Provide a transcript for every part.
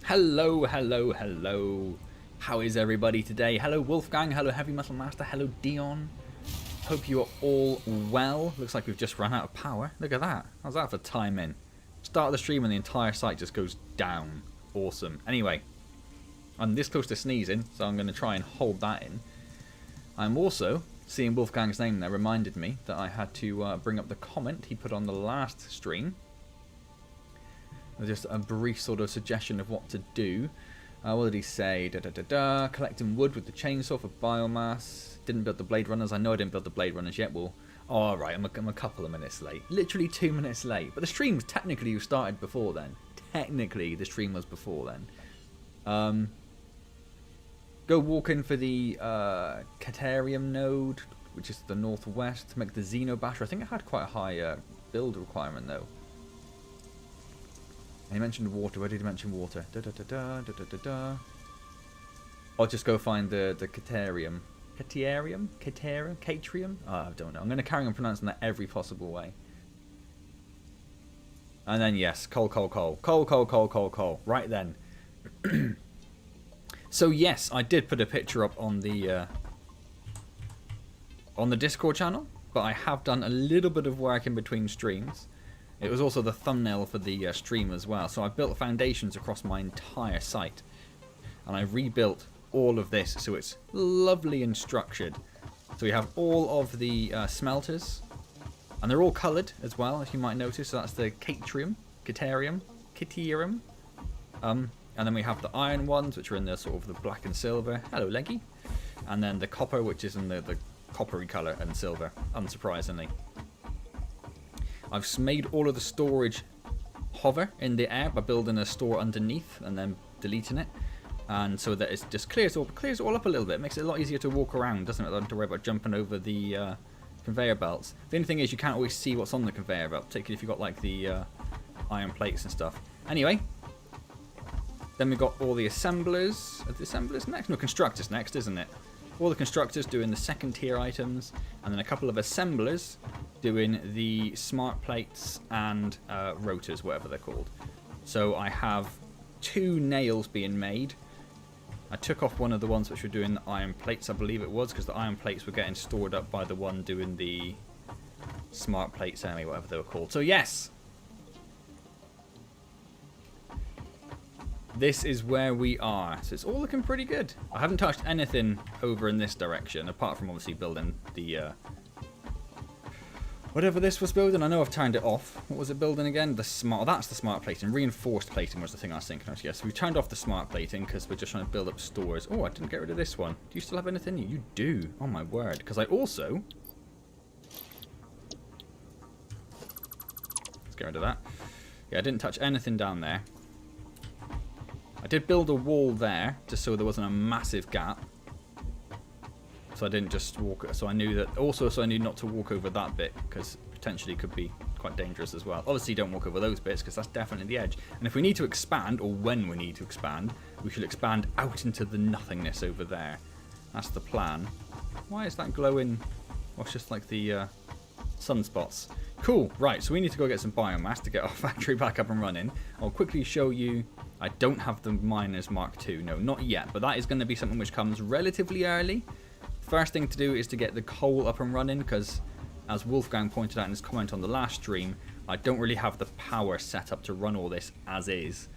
Hello, hello, hello. How is everybody today? Hello, Wolfgang. Hello, Heavy Metal Master. Hello, Dion. Hope you are all well. Looks like we've just run out of power. Look at that. How's that for timing? Start of the stream and the entire site just goes down. Awesome. Anyway, I'm this close to sneezing, so I'm going to try and hold that in. I'm also, seeing Wolfgang's name there reminded me that I had to bring up the comment he put on the last stream. Just a brief sort of suggestion of what to do. What did he say? Collecting wood with the chainsaw for biomass. Didn't build the Blade Runners. I know I didn't build the Blade Runners yet. Well, alright, I'm a couple of minutes late. Literally 2 minutes late. But the stream technically started before then. Technically, the stream was before then. Go walking for the Caterium node, which is the northwest, to make the Xenobasher. I think it had quite a high build requirement, though. And he mentioned water. Where did he mention water? I'll just go find the Caterium. Caterium? Caterium? Oh, I don't know. I'm going to carry on pronouncing that every possible way. And then, yes, coal. Right then. So, yes, I did put a picture up on the Discord channel, but I have done a little bit of work in between streams. It was also the thumbnail for the stream as well. So I built foundations across my entire site. And I rebuilt all of this so it's lovely and structured. So we have all of the smelters. And they're all coloured as well, as you might notice. So that's the Caterium. And then we have the iron ones, which are in the sort of the black and silver. Hello, Leggy. And then the copper, which is in the coppery colour and silver, unsurprisingly. I've made all of the storage hover in the air by building a store underneath and then deleting it. And so that it just clears it all up a little bit. It makes it a lot easier to walk around, doesn't it? I don't have to worry about jumping over the conveyor belts. The only thing is you can't always see what's on the conveyor belt, particularly if you've got like the iron plates and stuff. Anyway, then we've got all the assemblers. Are the assemblers next? No, constructors next, isn't it? All the constructors doing the second tier items, and then a couple of assemblers doing the smart plates and rotors, whatever they're called. So I have 2 nails being made. I took off one of the ones which were doing the iron plates, I believe it was, because the iron plates were getting stored up by the one doing the smart plates anyway, whatever they were called. So yes! This is where we are. So it's all looking pretty good. I haven't touched anything over in this direction, apart from obviously building the whatever this was building. I know I've turned it off. What was it building again? That's the smart plating. Reinforced plating was the thing I was thinking of. Yes, we turned off the smart plating because we're just trying to build up stores. Oh, I didn't get rid of this one. Do you still have anything? You do. Oh my word. Because I also... Let's get rid of that. Yeah, I didn't touch anything down there. I did build a wall there, just so there wasn't a massive gap. So I didn't just walk, so I knew that, also so I knew not to walk over that bit, because potentially it could be quite dangerous as well. Obviously don't walk over those bits, because that's definitely the edge. And if we need to expand, or when we need to expand, we should expand out into the nothingness over there. That's the plan. Why is that glowing? Well, it's just like the sunspots. Cool, right, so we need to go get some biomass to get our factory back up and running. I'll quickly show you. I don't have the miners Mark II, no, not yet, but that is going to be something which comes relatively early. First thing to do is to get the coal up and running, because as Wolfgang pointed out in his comment on the last stream, I don't really have the power set up to run all this as is.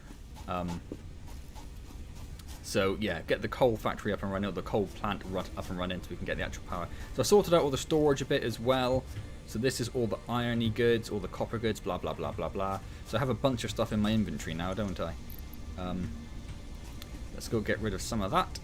So yeah, get the coal factory up and running, or the coal plant up and running, so we can get the actual power. So I sorted out all the storage a bit as well. So this is all the irony goods, all the copper goods, blah blah blah blah blah. So I have a bunch of stuff in my inventory now, don't I? Let's go get rid of some of that.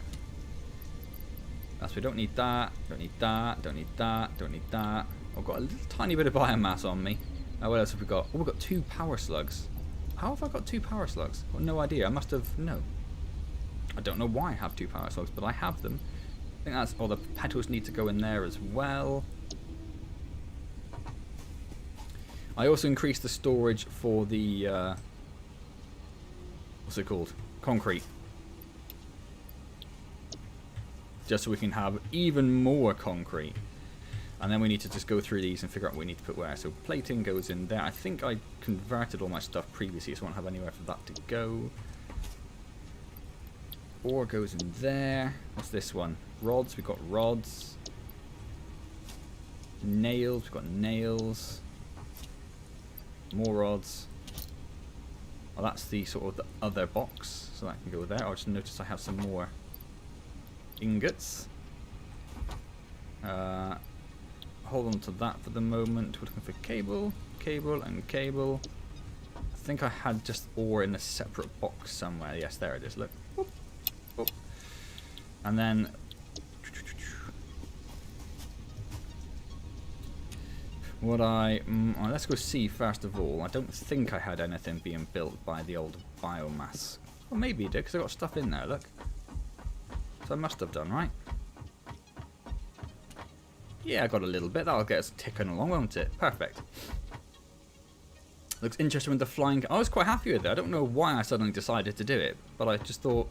We don't need that, don't need that, don't need that, don't need that. I've got a little tiny bit of biomass on me. What else have we got? Oh, we've got 2 power slugs. How have I got 2 power slugs? I've got no idea. I must have... No. I don't know why I have 2 power slugs, but I have them. I think that's... Oh, the petals need to go in there as well. I also increased the storage for the... what's it called? Concrete. Just so we can have even more concrete. And then we need to just go through these and figure out what we need to put where. So plating goes in there. I think I converted all my stuff previously, so I won't have anywhere for that to go. ore goes in there. What's this one? Rods. We've got rods. Nails. We've got nails. More rods. Well, that's the sort of the other box, so that can go there. I'll just notice I have some more ingots. Hold on to that for the moment. We're looking for cable, cable, and cable. I think I had just ore in a separate box somewhere. Yes, there it is. Look. Whoop, whoop. And then what let's go see first of all. I don't think I had anything being built by the old biomass. Well, maybe it did, because I got stuff in there, look. So I must have done, right? Yeah, I got a little bit. That'll get us ticking along, won't it? Perfect. Looks interesting with the flying. I was quite happy with it. I don't know why I suddenly decided to do it, but I just thought...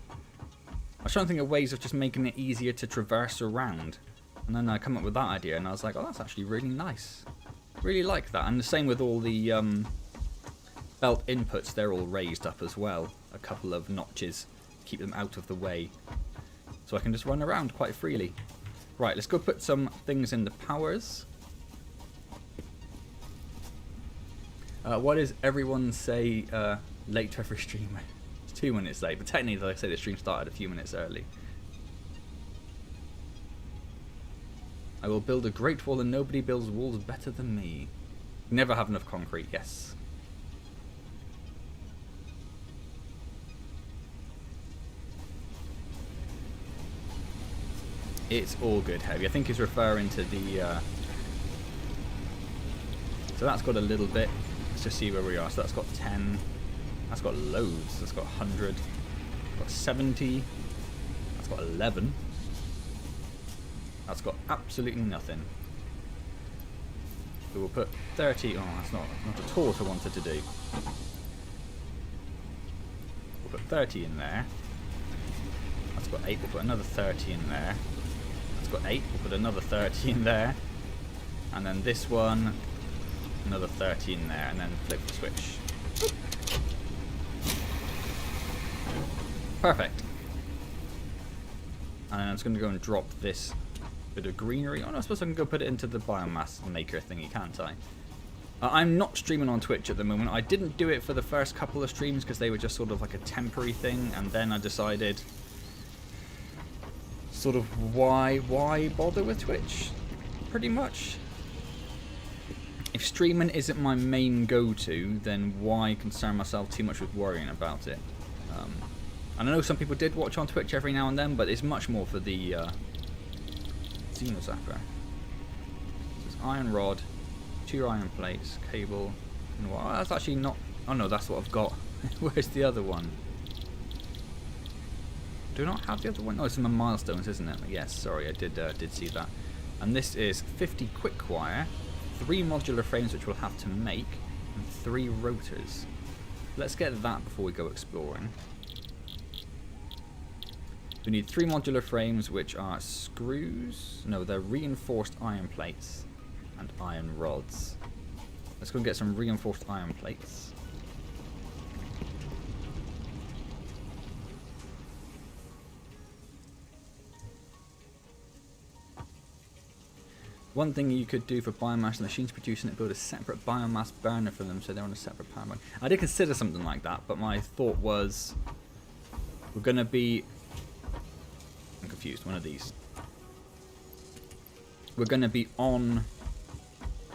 I was trying to think of ways of just making it easier to traverse around. And then I come up with that idea, and I was like, oh, that's actually really nice. Really like that. And the same with all the belt inputs. They're all raised up as well. A couple of notches to keep them out of the way. So I can just run around quite freely. Right, let's go put some things in the powers. What does everyone say late to every stream? It's 2 minutes late, but technically, like I say, the stream started a few minutes early. I will build a great wall and nobody builds walls better than me. Never have enough concrete, yes. It's all good, Heavy. I think he's referring to the... So that's got a little bit. Let's just see where we are. So that's got 10. That's got loads. That's got 100. Got 70. That's got 11. That's got absolutely nothing. So we'll put 30. Oh, that's not at all what I wanted to do. We'll put 30 in there. That's got 8. We'll put another 30 in there. That's got 8. We'll put another 30 in there. And then this one, another 30 in there. And then flip the switch. Perfect. And then I'm just going to go and drop this bit of greenery. Oh no, I suppose I can go put it into the biomass maker thingy, can't I? I'm not streaming on Twitch at the moment. I didn't do it for the first couple of streams because they were just sort of like a temporary thing, and then I decided sort of why bother with Twitch, pretty much. If streaming isn't my main go-to, then why concern myself too much with worrying about it? And I know some people did watch on Twitch every now and then, but it's much more for the Xenozapper. This is iron rod, 2 iron plates, cable, and what? Oh, that's actually not... Oh no, that's what I've got. Where's the other one? Do I not have the other one? No, it's in my milestones, isn't it? Yes, sorry, I did see that. And this is 50 quick wire, 3 modular frames which we'll have to make, and 3 rotors. Let's get that before we go exploring. We need 3 modular frames, which are screws. No, they're reinforced iron plates and iron rods. Let's go and get some reinforced iron plates. One thing you could do for biomass machines producing it, build a separate biomass burner for them so they're on a separate power burner. I did consider something like that, but my thought was we're going to be... I'm confused, one of these. We're going to be on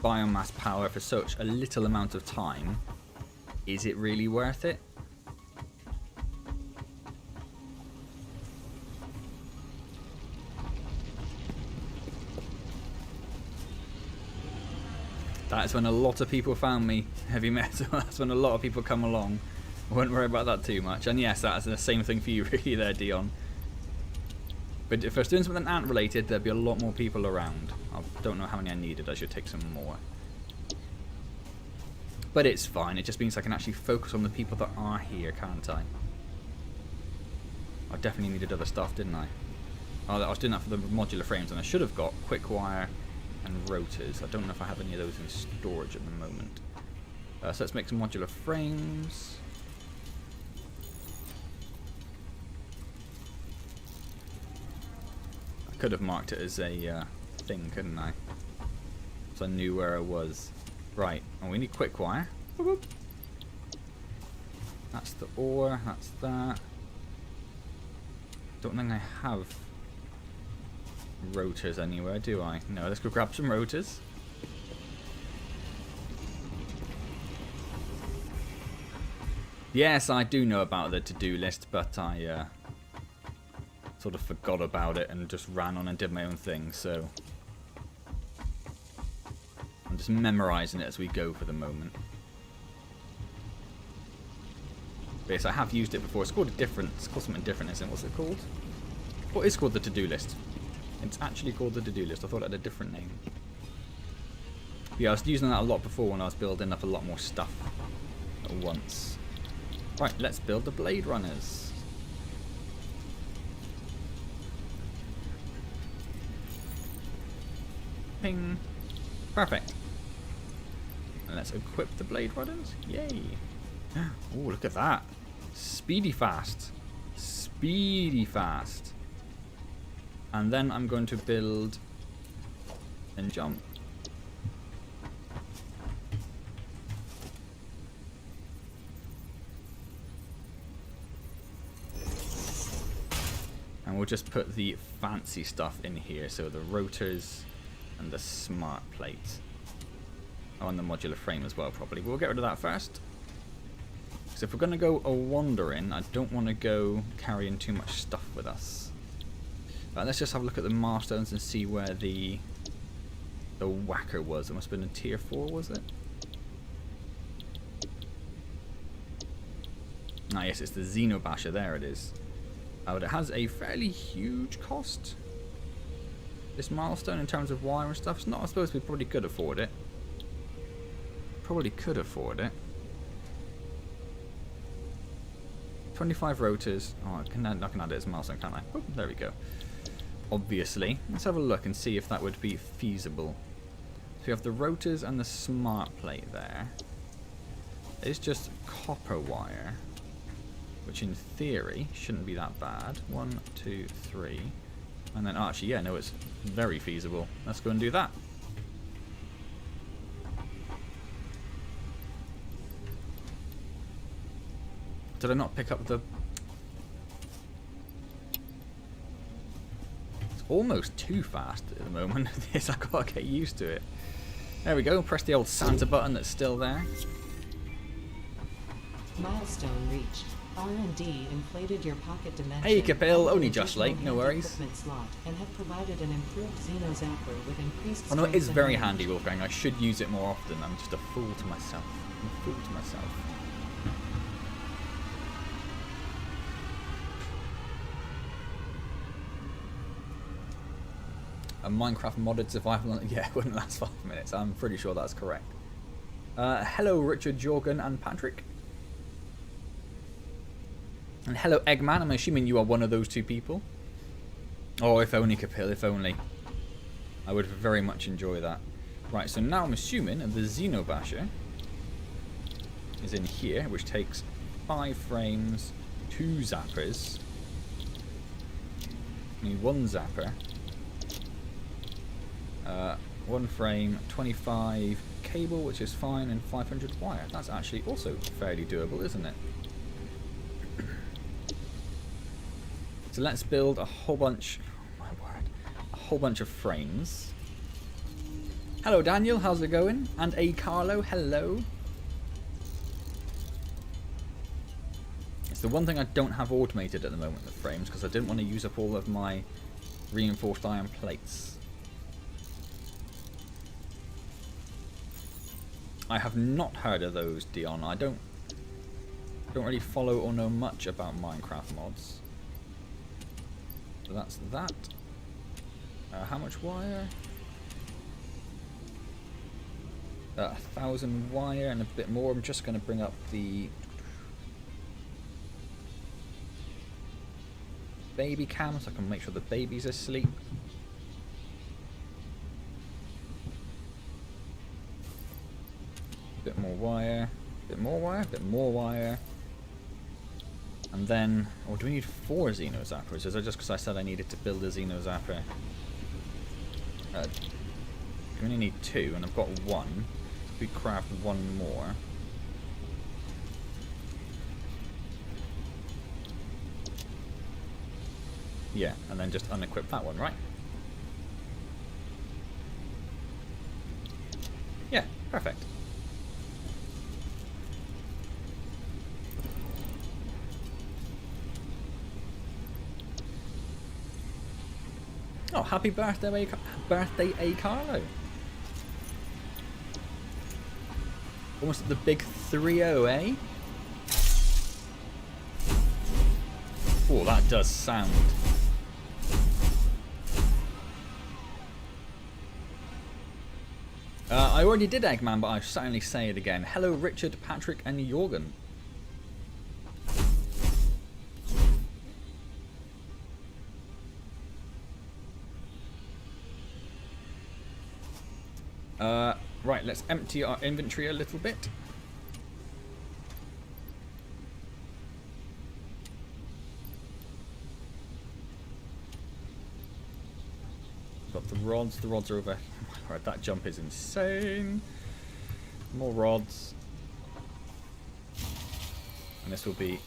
biomass power for such a little amount of time. Is it really worth it? That's when a lot of people found me, Heavy Metal. That's when a lot of people come along. I won't worry about that too much. And yes, that's the same thing for you really there, Dion. But if I was doing something ant related, there'd be a lot more people around. I don't know how many I needed. I should take some more. But it's fine. It just means I can actually focus on the people that are here, can't I? I definitely needed other stuff, didn't I? Oh, I was doing that for the modular frames, and I should have got quick wire and rotors. I don't know if I have any of those in storage at the moment. So let's make some modular frames. Could have marked it as a thing, couldn't I? So I knew where I was. Right, and we need quick wire. Boop, boop. That's the ore, that's that. Don't think I have rotors anywhere, do I? No, let's go grab some rotors. Yes, I do know about the to-do list, but I sort of forgot about it and just ran on and did my own thing, so I'm just memorizing it as we go for the moment. But yes, I have used it before. It's called something different, isn't it? What's it called? What is called the to-do list? It's actually called the to-do list. I thought it had a different name. But yeah, I was using that a lot before when I was building up a lot more stuff at once. Right, let's build the Blade Runners. Ping. Perfect. And let's equip the Blade Runners. Yay. Oh, look at that. Speedy fast. Speedy fast. And then I'm going to build and jump. And we'll just put the fancy stuff in here. So the rotors and the smart plate. Oh, and the modular frame as well, probably. We'll get rid of that first. Because if we're going to go a-wandering, I don't want to go carrying too much stuff with us. Let's just have a look at the milestones and see where the whacker was. It must have been a tier 4, was it? Ah, yes, it's the Xenobasher. There it is. But it has a fairly huge cost. This milestone in terms of wire and stuff. It's not. I suppose we probably could afford it. Probably could afford it. 25 rotors. Oh, I can add it as a milestone, can't I? Oh, there we go. Obviously. Let's have a look and see if that would be feasible. So we have the rotors and the smart plate there. It's just copper wire, which in theory shouldn't be that bad. 1, 2, 3. And then, actually, yeah, no, it's very feasible. Let's go and do that. Did I not pick up the... It's almost too fast at the moment. Yes, I've got to get used to it. There we go. Press the old Santa button that's still there. Milestone reached. R&D inflated your pocket dimension. Hey Capil, only just late, no worries. Slot and have provided an improved Xeno Zapper with increased I know it is very handy, Wolfgang. I should use it more often. I'm just a fool to myself. I'm a fool to myself. A Minecraft modded survival, yeah, it wouldn't last 5 minutes. I'm pretty sure that's correct. Hello Richard, Jorgen and Patrick. And hello Eggman, I'm assuming you are one of those two people. Oh, if only Capil, if only. I would very much enjoy that. Right, so now I'm assuming the Xenobasher is in here, which takes 5 frames, 2 zappers. Need 1 zapper. 1 frame, 25 cable, which is fine, and 500 wire. That's actually also fairly doable, isn't it? So let's build a whole bunch, oh my word, a whole bunch of frames. Hello Daniel, how's it going? And A Carlo, hello. It's the one thing I don't have automated at the moment, the frames, because I didn't want to use up all of my reinforced iron plates. I have not heard of those, Dion. I don't really follow or know much about Minecraft mods. So that's that. How much wire? 1,000 wire and a bit more. I'm just going to bring up the baby cam so I can make sure the baby's asleep. Bit more wire, bit more wire, bit more wire. And then, or do we need 4 Xeno Zappers? Is that just because I said I needed to build a Xeno Zapper? We only need 2, and I've got 1. We craft 1 more. Yeah, and then just unequip that one, right? Yeah, perfect. Oh, happy birthday, A. Carlo. Almost at the big 3-0, eh? Oh, that does sound. I already did Eggman, but I'll certainly say it again. Hello, Richard, Patrick, and Jorgen. Right, let's empty our inventory a little bit. Got the rods. The rods are over. Alright, that jump is insane. More rods. And this will be.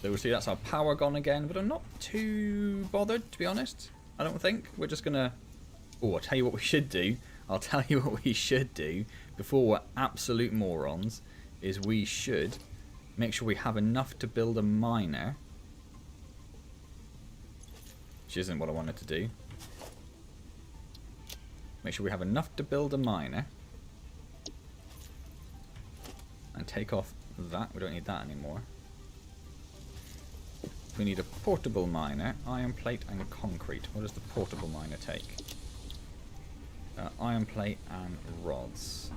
So we'll see that's our power gone again, but I'm not too bothered, to be honest. I don't think. We're just gonna. Oh, I'll tell you what we should do. I'll tell you what we should do before we're absolute morons. Is we should make sure we have enough to build a miner. Which isn't what I wanted to do. Make sure we have enough to build a miner. And take off that. We don't need that anymore. We need a portable miner, iron plate and concrete. What does the portable miner take? Iron plate and rods.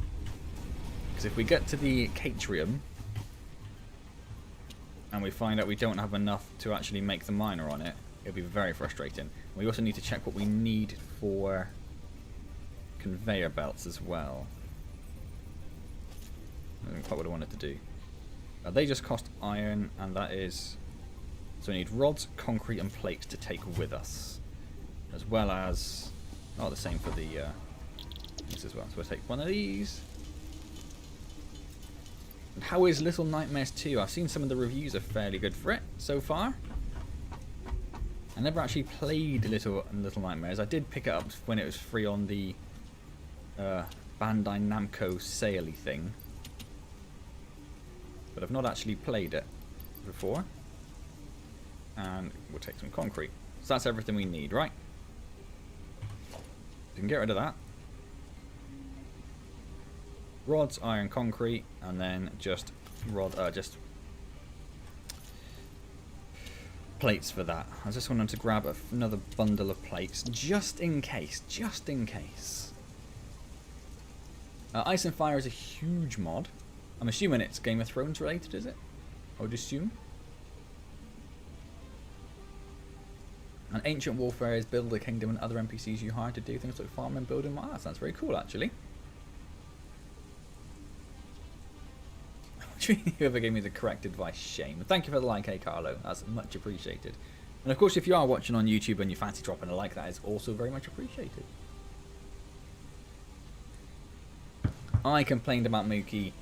Because if we get to the Catrium and we find out we don't have enough to actually make the miner on it, it'll be very frustrating. We also need to check what we need for conveyor belts as well. That's quite what I wanted to do. They just cost iron, and that is... So we need rods, concrete and plates to take with us. As well as... Oh, the same for the... this as well. So we'll take one of these. And how is Little Nightmares 2? I've seen some of the reviews are fairly good for it so far. I never actually played Little Nightmares. I did pick it up when it was free on the Bandai Namco sale-y thing. But I've not actually played it before. And we'll take some concrete. So that's everything we need, right? We can get rid of that. Rods, iron, concrete, and then just plates for that. I just wanted to grab another bundle of plates, just in case. Just in case. Ice and Fire is a huge mod. I'm assuming it's Game of Thrones related, is it? I would assume. And Ancient Warfare is build a kingdom and other NPCs you hire to do things like farm and building. Wow, that sounds very cool, actually. Whoever gave me the correct advice, shame. Thank you for the like, hey Carlo. That's much appreciated. And of course, if you are watching on YouTube and you fancy dropping a like, that is also very much appreciated. I complained about Mookie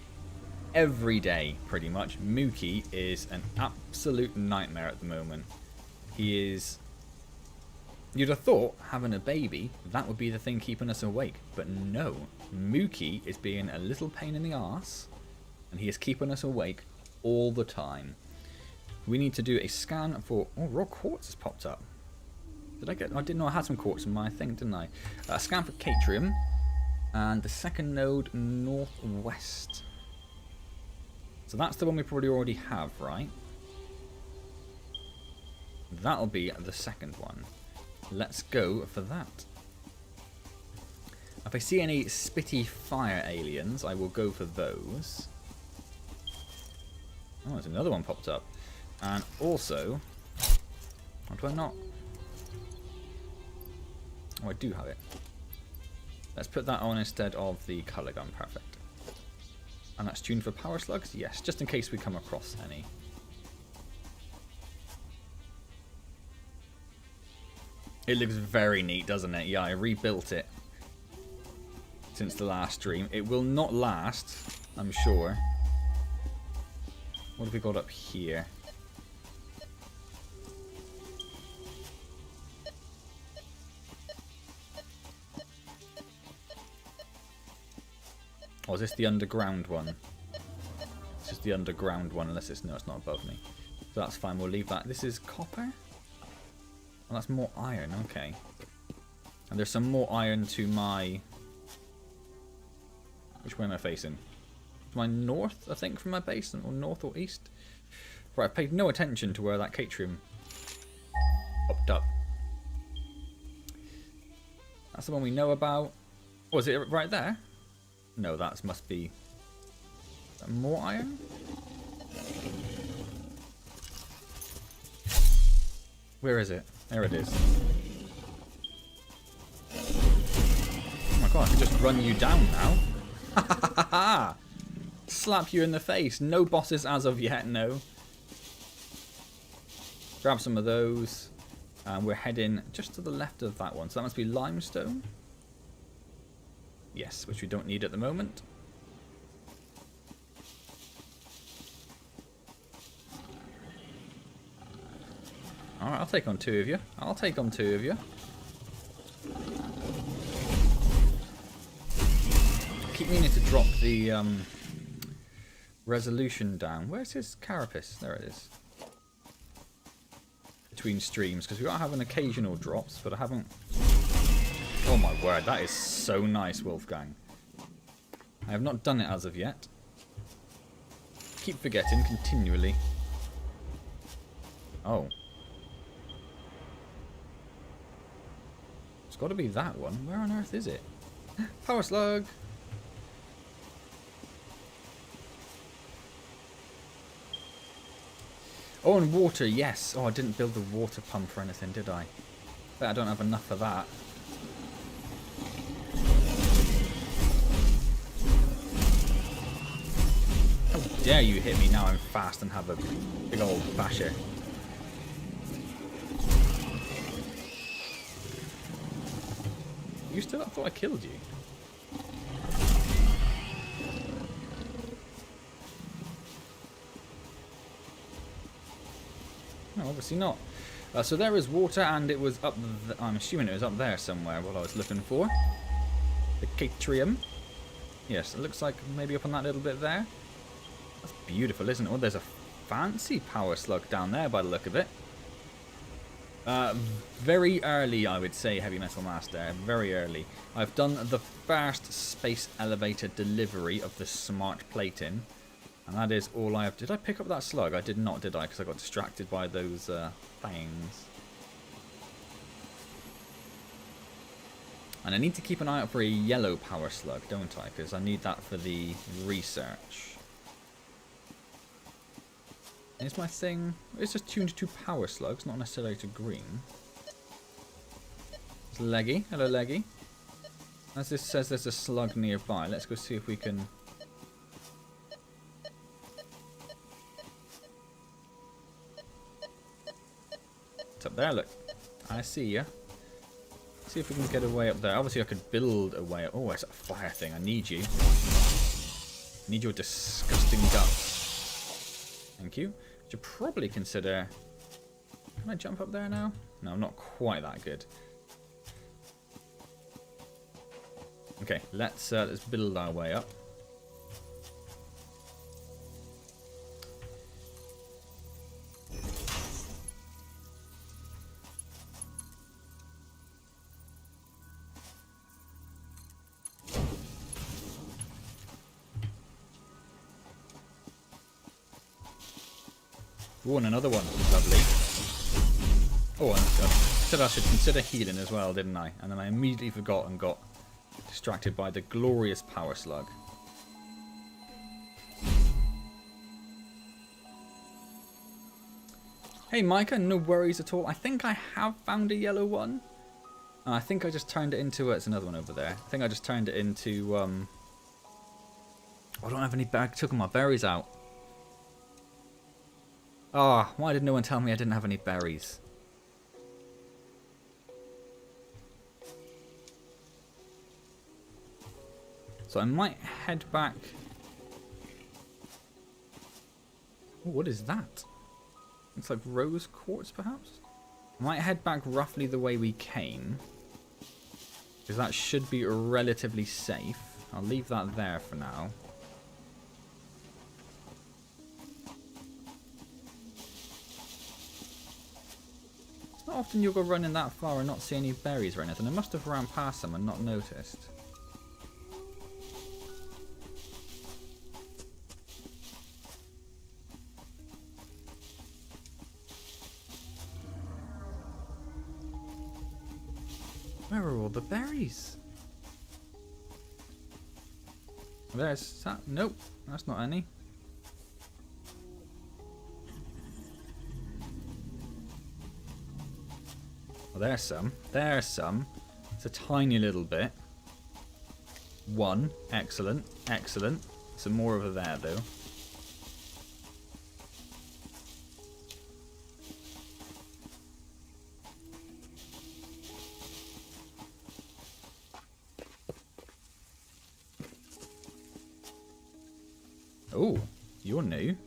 every day, pretty much. Mookie is an absolute nightmare at the moment. He is... You'd have thought, having a baby, that would be the thing keeping us awake. But no, Mookie is being a little pain in the arse, and he is keeping us awake all the time. We need to do a scan for... Oh, raw quartz has popped up. Did I get... I didn't know I had some quartz in my thing, didn't I? A scan for Catrium, and the second node northwest. So that's the one we probably already have, right? That'll be the second one. Let's go for that. If I see any spitty fire aliens, I will go for those. Oh, there's another one popped up. And also... Or do I not? Oh, I do have it. Let's put that on instead of the colour gun. Perfect. And that's tuned for power slugs? Yes, just in case we come across any. It looks very neat, doesn't it? Yeah, I rebuilt it since the last stream. It will not last, I'm sure. What have we got up here? Oh, is this the underground one? This is the underground one, unless it's... No, it's not above me. So that's fine, we'll leave that. This is copper? Oh, that's more iron, okay. And there's some more iron to my... Which way am I facing? To my north, I think, from my base? Or north or east? Right, I paid no attention to where that catrium popped up. That's the one we know about. Oh, is it right there? No, that must be... Is that more iron? Where is it? There it is. Oh my god, I can just run you down now. Slap you in the face. No bosses as of yet, no. Grab some of those. We're heading just to the left of that one. So that must be limestone. Yes, which we don't need at the moment. Alright, I'll take on two of you. I'll take on two of you. Keep meaning to drop the resolution down. Where's his carapace? There it is. Between streams, because we are having occasional drops, but I haven't... Oh my word, that is so nice, Wolfgang. I have not done it as of yet. Keep forgetting continually. Oh. It's got to be that one. Where on earth is it? Power slug! Oh, and water, yes. Oh, I didn't build the water pump or anything, did I? Bet I don't have enough of that. How dare you hit me now I'm fast and have a big old basher. You still? I thought I killed you. No, obviously not. So there is water, and it was up... I'm assuming it was up there somewhere, what I was looking for. The catrium. Yes, it looks like maybe up on that little bit there. That's beautiful, isn't it? Oh, there's a fancy power slug down there by the look of it. Very early, I would say, Heavy Metal Master. Very early. I've done the first space elevator delivery of the smart plating. And that is all I have. Did I pick up that slug? I did not, did I? Because I got distracted by those things. And I need to keep an eye out for a yellow power slug, don't I? Because I need that for the research. Is my thing... It's just tuned to power slugs, not necessarily to green. It's Leggy. Hello, Leggy. As this says, there's a slug nearby. Let's go see if we can... It's up there, look. I see ya. See if we can get a way up there. Obviously, I could build a way up. Oh, it's a fire thing. I need you. I need your disgusting guts. Thank you. Should probably consider... Can I jump up there now? No, I'm not quite that good. Okay, let's build our way up. Oh, and another one. Lovely. Oh, and I said I should consider healing as well, didn't I? And then I immediately forgot and got distracted by the glorious power slug. Hey, Micah, no worries at all. I think I have found a yellow one. And I think I just turned it into... It's another one over there. I think I just turned it into... I don't have any... I took all my berries out. Ah, why did no one tell me I didn't have any berries? So I might head back. Oh, what is that? It's like rose quartz, perhaps? I might head back roughly the way we came, because that should be relatively safe. I'll leave that there for now. It's not often you'll go running that far and not see any berries or anything. I must have ran past them and not noticed. Where are all the berries? There's that. Nope, that's not any. Well, there's some. There's some. It's a tiny little bit. One. Excellent. Excellent. Some more over there, though. Oh, you're new.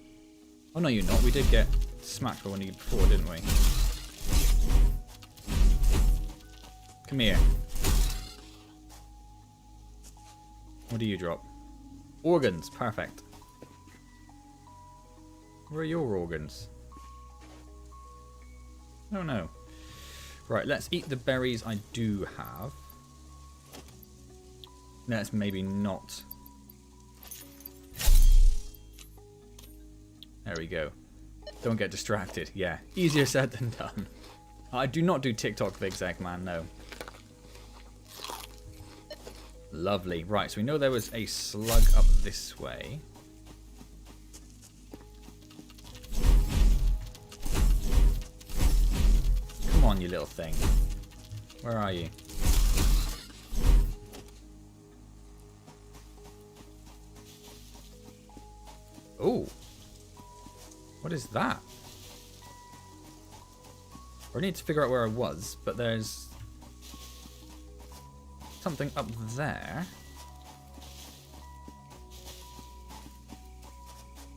Oh, no, you're not. We did get smacked by one of you before, didn't we? Come here. What do you drop? Organs. Perfect. Where are your organs? I don't know. Right, let's eat the berries I do have. Let's maybe not. There we go. Don't get distracted. Yeah, easier said than done. I do not do TikTok vids, Eggman, no. Lovely. Right, so we know there was a slug up this way. Come on, you little thing. Where are you? Oh. What is that? I need to figure out where I was, but there's something up there.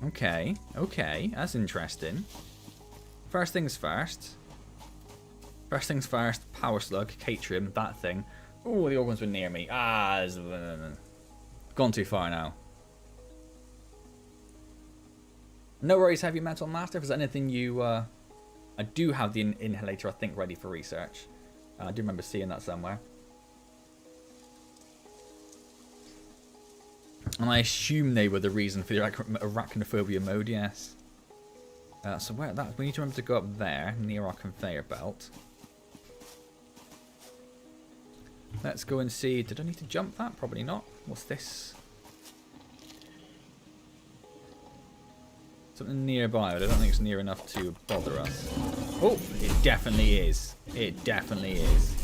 Okay, okay, that's interesting. First things first. First things first, power slug, Catrium, that thing. Oh, the organs were near me. Ah, it's gone too far now. No worries, Heavy Metal Master. If there's anything you... I do have the inhalator, I think, ready for research. I do remember seeing that somewhere. And I assume they were the reason for the arachnophobia mode, yes. So where that? We need to remember to go up there, near our conveyor belt. Let's go and see. Did I need to jump that? Probably not. What's this? Something nearby, but I don't think it's near enough to bother us. Oh, it definitely is. It definitely is.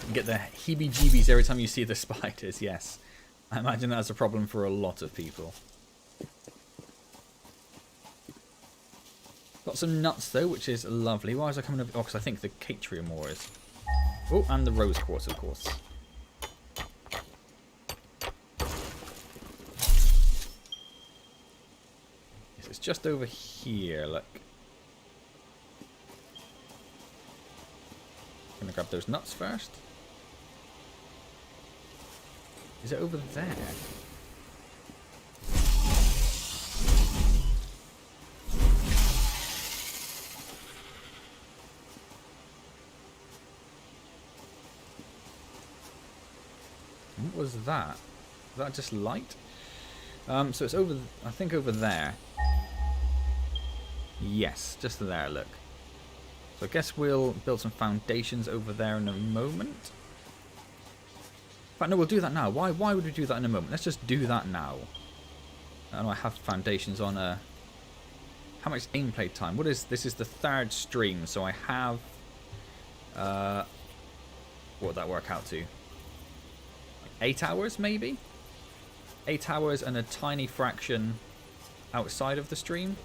You get the heebie-jeebies every time you see the spiders, yes. I imagine that's a problem for a lot of people. Got some nuts, though, which is lovely. Why is I coming up? Oh, because I think the Catrium ore is. Oh, and the rose quartz, of course. It's just over here, look. Gonna grab those nuts first. Is it over there? What was that? Was that just light? So it's over, I think over there. Yes, just there, look. So I guess we'll build some foundations over there in a moment. In fact, no, we'll do that now. Why would we do that in a moment? Let's just do that now. And I have foundations on a... How much gameplay time? What is... This is the third stream, so I have... what would that work out to? Like 8 hours, maybe? 8 hours and a tiny fraction outside of the stream.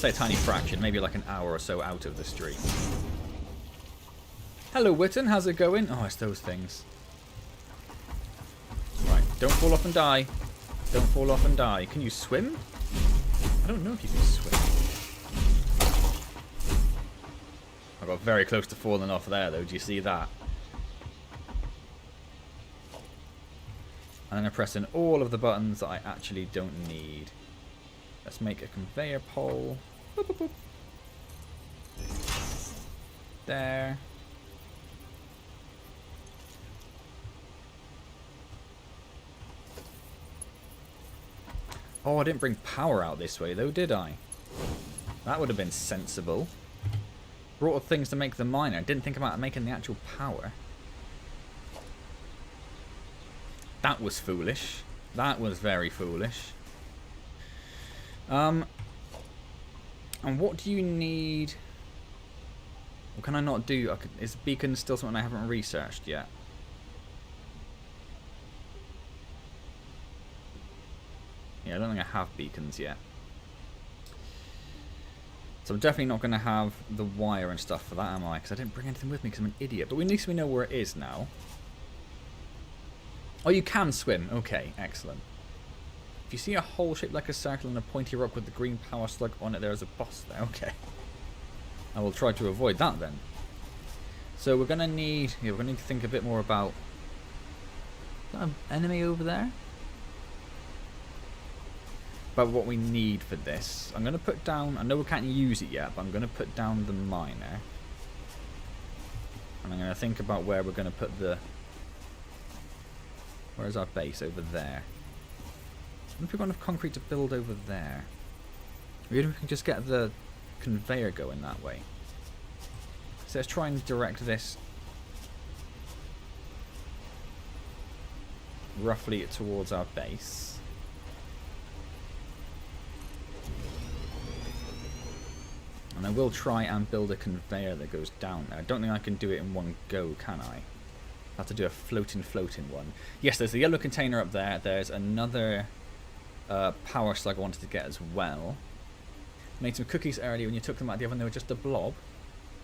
say a tiny fraction, maybe like an hour or so out of the street. Hello, Witten. How's it going? Oh, it's those things. Right, don't fall off and die. Don't fall off and die. Can you swim? I don't know if you can swim. I got very close to falling off there, though. Do you see that? And then I'm pressing all of the buttons that I actually don't need. Let's make a conveyor pole. Boop, boop, boop. There. Oh, I didn't bring power out this way, though, did I? That would have been sensible. Brought things to make the miner. Didn't think about making the actual power. That was foolish. That was very foolish. And what do you need? What can I not do? Is beacon still something I haven't researched yet? Yeah, I don't think I have beacons yet. So I'm definitely not going to have the wire and stuff for that, am I? Because I didn't bring anything with me because I'm an idiot. But at least we know where it is now. Oh, you can swim. Okay, excellent. If you see a hole shaped like a circle and a pointy rock with the green power slug on it, there is a boss there. Okay. I will try to avoid that then. So we're going to need... Yeah, we're going to need to think a bit more about... Is that an enemy over there? About what we need for this. I'm going to put down... I know we can't use it yet, but I'm going to put down the miner. And I'm going to think about where we're going to put the... Where's our base? Over there. I wonder if we've got enough concrete to build over there. Maybe we can just get the conveyor going that way. So let's try and direct this roughly towards our base. And I will try and build a conveyor that goes down there. I don't think I can do it in one go, can I? I have to do a floating one. Yes, there's the yellow container up there. There's another power slug I wanted to get as well. Made some cookies earlier. When you took them out of the oven, they were just a blob.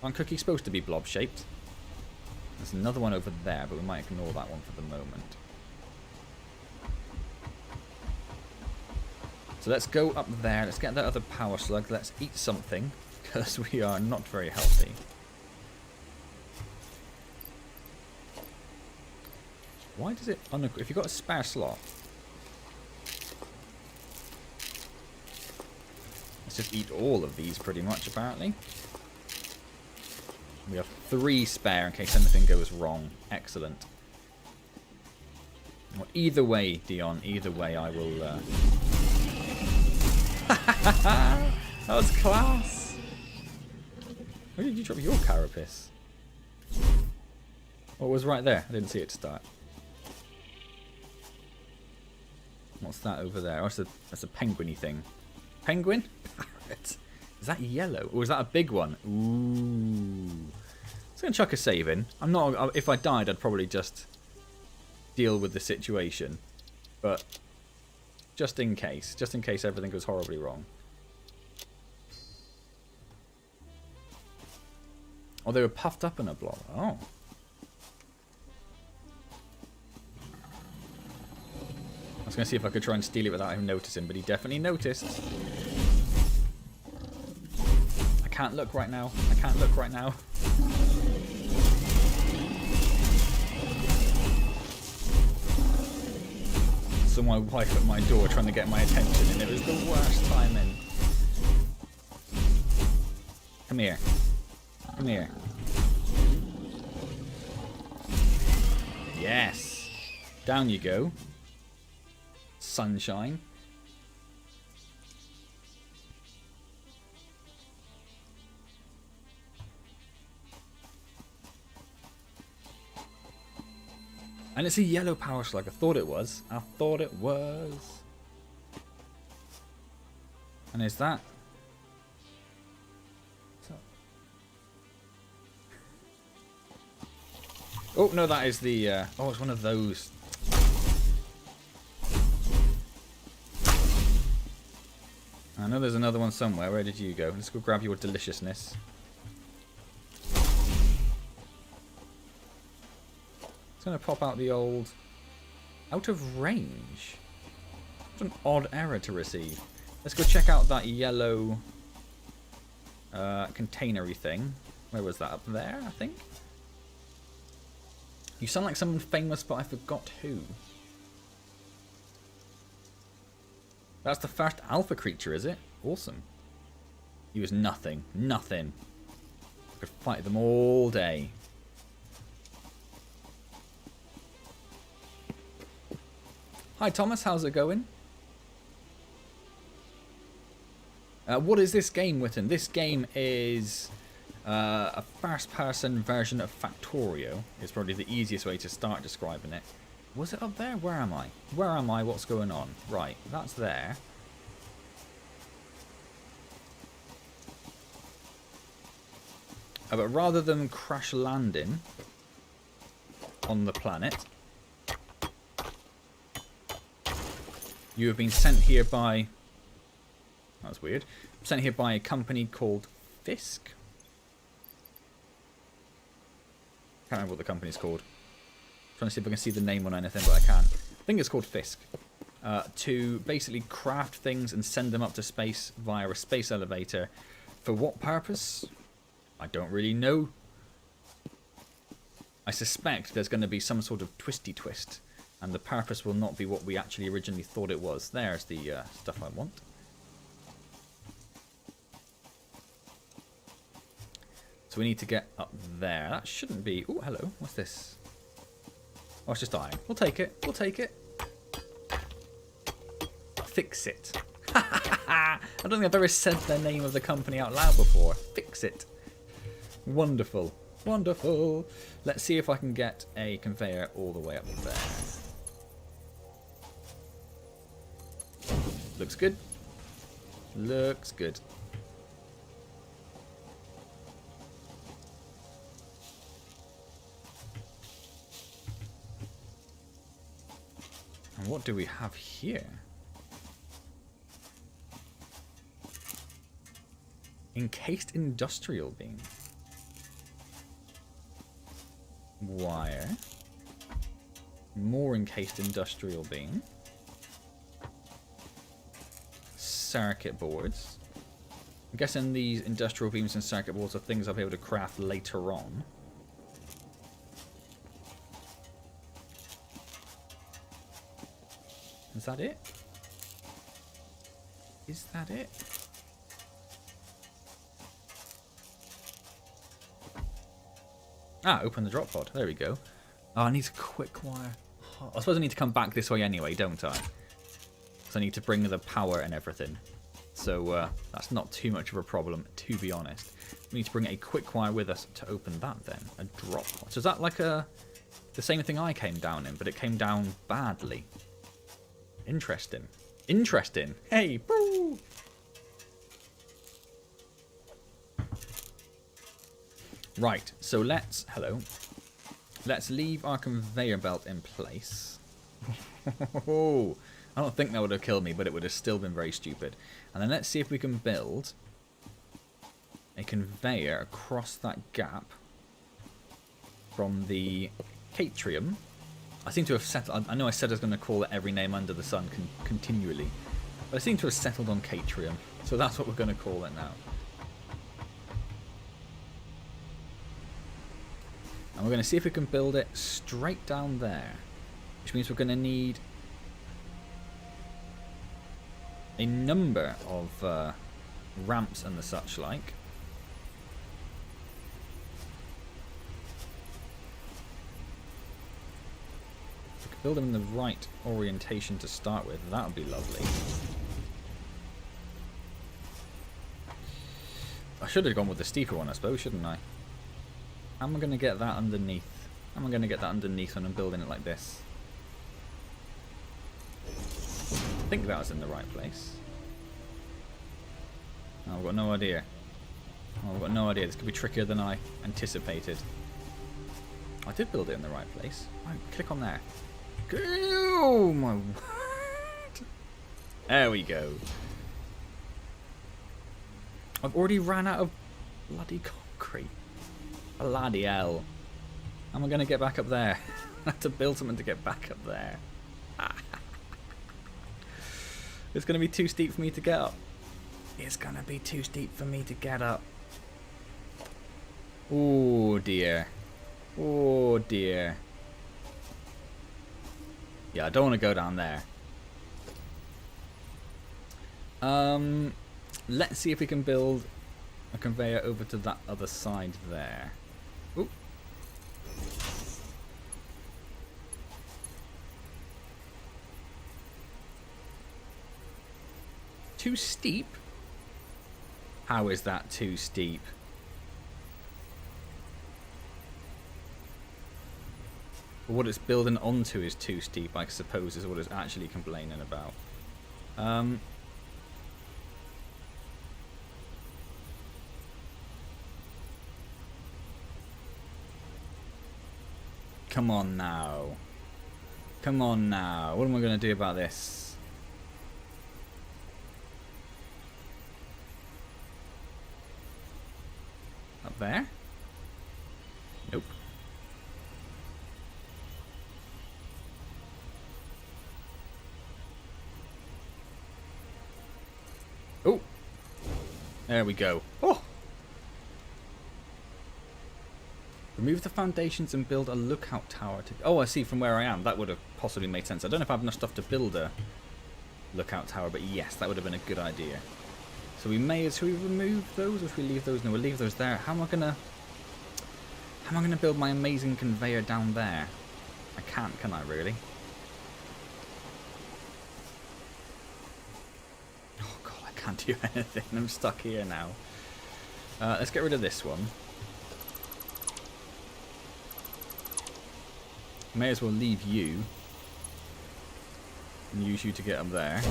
Aren't cookies supposed to be blob shaped? There's another one over there, but we might ignore that one for the moment. So let's go up there. Let's get that other power slug. Let's eat something, because we are not very healthy. Why does it... if you've got a spare slot... Let's just eat all of these pretty much, apparently. We have 3 spare in case anything goes wrong. Excellent. Well, either way, Dion, either way I will... That was class! Where did you drop your carapace? Oh, it was right there. I didn't see it start. What's that over there? Oh, that's a penguin-y thing. Penguin? Parrot. Is that yellow? Or is that a big one? Ooh. I'm going to chuck a save in. I'm not... If I died, I'd probably just deal with the situation. But just in case everything goes horribly wrong. Oh, they were puffed up in a blob. Oh. I was going to see if I could try and steal it without him noticing, but he definitely noticed. I can't look right now. I can't look right now. So my wife at my door trying to get my attention, and it was the worst timing. Come here. Come here. Yes. Down you go. Sunshine. And it's a yellow power slug. I thought it was. I thought it was. And is that? Oh, no, that is the... oh, it's one of those. And know there's another one somewhere. Where did you go? Let's go grab your deliciousness. It's going to pop out the old... Out of range? What an odd error to receive. Let's go check out that yellow containery thing. Where was that? Up there, I think? You sound like someone famous, but I forgot who. That's the first alpha creature, is it? Awesome. He was nothing. Nothing. I could fight them all day. Hi Thomas, how's it going? What is this game, Witten? This game is a first-person version of Factorio. It's probably the easiest way to start describing it. Was it up there? Where am I? Where am I? What's going on? Right, that's there. But rather than crash landing on the planet, you have been sent here by... That was weird. Sent here by a company called Fisk. Can't remember what the company's called. Trying to see if I can see the name on anything, but I can't. I think it's called Fisk. To basically craft things and send them up to space via a space elevator. For what purpose? I don't really know. I suspect there's going to be some sort of twisty twist, and the purpose will not be what we actually originally thought it was. There's the stuff I want. So we need to get up there. That shouldn't be... Oh, hello. What's this? Oh, it's just iron. We'll take it. We'll take it. Fix it. I don't think I've ever said the name of the company out loud before. Fix it. Wonderful. Wonderful. Let's see if I can get a conveyor all the way up there. Looks good. Looks good. And what do we have here? Encased industrial beam. Wire. More encased industrial beam. Circuit boards. I'm guessing these industrial beams and circuit boards are things I'll be able to craft later on. Is that it? Is that it? Ah, open the drop pod. There we go. Oh, I need a quick wire. Oh, I suppose I need to come back this way anyway, don't I? Because I need to bring the power and everything. So that's not too much of a problem, to be honest. We need to bring a quick wire with us to open that then. A drop pod. So is that like the same thing I came down in, but it came down badly? Interesting. Interesting. Hey, boo! Right, so let's... Hello. Let's leave our conveyor belt in place. I don't think that would have killed me, but it would have still been very stupid. And then let's see if we can build a conveyor across that gap from the Catrium. I seem to have settled... I know I said I was going to call it every name under the sun continually. But I seem to have settled on Catrium. So that's what we're going to call it now. And we're going to see if we can build it straight down there. Which means we're going to need a number of ramps and the such like. If we could build them in the right orientation to start with, that would be lovely. I should have gone with the steeper one, I suppose, shouldn't I? How am I going to get that underneath? How am I going to get that underneath when I'm building it like this? I think that was in the right place. Oh, I've got no idea. Oh, I've got no idea. This could be trickier than I anticipated. I did build it in the right place. Right, click on there. Oh my word. There we go. I've already ran out of bloody concrete. Bloody hell. How am I going to get back up there? I have to build something to get back up there. It's going to be too steep for me to get up. It's going to be too steep for me to get up. Oh dear. Oh dear. Yeah, I don't want to go down there. Let's see if we can build a conveyor over to that other side there. Ooh. Too steep? How is that too steep? But what it's building onto is too steep, I suppose, is what it's actually complaining about. Come on now. Come on now. What am I going to do about this? Up there? Nope. Oh! There we go. Oh! Remove the foundations and build a lookout tower. Oh, I see, from where I am. That would have possibly made sense. I don't know if I have enough stuff to build a lookout tower, but yes, that would have been a good idea. So we may, should we remove those or should we leave those? No, we'll leave those there. How am I gonna build my amazing conveyor down there? I can't, can I really? Oh god, I can't do anything. I'm stuck here now. Let's get rid of this one. May as well leave you and use you to get up there.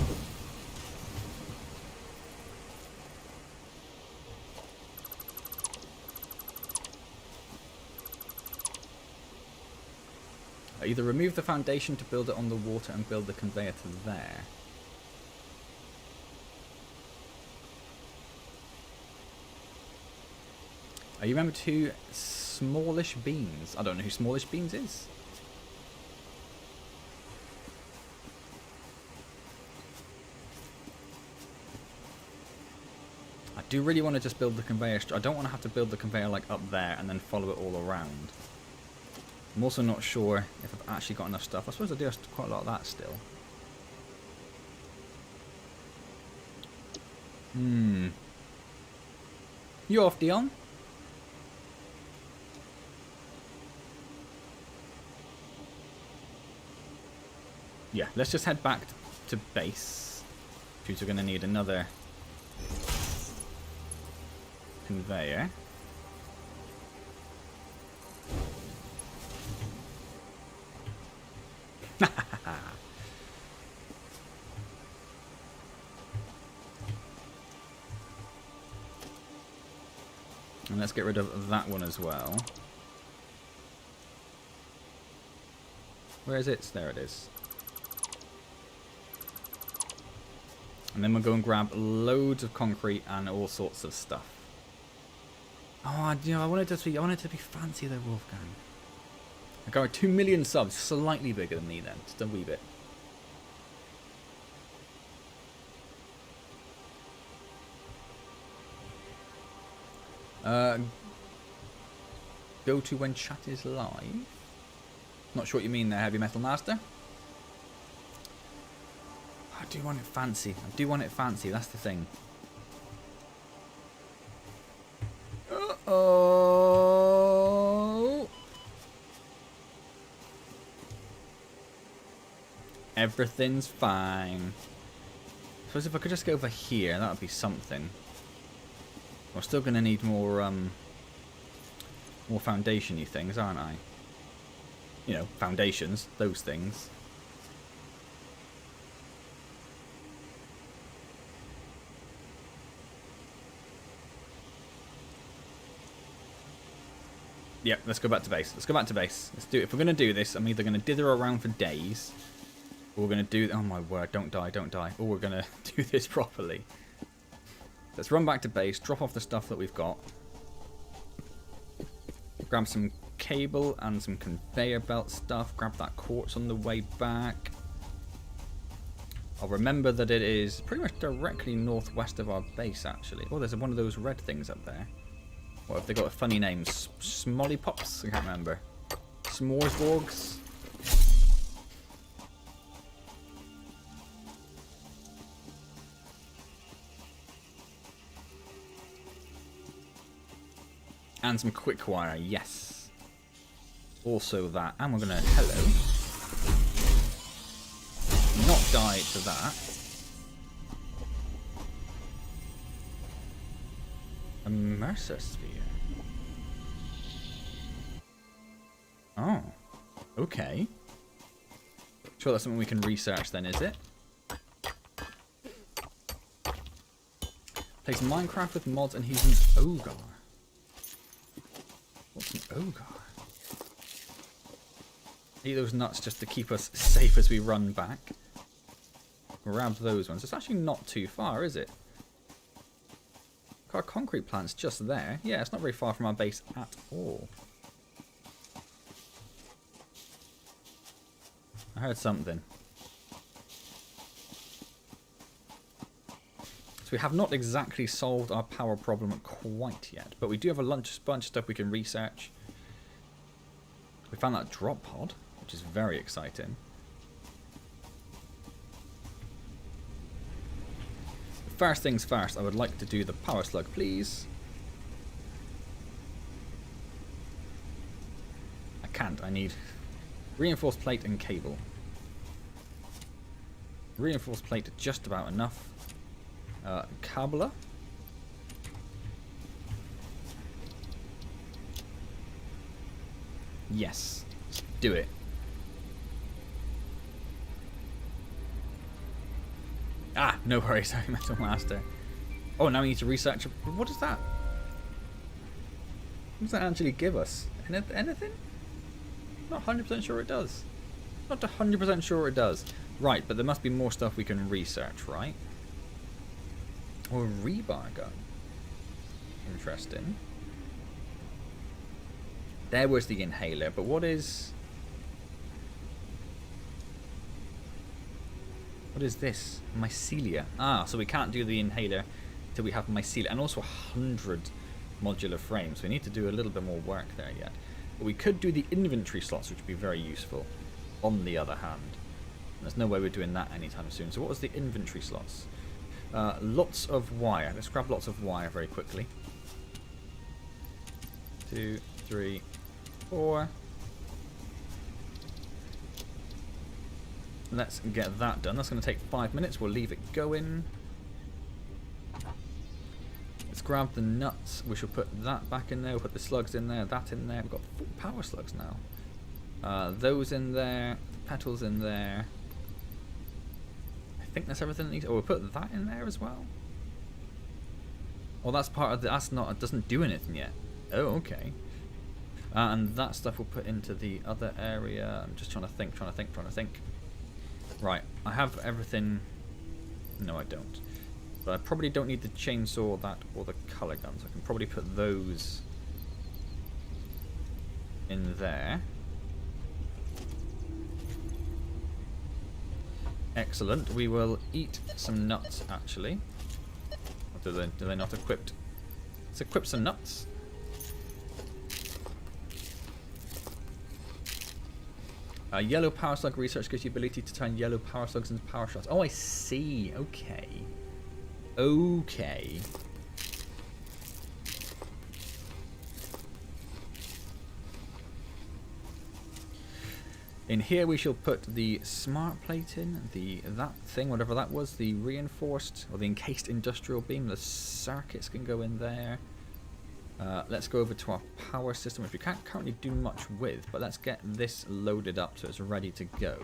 Either remove the foundation to build it on the water and build the conveyor to there. You remember two smallish beans? I don't know who smallish beans is. I do really want to just build the conveyor. I don't want to have to build the conveyor like up there and then follow it all around. I'm also not sure if I've actually got enough stuff. I suppose I do have quite a lot of that still. You off, Dion? Yeah, let's just head back to base. Because we're going to need another conveyor. And let's get rid of that one as well. Where is it? There it is. And then we'll go and grab loads of concrete and all sorts of stuff. Oh, you know, I want it to be fancy though, Wolfgang. I got 2 million subs, slightly bigger than me then, just a wee bit. Go to when chat is live. Not sure what you mean there, Heavy Metal Master. I do want it fancy. I do want it fancy. That's the thing. Uh-oh. Everything's fine. I suppose if I could just go over here, that would be something. We're still going to need more foundation-y things, aren't I? You know, foundations, those things. Yep, let's go back to base. Let's go back to base. Let's do it. If we're going to do this, I'm either going to dither around for days, or we're going to do... Oh my word, don't die, don't die. Or we're going to do this properly. Let's run back to base, drop off the stuff that we've got. Grab some cable and some conveyor belt stuff. Grab that quartz on the way back. I'll remember that it is pretty much directly northwest of our base, actually. Oh, there's one of those red things up there. What have they got a funny name? Smollypops? I can't remember. S'moresborgs? And some quick wire, yes. Also that. And we're going to, hello. Not die to that. A Mercer sphere. Oh. Okay. Sure, that's something we can research then, is it? Plays Minecraft with mods and he's an ogre. What's an ogre? Eat those nuts just to keep us safe as we run back. Grab those ones. It's actually not too far, is it? Our concrete plant's just there. Yeah, it's not very far from our base at all. I heard something. So we have not exactly solved our power problem quite yet, but we do have a bunch of stuff we can research. We found that drop pod, which is very exciting. First things first, I would like to do the power slug, please. I can't, I need reinforced plate and cable. Reinforced plate, just about enough. Cobbler. Yes, let's do it. Ah, no worries, sorry, Metal Master. Oh, now we need to research. What is that? What does that actually give us? Anything? Not 100% sure it does. Not 100% sure it does. Right, but there must be more stuff we can research, right? Or a rebar gun. Interesting. There was the inhaler, but what is... What is this? Mycelia. Ah, so we can't do the inhaler till we have mycelia. And also 100 modular frames. We need to do a little bit more work there yet. But we could do the inventory slots, which would be very useful. On the other hand. There's no way we're doing that anytime soon. So what was the inventory slots? Lots of wire. Let's grab lots of wire very quickly. 2, 3, 4. Let's get that done. That's going to take 5 minutes. We'll leave it going. Let's grab the nuts. We shall put that back in there. We'll put the slugs in there. That in there. We've got 4 power slugs now. Those in there. The petals in there. I think that's everything that needs. Oh, we'll put that in there as well. Oh, that's part of the. That's not. It doesn't do anything yet. Oh, okay. And that stuff we'll put into the other area. I'm just trying to think. Right, I have everything. No, I don't. But I probably don't need the chainsaw, that, or the color guns. I can probably put those in there. Excellent. We will eat some nuts, actually. Or do they not equipped? Let's equip some nuts. Yellow power slug research gives you the ability to turn yellow power slugs into power shots. Oh, I see. Okay. Okay. In here we shall put the smart plate in, that thing, whatever that was, the reinforced or the encased industrial beam. The circuits can go in there. Let's go over to our power system, which we can't currently do much with, but let's get this loaded up so it's ready to go.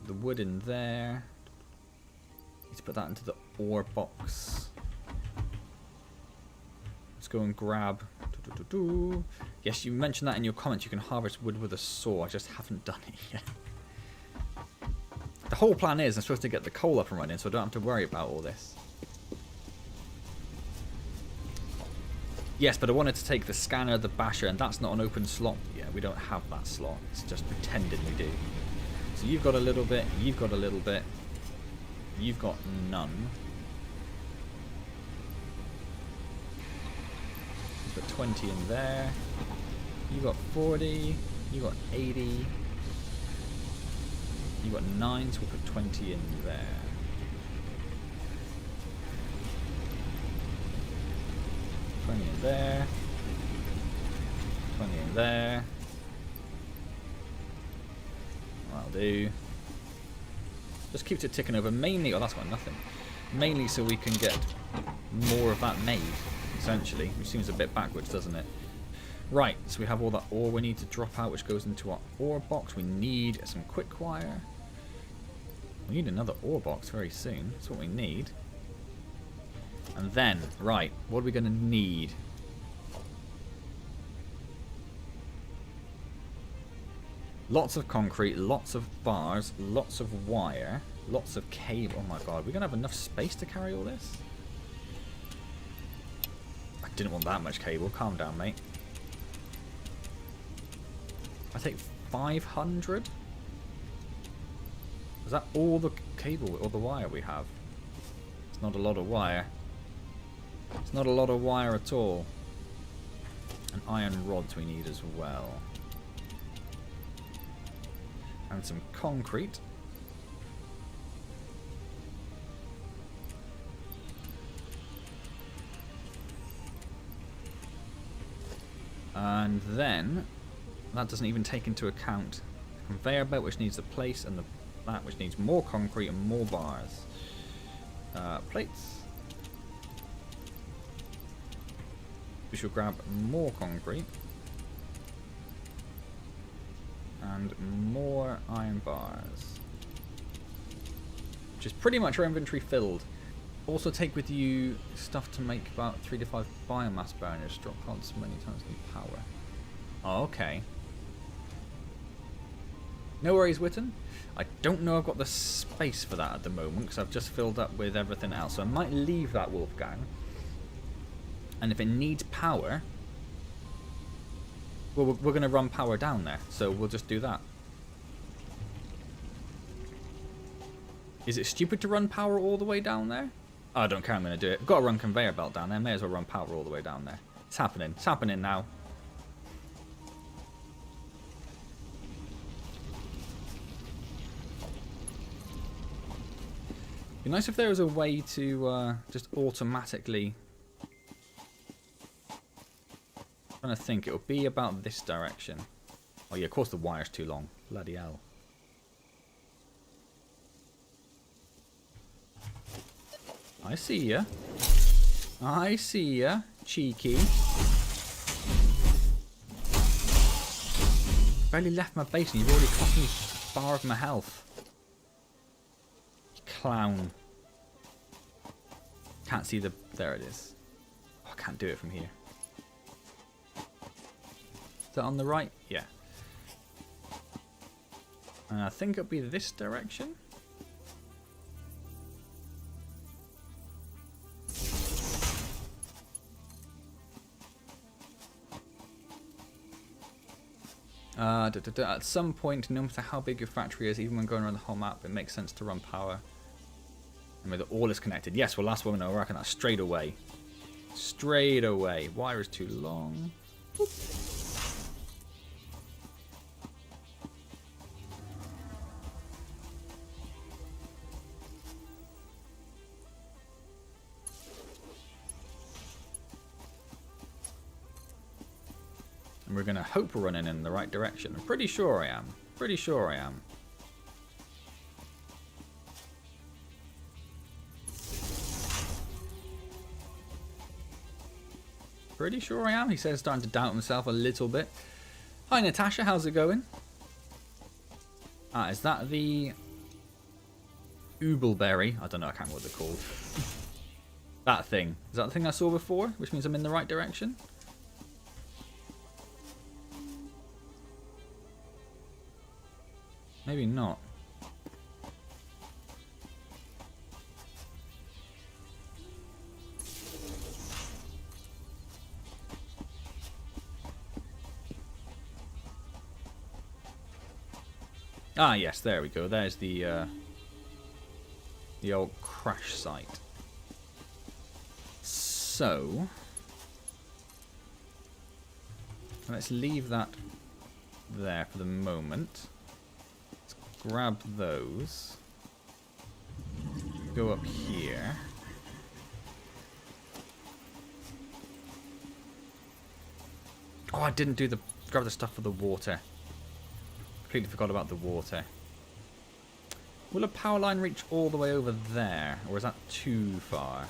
The wood in there. Need to put that into the ore box. Let's go and grab. Yes, you mentioned that in your comments. You can harvest wood with a saw. I just haven't done it yet. The whole plan is I'm supposed to get the coal up and running so I don't have to worry about all this. Yes, but I wanted to take the scanner, the basher, and that's not an open slot. Yeah, we don't have that slot. It's just pretending we do. So you've got a little bit, you've got a little bit, you've got none. Put 20 in there. You got 40. You got 80. You got 9, so we'll put 20 in there. 20 in there. 20 in there. That'll do. Just keeps it ticking over. Mainly, oh, that's got nothing. Mainly so we can get more of that made, essentially. Which seems a bit backwards, doesn't it? Right, so we have all that ore we need to drop out, which goes into our ore box. We need some quick wire. We need another ore box very soon. That's what we need. And then, right, what are we going to need? Lots of concrete, lots of bars, lots of wire, lots of cable. Oh my god, we're going to have enough space to carry all this? I didn't want that much cable. Calm down, mate. I take 500? Is that all the cable or the wire we have? It's not a lot of wire. It's not a lot of wire at all. And iron rods we need as well. And some concrete. And then, that doesn't even take into account the conveyor belt, which needs a place, and that which needs more concrete and more bars. Plates. We should grab more concrete. And more iron bars. Which is pretty much our inventory filled. Also take with you stuff to make about 3 to 5 biomass burners. Drop pods many times in power. Oh, okay. No worries, Witten. I don't know I've got the space for that at the moment because I've just filled up with everything else. So I might leave that, Wolfgang. And if it needs power, well, we're going to run power down there. So we'll just do that. Is it stupid to run power all the way down there? Oh, I don't care, I'm going to do it. I've got to run conveyor belt down there. May as well run power all the way down there. It's happening. It's happening now. It'd be nice if there was a way to just automatically... I'm trying to think. It'll be about this direction. Oh yeah, of course the wire's too long. Bloody hell. I see ya. I see ya. Cheeky. Barely left my base and you've already cost me a bar of my health. You clown. Can't see the... There it is. Oh, I can't do it from here. Is that on the right? Yeah. And I think it'll be this direction. At some point, no matter how big your factory is, even when going around the whole map, it makes sense to run power. And whether all is connected. Yes, well, last one I reckon that straight away. Straight away. Wire is too long. Boop. And we're going to hope we're running in the right direction. I'm pretty sure I am. Pretty sure I am. Pretty sure I am. He says starting to doubt himself a little bit. Hi Natasha, how's it going? Ah, is that the Oobleberry? I don't know, I can't remember what they're called. That thing. Is that the thing I saw before? Which means I'm in the right direction? Maybe not. Ah, yes, there we go. There's the old crash site. So let's leave that there for the moment. Let's grab those. Go up here. Oh, I didn't do grab the stuff for the water. Completely forgot about the water. Will a power line reach all the way over there? Or is that too far?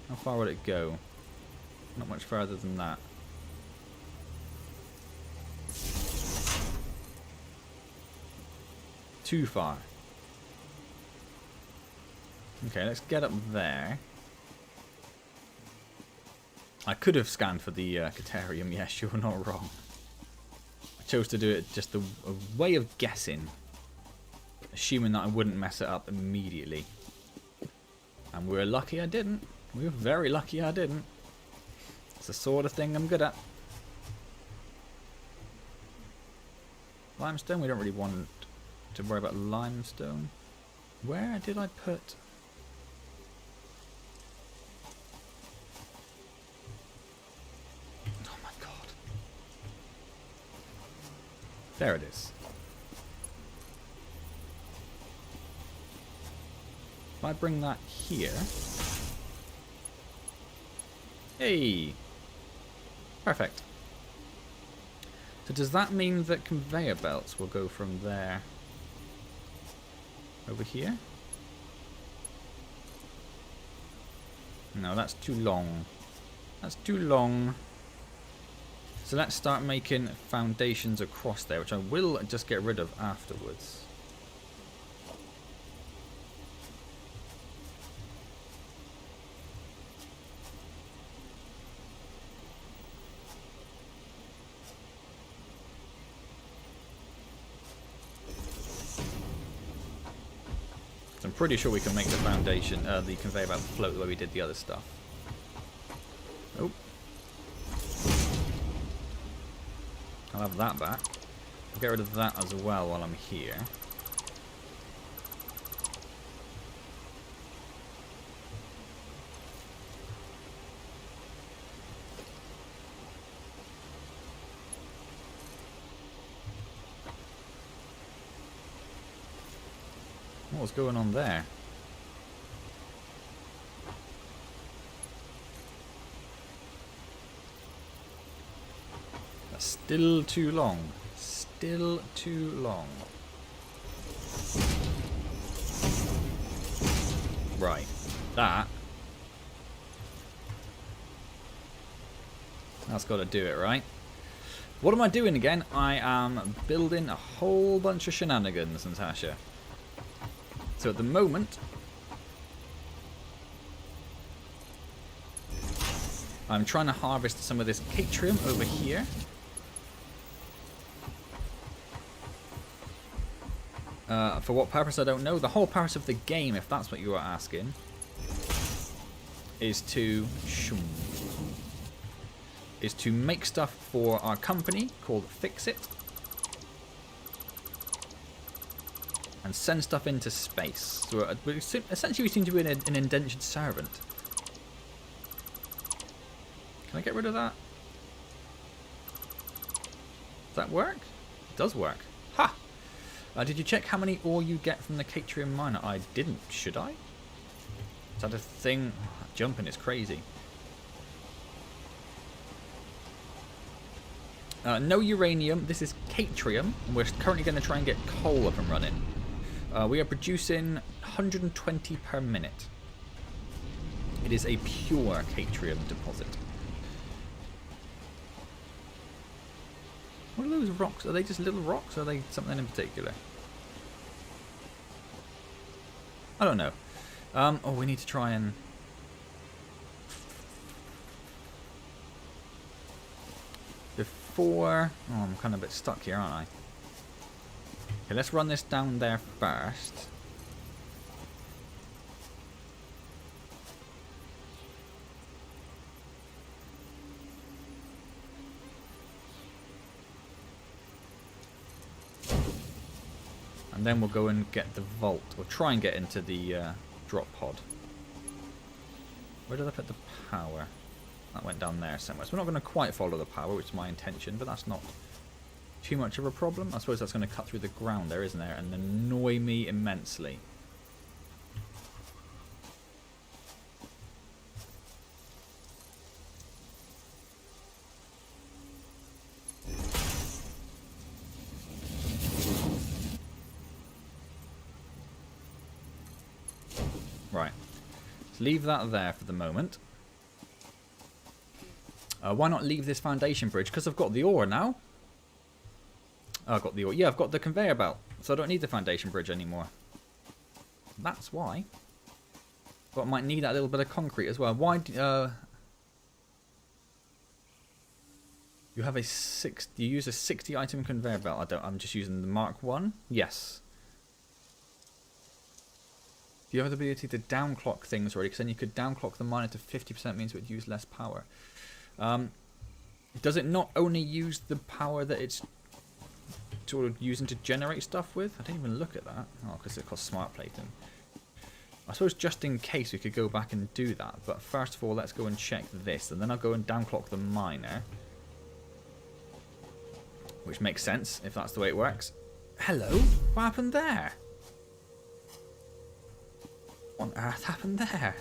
How far would it go? Not much further than that. Too far. Okay, let's get up there. I could have scanned for the Caterium, yes, you're not wrong. I chose to do it just a way of guessing. Assuming that I wouldn't mess it up immediately. And we're lucky I didn't. We were very lucky I didn't. It's the sort of thing I'm good at. Limestone, we don't really want to worry about limestone. Where did I put... Oh my god. There it is. If I bring that here... Hey! Perfect. So does that mean that conveyor belts will go from there over here? No, that's too long. That's too long. So let's start making foundations across there, which I will just get rid of afterwards. I'm pretty sure we can make the foundation, the conveyor belt float the way we did the other stuff. Oh. I'll have that back. I'll get rid of that as well while I'm here. What's going on there? That's still too long. Still too long. Right. That's got to do it, right? What am I doing again? I am building a whole bunch of shenanigans, Natasha. So at the moment, I'm trying to harvest some of this catrium over here. For what purpose, I don't know. The whole purpose of the game, if that's what you are asking, is to make stuff for our company called Fix It. And send stuff into space. So essentially we seem to be an indentured servant. Can I get rid of that? Does that work? It does work. Ha! Did you check how many ore you get from the Catrium miner? I didn't. Should I? Is that a thing? Jumping is crazy. No uranium. This is Catrium. We're currently going to try and get coal up and running. We are producing 120 per minute. It is a pure Catrium deposit. What are those rocks? Are they just little rocks or are they something in particular? I don't know. Oh, we need to try and... Before... Oh, I'm kind of a bit stuck here, aren't I? Okay, let's run this down there first. And then we'll go and get the vault, or try and get into the drop pod. Where did I put the power? That went down there somewhere. So we're not going to quite follow the power, which is my intention, but that's not too much of a problem. I suppose that's going to cut through the ground there, isn't there? And annoy me immensely. Right. Let's leave that there for the moment. Why not leave this foundation bridge? Because I've got the ore now. Oh, I've got the ore. Yeah, I've got the conveyor belt. So I don't need the foundation bridge anymore. That's why. But I might need that little bit of concrete as well. Why? You have a you use a 60 item conveyor belt. I'm just using the Mark 1. Yes. Do you have the ability to downclock things already? Because then you could downclock the miner to 50% means it would use less power. Does it not only use the power that it's sort of using to generate stuff with? I didn't even look at that. Oh, because it costs smart plating. I suppose just in case we could go back and do that. But first of all, let's go and check this. And then I'll go and downclock the miner. Which makes sense if that's the way it works. Hello? What happened there? What on earth happened there?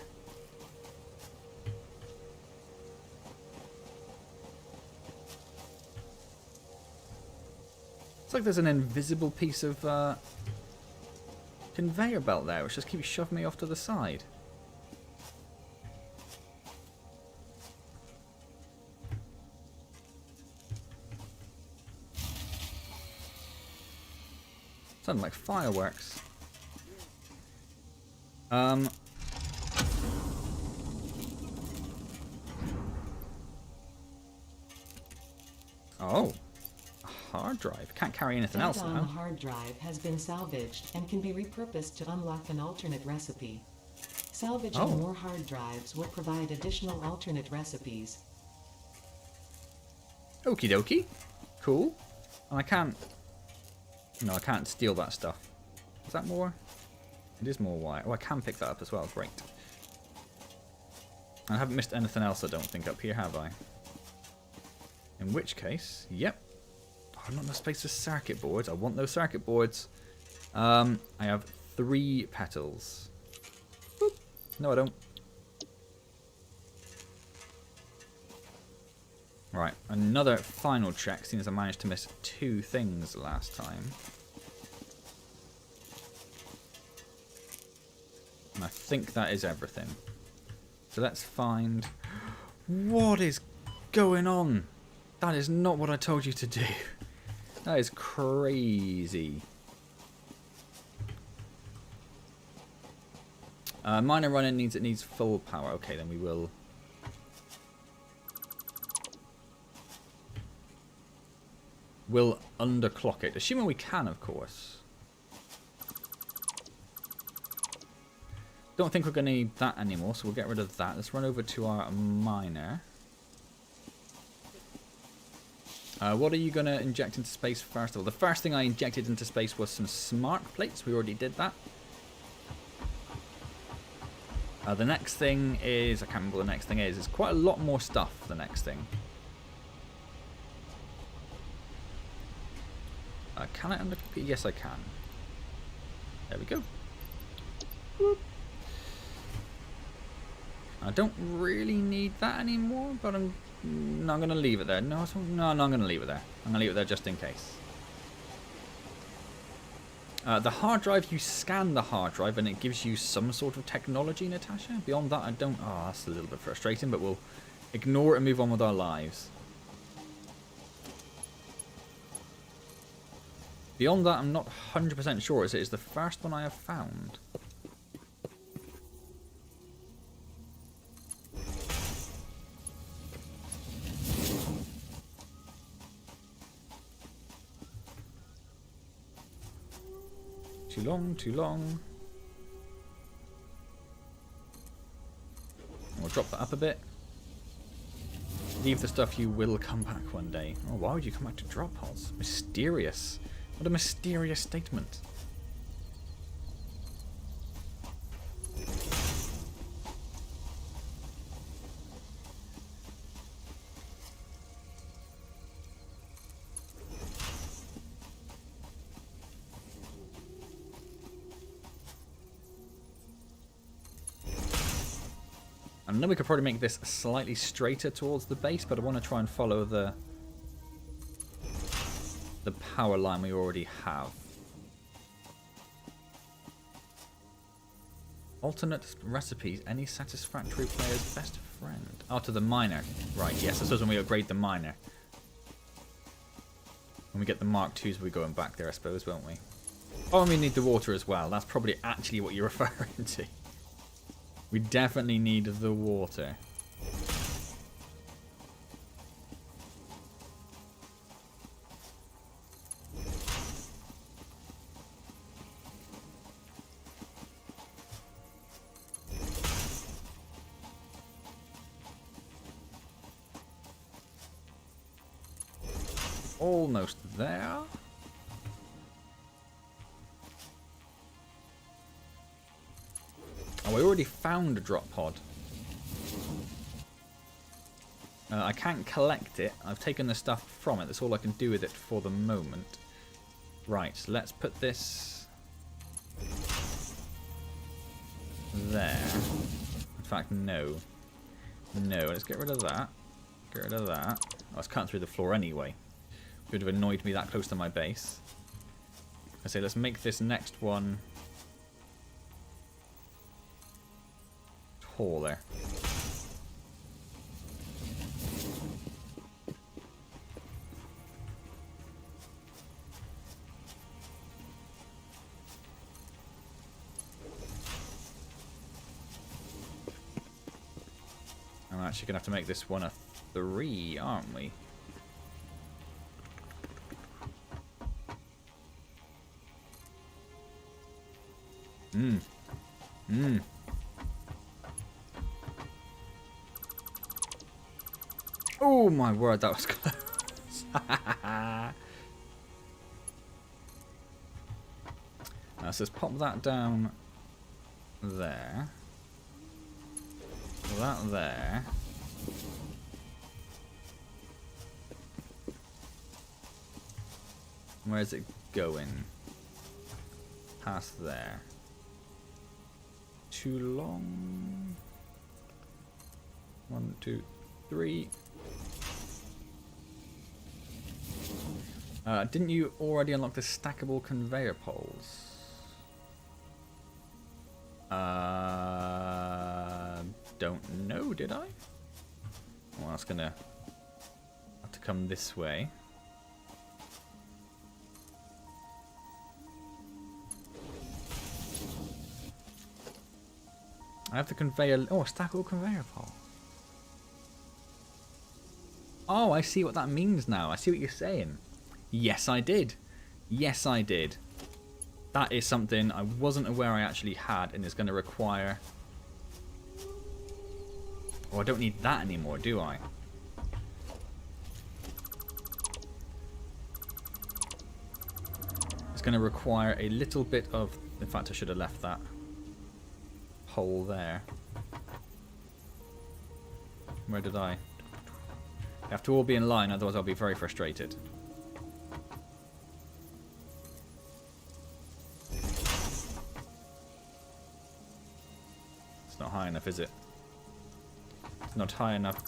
It's like there's an invisible piece of conveyor belt there, which just keeps shoving me off to the side. Sounded like fireworks. Oh. Hard drive. Can't carry anything else now. The hard drive has been salvaged and can be repurposed to unlock an alternate recipe. Salvaging more hard drives will provide additional alternate recipes. Okie dokie. Cool. And I can't... No, I can't steal that stuff. Is that more? It is more wire. Oh, I can pick that up as well. Great. I haven't missed anything else, I don't think, up here, have I? In which case, yep. I've not enough space for circuit boards. I want those circuit boards. I have 3 petals. Boop. No, I don't. Right, another final check, seeing as I managed to miss 2 things last time. And I think that is everything. So let's find... What is going on? That is not what I told you to do. That is crazy. Miner running needs full power. Okay, then we will... We'll underclock it. Assuming we can, of course. Don't think we're going to need that anymore, so we'll get rid of that. Let's run over to our miner. What are you going to inject into space first of all? The first thing I injected into space was some smart plates. We already did that. The next thing is... I can't remember what the next thing is. It's quite a lot more stuff, the next thing. Can I underclock it? Yes, I can. There we go. Whoop. I don't really need that anymore, but I'm going to leave it there. No, I'm going to leave it there. I'm going to leave it there just in case. The hard drive, you scan the hard drive and it gives you some sort of technology, Natasha. Beyond that, I don't... Oh, that's a little bit frustrating, but we'll ignore it and move on with our lives. Beyond that, I'm not 100% sure. It is the first one I have found. Too long, too long. We'll drop that up a bit. Leave the stuff, you will come back one day. Oh, why would you come back to drop pods? Mysterious. What a mysterious statement. I know we could probably make this slightly straighter towards the base, but I want to try and follow the power line we already have. Alternate recipes. Any Satisfactory player's best friend. Oh, to the miner. Right, yes, this is when we upgrade the miner. When we get the Mark IIs, we're going back there, I suppose, won't we? Oh, and we need the water as well. That's probably actually what you're referring to. We definitely need the water. Almost there. Oh, we already found a drop pod. I can't collect it. I've taken the stuff from it. That's all I can do with it for the moment. Right, let's put this there. In fact, no. No, let's get rid of that. Get rid of that. I was cutting through the floor anyway. Would have annoyed me that close to my base. I say let's make this next one taller. I'm actually gonna have to make this one a 3, aren't we? Oh my word, that was close. So let's pop that down there. That there. Where's it going? Past there. Too long. 1, 2, 3. Didn't you already unlock the stackable conveyor poles? Don't know, did I? Well, that's gonna have to come this way. I have the conveyor. Oh, a stackable conveyor pole. Oh, I see what that means now. I see what you're saying. Yes, I did. Yes, I did. That is something I wasn't aware I actually had, and it's going to require... Oh, I don't need that anymore, do I? It's going to require a little bit of... In fact, I should have left that hole there. Where did I? They have to all be in line, otherwise I'll be very frustrated. It's not high enough, is it? It's not high enough.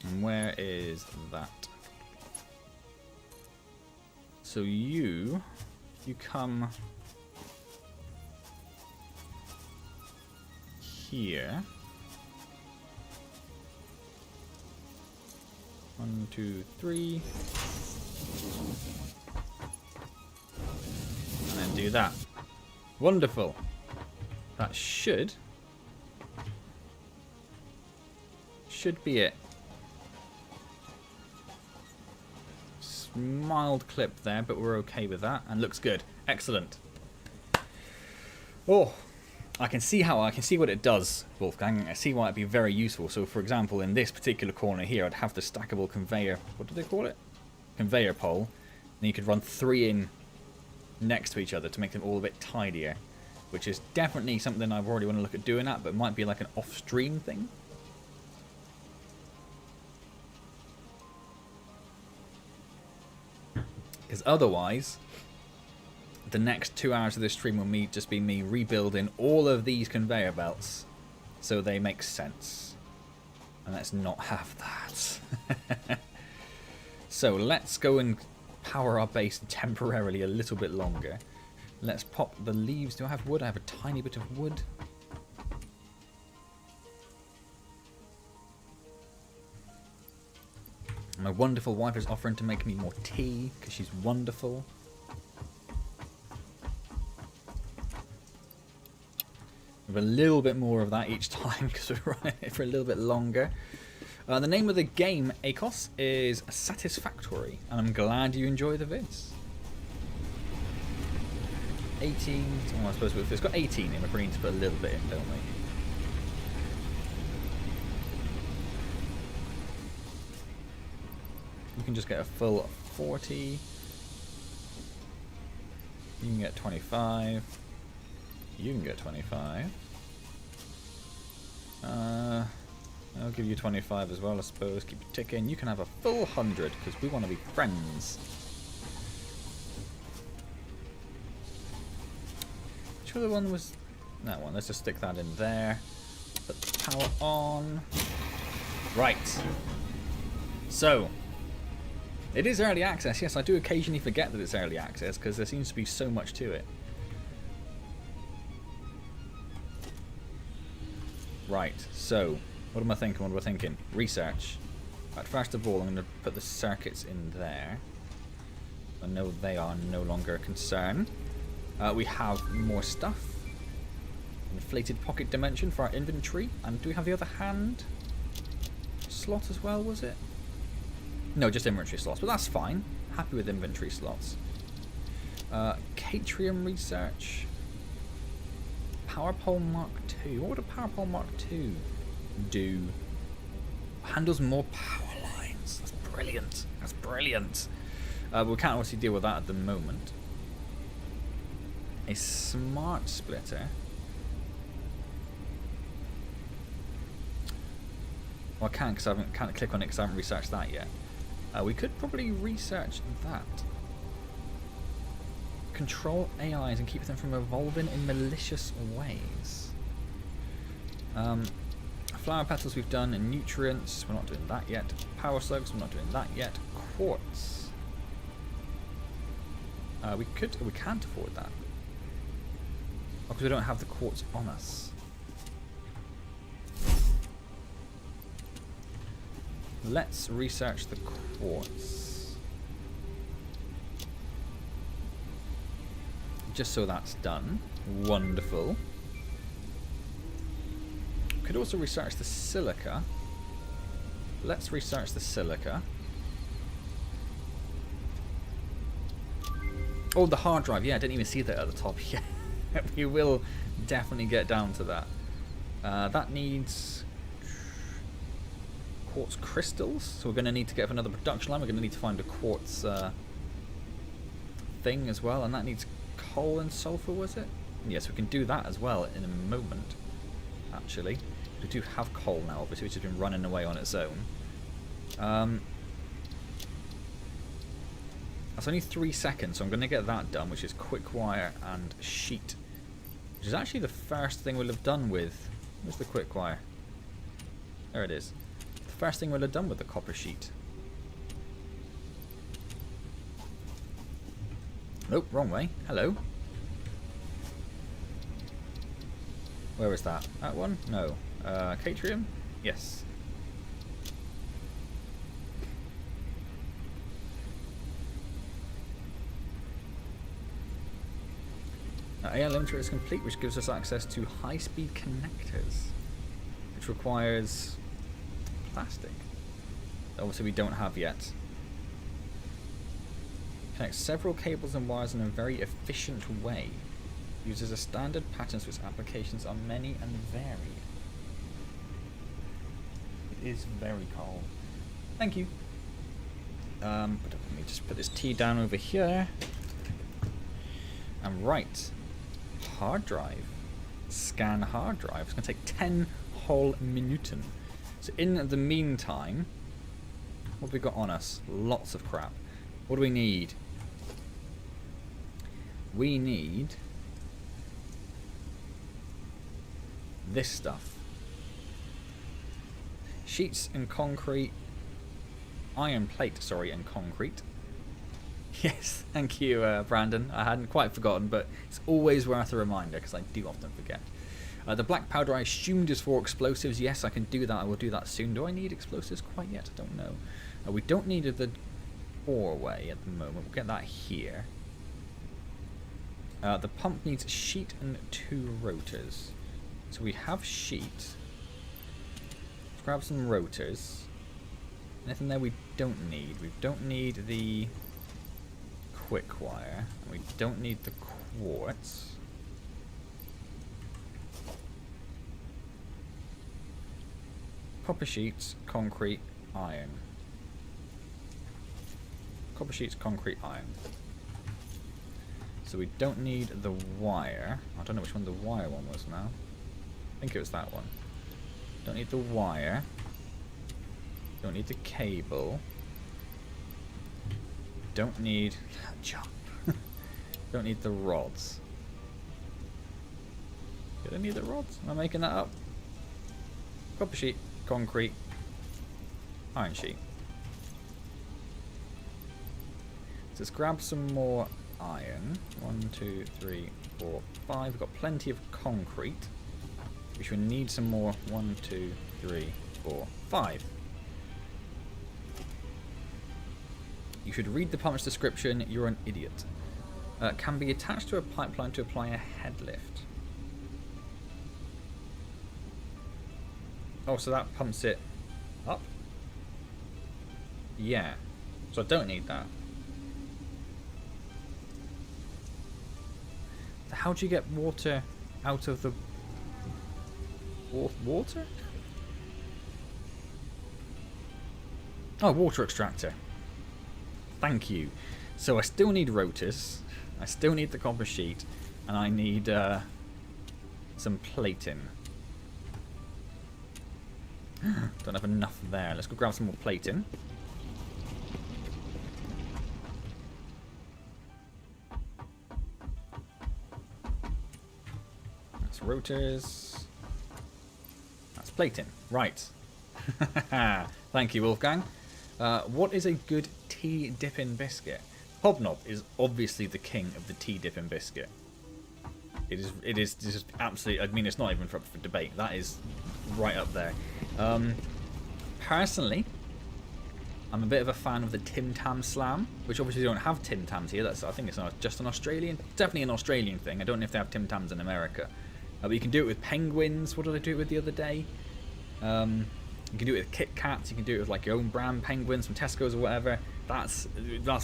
And where is that? So you come here. 1, 2, 3. And then do that. Wonderful. That should be it. Mild clip there, but we're okay with that, and looks good. Excellent. Oh, I can see what it does, Wolfgang. I see why it'd be very useful. So, for example, in this particular corner here, I'd have the stackable conveyor. What do they call it? Conveyor pole. And you could run 3 in next to each other to make them all a bit tidier, which is definitely something I already want to look at doing that, but it might be like an off-stream thing. Because otherwise, the next 2 hours of this stream will just be me rebuilding all of these conveyor belts so they make sense. And let's not have that. So let's go and power our base temporarily a little bit longer. Let's pop the leaves. Do I have wood? I have a tiny bit of wood. My wonderful wife is offering to make me more tea because she's wonderful. With a little bit more of that each time because we're running it for a little bit longer. The name of the game, ACOS, is Satisfactory, and I'm glad you enjoy the vids. 18, well, I suppose if it's got 18 in, we're going to need to put a little bit in, don't we? You can just get a full 40. You can get 25. You can get 25. I'll give you 25 as well, I suppose. Keep it ticking. You can have a full 100 because we want to be friends. Which other one was that one? Let's just stick that in there. Put the power on. Right. So, it is early access. Yes, I do occasionally forget that it's early access because there seems to be so much to it. Right, so, what am I thinking? What am I thinking? Research. Right, first of all, I'm going to put the circuits in there. I know they are no longer a concern. We have more stuff. Inflated pocket dimension for our inventory. And do we have the other hand slot as well, was it? No, just inventory slots, but that's fine. Happy with inventory slots. Catrium research. Power pole Mark II. What would a power pole Mark II do? Handles more power lines. That's brilliant. That's brilliant. We can't obviously deal with that at the moment. A smart splitter. Well, I can't because I can't click on it because I haven't researched that yet. We could probably research that. Control AIs and keep them from evolving in malicious ways. Flower petals we've done, and nutrients, we're not doing that yet. Power slugs, we're not doing that yet. Quartz. We can't afford that. Because we don't have the quartz on us. Let's research the quartz. Just so that's done. Wonderful. Could also research the silica. Let's research the silica. Oh, the hard drive. Yeah, I didn't even see that at the top. Yeah, we will definitely get down to that. That needs quartz crystals. So we're going to need to get another production line. We're going to need to find a quartz thing as well. And that needs coal and sulfur, was it? Yes, we can do that as well in a moment, actually. We do have coal now, obviously, which has been running away on its own. That's only 3 seconds, so I'm going to get that done, which is quick wire and sheet. Which is actually the first thing we'll have done with... Where's the quick wire? There it is. The first thing we'll have done with the copper sheet. Nope, wrong way. Hello. Where is that? That one? No. Catrium? Yes. AI limiter is complete, which gives us access to high-speed connectors, which requires plastic. Obviously we don't have yet. Connects several cables and wires in a very efficient way. Uses a standard pattern so its applications are many and varied. It is very cold. Thank you. But let me just put this tea down over here. And right. hard drive. Scan hard drive. It's going to take 10 whole minuten. So in the meantime, what have we got on us? Lots of crap. What do we need? We need this stuff. Sheets and concrete. Iron plate, sorry, and concrete. Yes, thank you, Brandon. I hadn't quite forgotten, but it's always worth a reminder because I do often forget. The black powder I assumed is for explosives. Yes, I can do that. I will do that soon. Do I need explosives quite yet? I don't know. We don't need the doorway at the moment. We'll get that here. The pump needs sheet and 2 rotors. So we have sheet. Let's grab some rotors. Anything there we don't need? We don't need the quick wire. And we don't need the quartz. Copper sheets, concrete, iron. Copper sheets, concrete, iron. So we don't need the wire. I don't know which one the wire one was now. I think it was that one. Don't need the wire. Don't need the cable. Don't need... jump. Don't need the rods. Did I need the rods? Am I making that up? Copper sheet, concrete, iron sheet. So let's grab some more iron. 1, 2, 3, 4, 5. We've got plenty of concrete. We should need some more. 1, 2, 3, 4, 5. You should read the pump's description. You're an idiot. Can be attached to a pipeline to apply a head lift. Oh, so that pumps it up? Yeah. So I don't need that. How do you get water out of the... water? Oh, water extractor. Thank you. So I still need rotors. I still need the copper sheet. And I need some plating. Don't have enough there. Let's go grab some more plating. That's rotors. That's plating. Right. Thank you, Wolfgang. What is a good tea dipping biscuit? Hobnob is obviously the king of the tea dipping biscuit. It is just absolutely... I mean, it's not even for debate. That is right up there. Personally, I'm a bit of a fan of the Tim Tam Slam, which obviously don't have Tim Tams here. I think it's just an Australian... Definitely an Australian thing. I don't know if they have Tim Tams in America. But you can do it with penguins. What did I do it with the other day? You can do it with Kit Kats. You can do it with like your own brand penguins from Tesco's or whatever. That's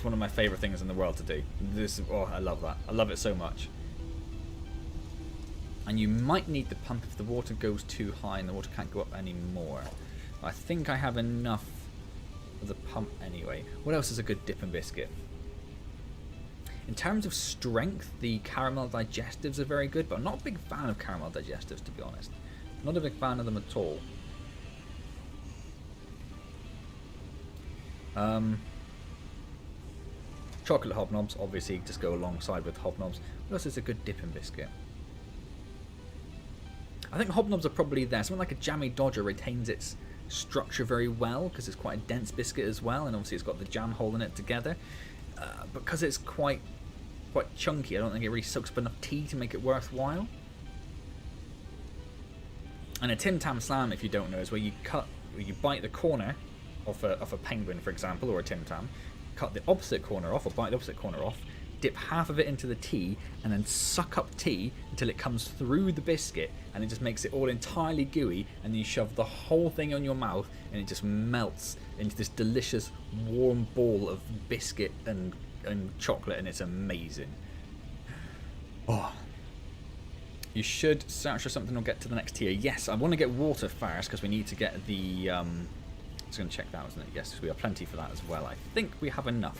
one of my favourite things in the world to do. I love that. I love it so much. And you might need the pump if the water goes too high and the water can't go up anymore. I think I have enough of the pump anyway. What else is a good dip and biscuit? In terms of strength, the caramel digestives are very good, but I'm not a big fan of caramel digestives, to be honest. Not a big fan of them at all. Chocolate hobnobs, obviously, just go alongside with hobnobs. What else is a good dip and biscuit? I think hobnobs are probably there. Something like a jammy Dodger retains its structure very well because it's quite a dense biscuit as well, and obviously it's got the jam hole in it together. Because it's quite chunky, I don't think it really soaks up enough tea to make it worthwhile. And a Tim Tam Slam, if you don't know, is where you bite the corner off a penguin, for example, or a Tim Tam, cut the opposite corner off, or bite the opposite corner off, dip half of it into the tea, and then suck up tea until it comes through the biscuit, and it just makes it all entirely gooey, and then you shove the whole thing on your mouth, and it just melts into this delicious warm ball of biscuit and chocolate, and it's amazing. Oh. You should search for something or get to the next tier. Yes, I want to get water first, because we need to get the... I was going to check that, wasn't it? Yes, we have plenty for that as well. I think we have enough.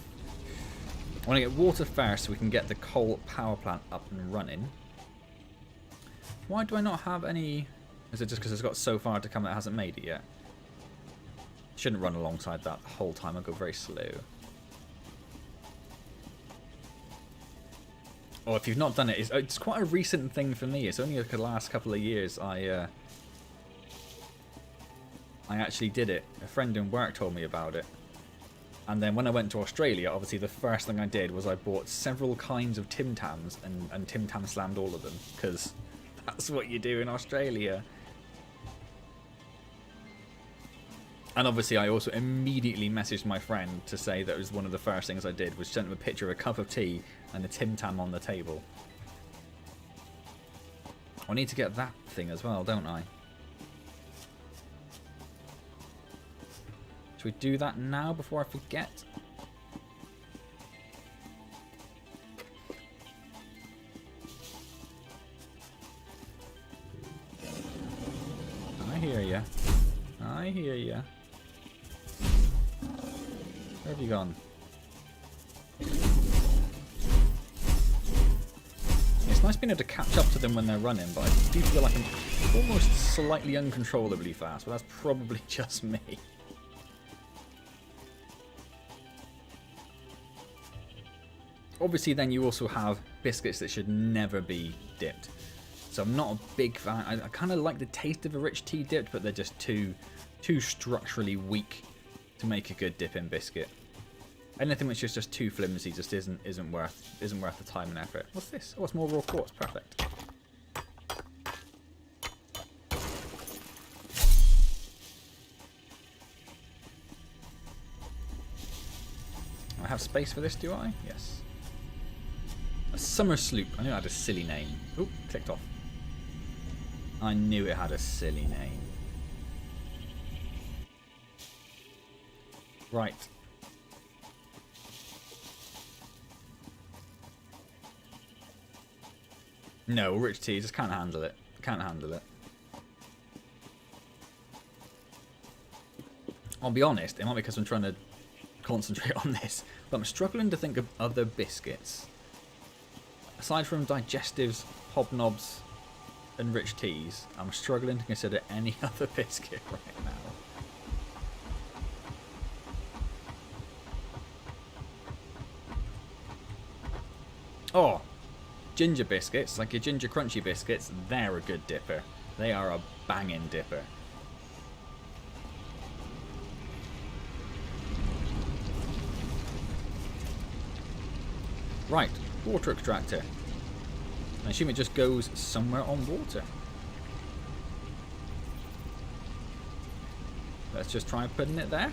I want to get water first so we can get the coal power plant up and running. Why do I not have any... Is it just because it's got so far to come that it hasn't made it yet? Shouldn't run alongside that the whole time. I'll go very slow. Oh, if you've not done it, it's quite a recent thing for me. It's only like the last couple of years I actually did it. A friend in work told me about it. And then when I went to Australia, obviously the first thing I did was I bought several kinds of Tim Tams and Tim Tam slammed all of them, because that's what you do in Australia. And obviously I also immediately messaged my friend to say that it was one of the first things I did, was sent him a picture of a cup of tea and a Tim Tam on the table. I need to get that thing as well, don't I? Should we do that now before I forget? I hear ya. I hear ya. Where have you gone? It's nice being able to catch up to them when they're running, but I do feel like I'm almost slightly uncontrollably fast, but that's probably just me. Obviously, then you also have biscuits that should never be dipped. So I'm not a big fan. I kind of like the taste of a rich tea dipped, but they're just too structurally weak to make a good dip-in biscuit. Anything which is just too flimsy just isn't worth the time and effort. What's this? Oh, it's more raw quartz. Perfect. I have space for this, do I? Yes. A summer sloop. I knew it had a silly name. Oh, clicked off. I knew it had a silly name. Right. No, rich tea, just can't handle it. Can't handle it. I'll be honest, it might be because I'm trying to concentrate on this, but I'm struggling to think of other biscuits. Aside from digestives, hobnobs, and rich teas, I'm struggling to consider any other biscuit right now. Oh, ginger biscuits, like your ginger crunchy biscuits, they're a good dipper. They are a banging dipper. Right, water extractor. I assume it just goes somewhere on water. Let's just try putting it there.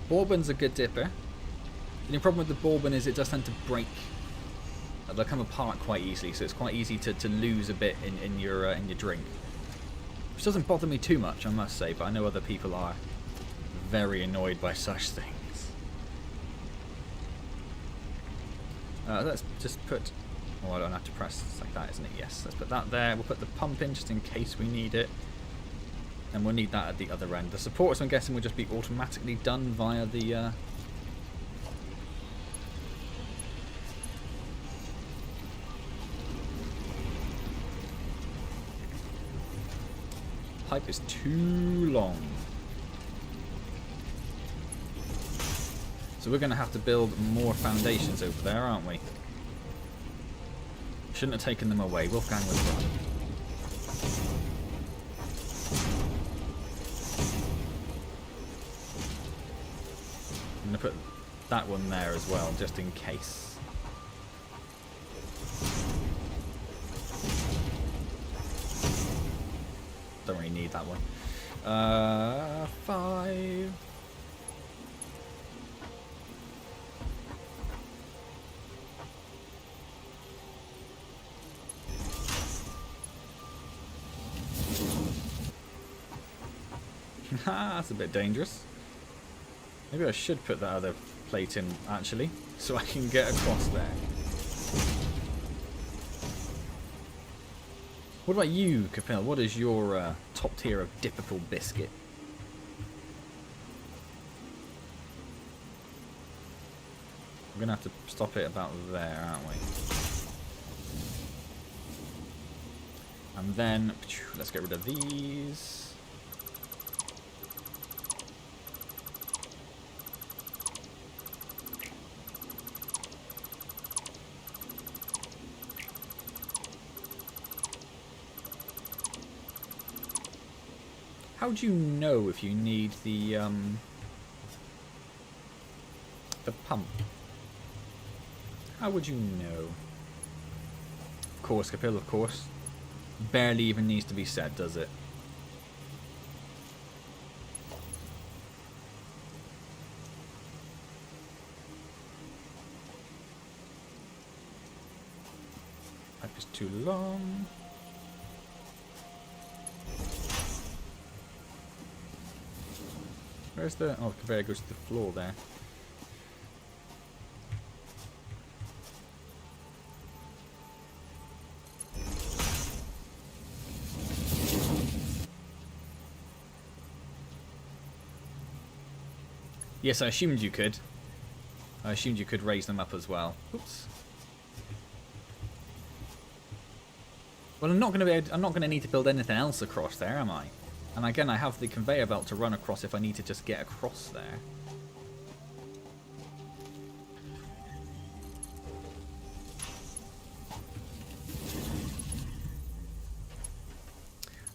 Bourbon's a good dipper. The only problem with the bourbon is it does tend to break. They'll come apart quite easily, so it's quite easy to lose a bit in your drink. Which doesn't bother me too much, I must say, but I know other people are very annoyed by such things. Let's just put... Oh, I don't have to press. It's like that, isn't it? Yes, let's put that there. We'll put the pump in just in case we need it. And we'll need that at the other end. The supports, I'm guessing, will just be automatically done via the... Pipe is too long. So we're going to have to build more foundations over there, aren't we? Shouldn't have taken them away. Wolfgang was right. I'm going to put that one there as well, just in case. Don't really need that one. 5. That's a bit dangerous. Maybe I should put that other plate in, actually, so I can get across there. What about you, Capel? What is your top tier of dippable biscuit? We're going to have to stop it about there, aren't we? And then, let's get rid of these. How do you know if you need the pump? How would you know? Of course, Capil, of course. Barely even needs to be said, does it? Pipe is too long. Where's the... Oh, the conveyor goes to the floor there. Yes, I assumed you could. I assumed you could raise them up as well. Oops. Well, I'm not going to need to build anything else across there, am I? And again, I have the conveyor belt to run across if I need to just get across there.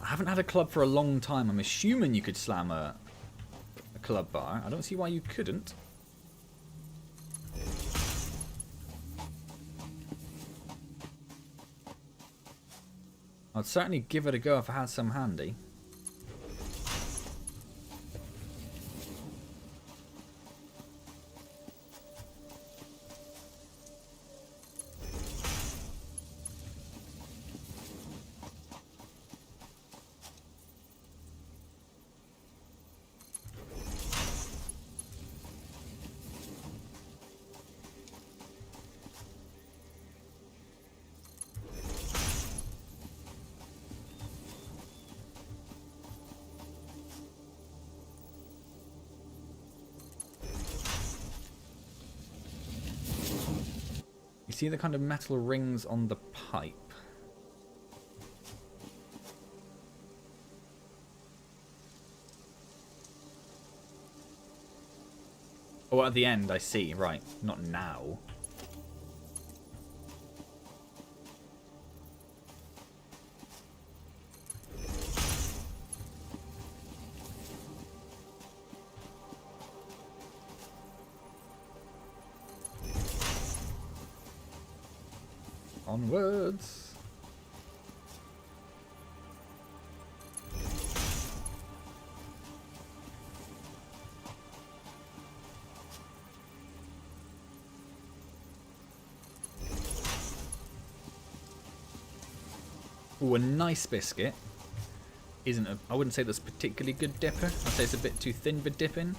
I haven't had a club for a long time. I'm assuming you could slam a club bar. I don't see why you couldn't. I'd certainly give it a go if I had some handy. See the kind of metal rings on the pipe? Oh, at the end, I see. Right, not now. Onwards. Ooh, a nice biscuit. Isn't a, I wouldn't say that's a particularly good dipper. I'd say it's a bit too thin for dipping.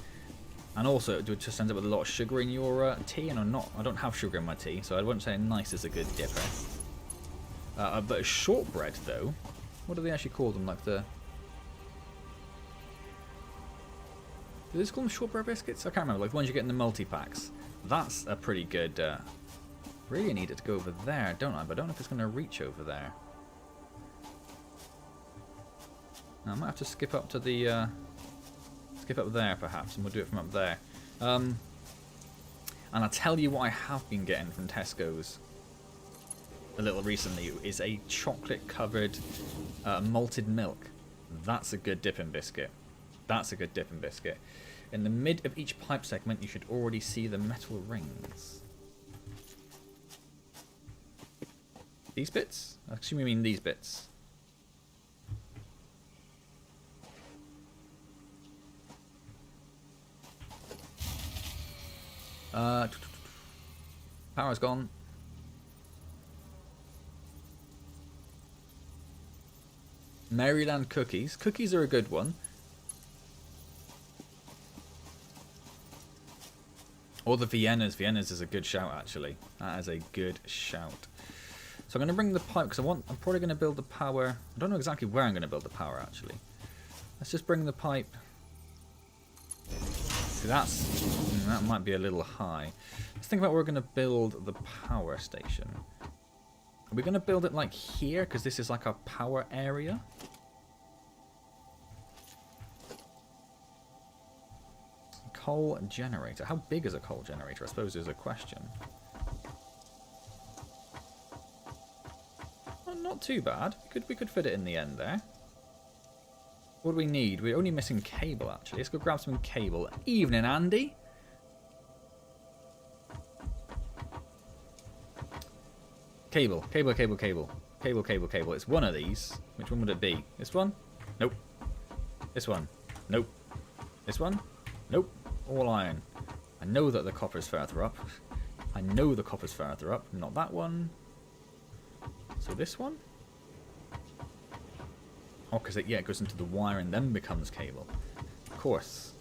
And also, it just ends up with a lot of sugar in your tea, and I don't have sugar in my tea, so I wouldn't say nice is a good dipper. But a shortbread, though, what do they actually call them? Like the... Do they just call them shortbread biscuits? I can't remember. Like the ones you get in the multi-packs. That's a pretty good... really need it to go over there, don't I? But I don't know if it's going to reach over there. Now, I might have to skip up to the... skip up there, perhaps, and we'll do it from up there. And I'll tell you what I have been getting from Tesco's a little recently is a chocolate-covered malted milk. That's a good dipping biscuit. That's a good dipping biscuit. In the mid of each pipe segment, you should already see the metal rings. These bits? I assume you mean these bits. Power's gone. Maryland cookies. Cookies are a good one. Or the Viennas. Viennas is a good shout, actually. That is a good shout. So I'm going to bring the pipe, because I'm probably going to build the power. I don't know exactly where I'm going to build the power, actually. Let's just bring the pipe. See, that's that might be a little high. Let's think about where we're going to build the power station. Are we going to build it like here? Because this is like our power area. Coal generator. How big is a coal generator? I suppose is a question. Well, not too bad. We could fit it in the end there. What do we need? We're only missing cable, actually. Let's go grab some cable. Evening, Andy. Cable. Cable, cable, cable. Cable, cable, cable. It's one of these. Which one would it be? This one? Nope. This one? Nope. This one? Nope. All iron. I know that the copper's further up. I know the copper's further up. Not that one. So this one? Oh, because it goes into the wire and then becomes cable. Of course.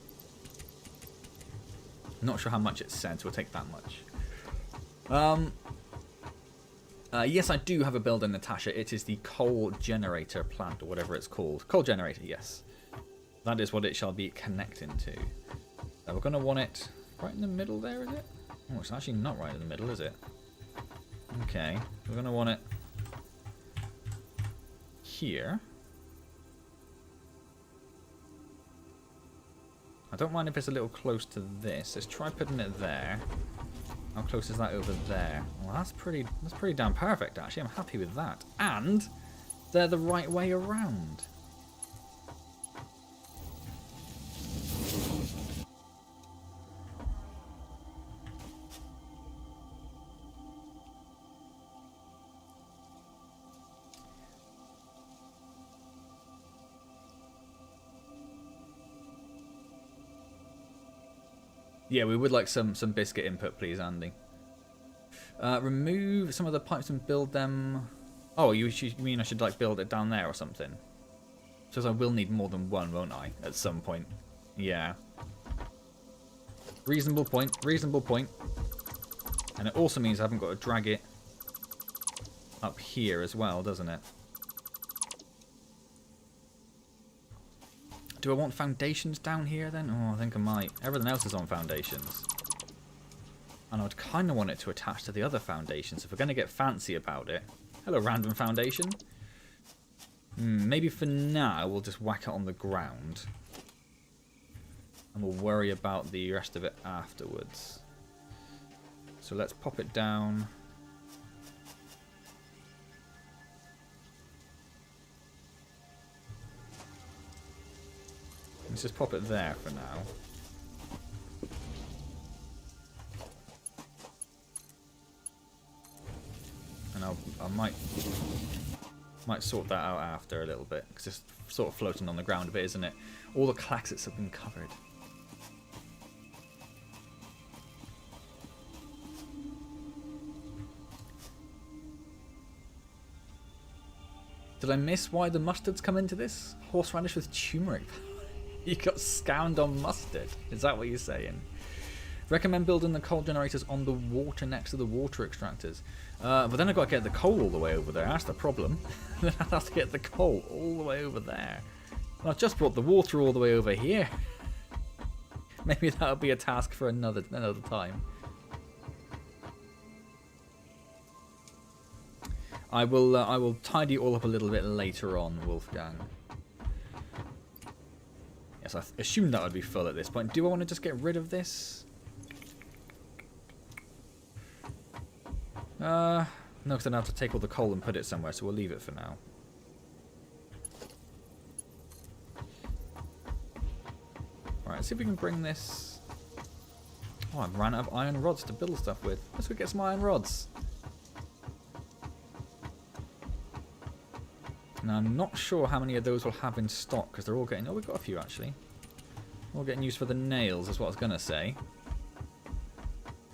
Not sure how much it said, so we'll take that much. Yes, I do have a builder, Natasha. It is the coal generator plant, or whatever it's called. Coal generator, yes. That is what it shall be connecting to. We're going to want it right in the middle there, is it? Oh, it's actually not right in the middle, is it? Okay, we're going to want it here. I don't mind if it's a little close to this. Let's try putting it there. How close is that over there? Well, that's pretty damn perfect, actually. I'm happy with that. And they're the right way around. Yeah, we would like some biscuit input, please, Andy. Remove some of the pipes and build them... Oh, you mean I should like build it down there or something? Because I will need more than one, won't I, at some point? Yeah. Reasonable point, reasonable point. And it also means I haven't got to drag it up here as well, doesn't it? Do I want foundations down here then? Oh, I think I might. Everything else is on foundations. And I'd kind of want it to attach to the other foundations if we're going to get fancy about it. Hello, random foundation. Maybe for now we'll just whack it on the ground. And we'll worry about the rest of it afterwards. So let's pop it down. Let's just pop it there for now. And I might sort that out after a little bit, because it's sort of floating on the ground a bit, isn't it? All the claxets have been covered. Did I miss why the mustards come into this? Horseradish with turmeric. You got scammed on mustard. Is that what you're saying? Recommend building the coal generators on the water next to the water extractors. But then I've got to get the coal all the way over there. That's the problem. Then I have to get the coal all the way over there. And I've just brought the water all the way over here. Maybe that'll be a task for another time. I will tidy it all up a little bit later on, Wolfgang. Yes, I assumed that would be full at this point. Do I want to just get rid of this? No, because then I have to take all the coal and put it somewhere, so we'll leave it for now. Alright, see if we can bring this... Oh, I've ran out of iron rods to build stuff with. Let's go get some iron rods. Now, I'm not sure how many of those we'll have in stock, because they're all getting... Oh, we've got a few, actually. All getting used for the nails, is what I was going to say.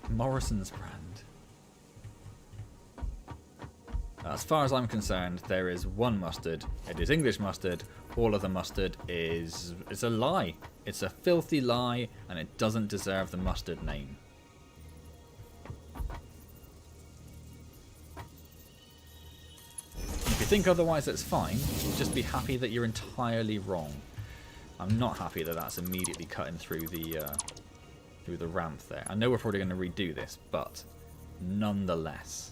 Morrison's brand. As far as I'm concerned, there is one mustard. It is English mustard. All of the mustard is a lie. It's a filthy lie, and it doesn't deserve the mustard name. If you think otherwise, that's fine. Just be happy that you're entirely wrong. I'm not happy that that's immediately cutting through the through the ramp there. I know we're probably going to redo this, but nonetheless.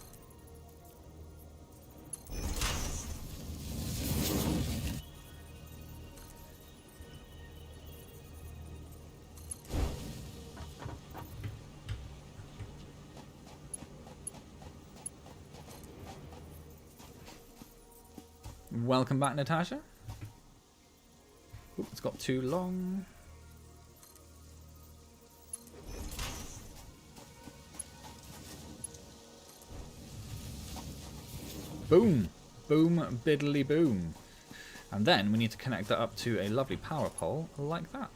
Welcome back, Natasha. Oop, it's got too long. Boom. Boom, biddly boom. And then we need to connect that up to a lovely power pole like that.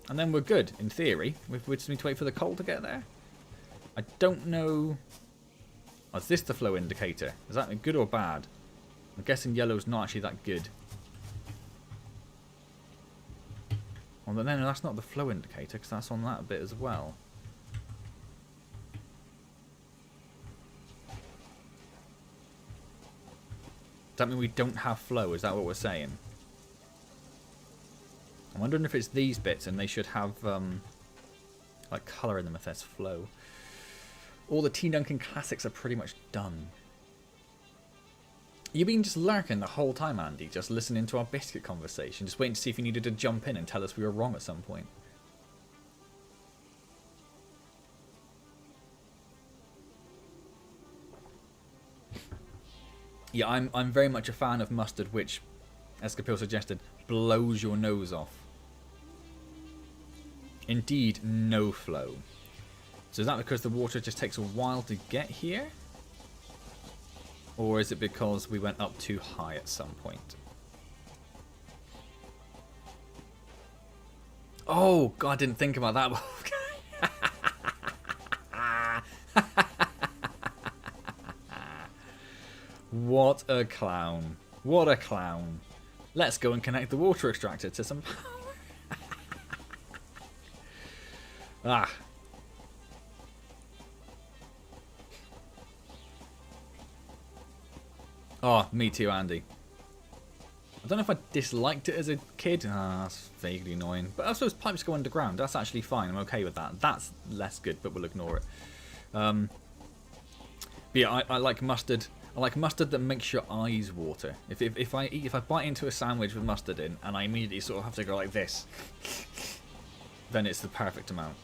And then we're good, in theory. We just need to wait for the coal to get there. I don't know... Oh, is this the flow indicator? Is that good or bad? I'm guessing yellow's not actually that good. Well, then that's not the flow indicator, because that's on that bit as well. Does that mean we don't have flow? Is that what we're saying? I'm wondering if it's these bits, and they should have like colour in them if there's flow. All the Tea Duncan classics are pretty much done. You've been just lurking the whole time, Andy, just listening to our biscuit conversation, just waiting to see if you needed to jump in and tell us we were wrong at some point. Yeah, I'm very much a fan of mustard, which, as Capil suggested, blows your nose off. Indeed, no flow. So is that because the water just takes a while to get here? Or is it because we went up too high at some point? Oh, God, I didn't think about that. What a clown. What a clown. Let's go and connect the water extractor to some power. Ah. Oh, me too, Andy. I don't know if I disliked it as a kid. Ah, that's vaguely annoying. But I suppose pipes go underground. That's actually fine. I'm okay with that. That's less good, but we'll ignore it. But yeah, I like mustard. I like mustard that makes your eyes water. If I bite into a sandwich with mustard in, and I immediately sort of have to go like this, then it's the perfect amount.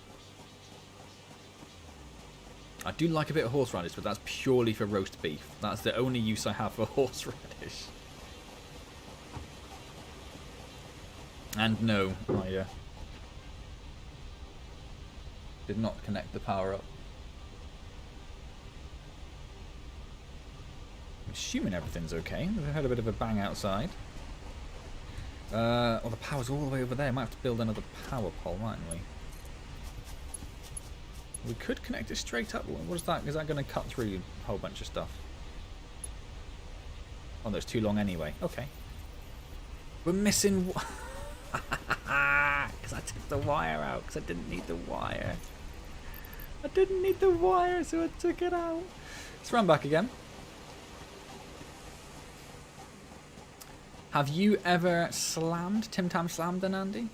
I do like a bit of horseradish, but that's purely for roast beef. That's the only use I have for horseradish. And no, I did not connect the power up. I'm assuming everything's okay. We've had a bit of a bang outside. Oh, the power's all the way over there. Might have to build another power pole, mightn't we? We could connect it straight up. What is that? Is that going to cut through a whole bunch of stuff? Oh, no, it's too long anyway. Okay. We're missing... Because I took the wire out, because I didn't need the wire. I didn't need the wire, so I took it out. Let's run back again. Have you ever slammed, Tim Tam slammed an Andy?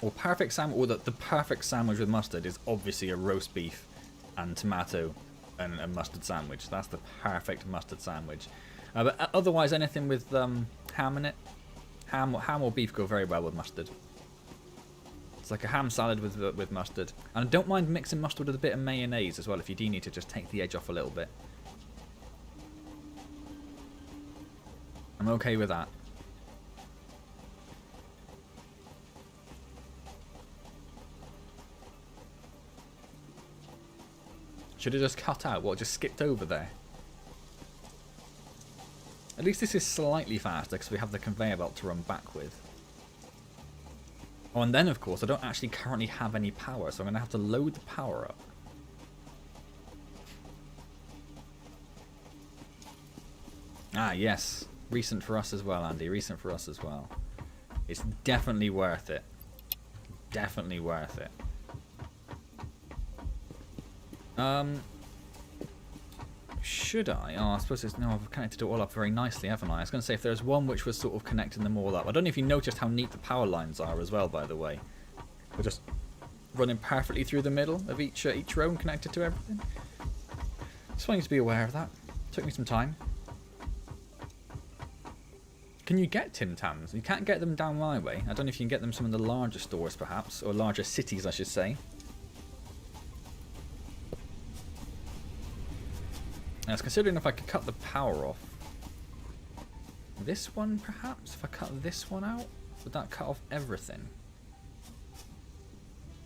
Or perfect sandwich, or the perfect sandwich with mustard is obviously a roast beef and tomato and a mustard sandwich. That's the perfect mustard sandwich. But otherwise, anything with ham in it, ham or beef go very well with mustard. It's like a ham salad with mustard. And I don't mind mixing mustard with a bit of mayonnaise as well if you do need to just take the edge off a little bit. I'm okay with that. Should have just cut out what just skipped over there. At least this is slightly faster because we have the conveyor belt to run back with. Oh, and then of course I don't actually currently have any power, so I'm going to have to load the power up. Ah, yes. Recent for us as well, Andy. Recent for us as well. It's definitely worth it. Definitely worth it. Should I? Oh, I suppose it's... No, I've connected it all up very nicely, haven't I? I was going to say, if there's one which was sort of connecting them all up. I don't know if you noticed how neat the power lines are as well, by the way. We're just running perfectly through the middle of each row and connected to everything. Just wanting to be aware of that. Took me some time. Can you get Tim Tams? You can't get them down my way. I don't know if you can get them in some of the larger stores, perhaps. Or larger cities, I should say. I was considering if I could cut the power off. This one, perhaps? If I cut this one out? Would that cut off everything?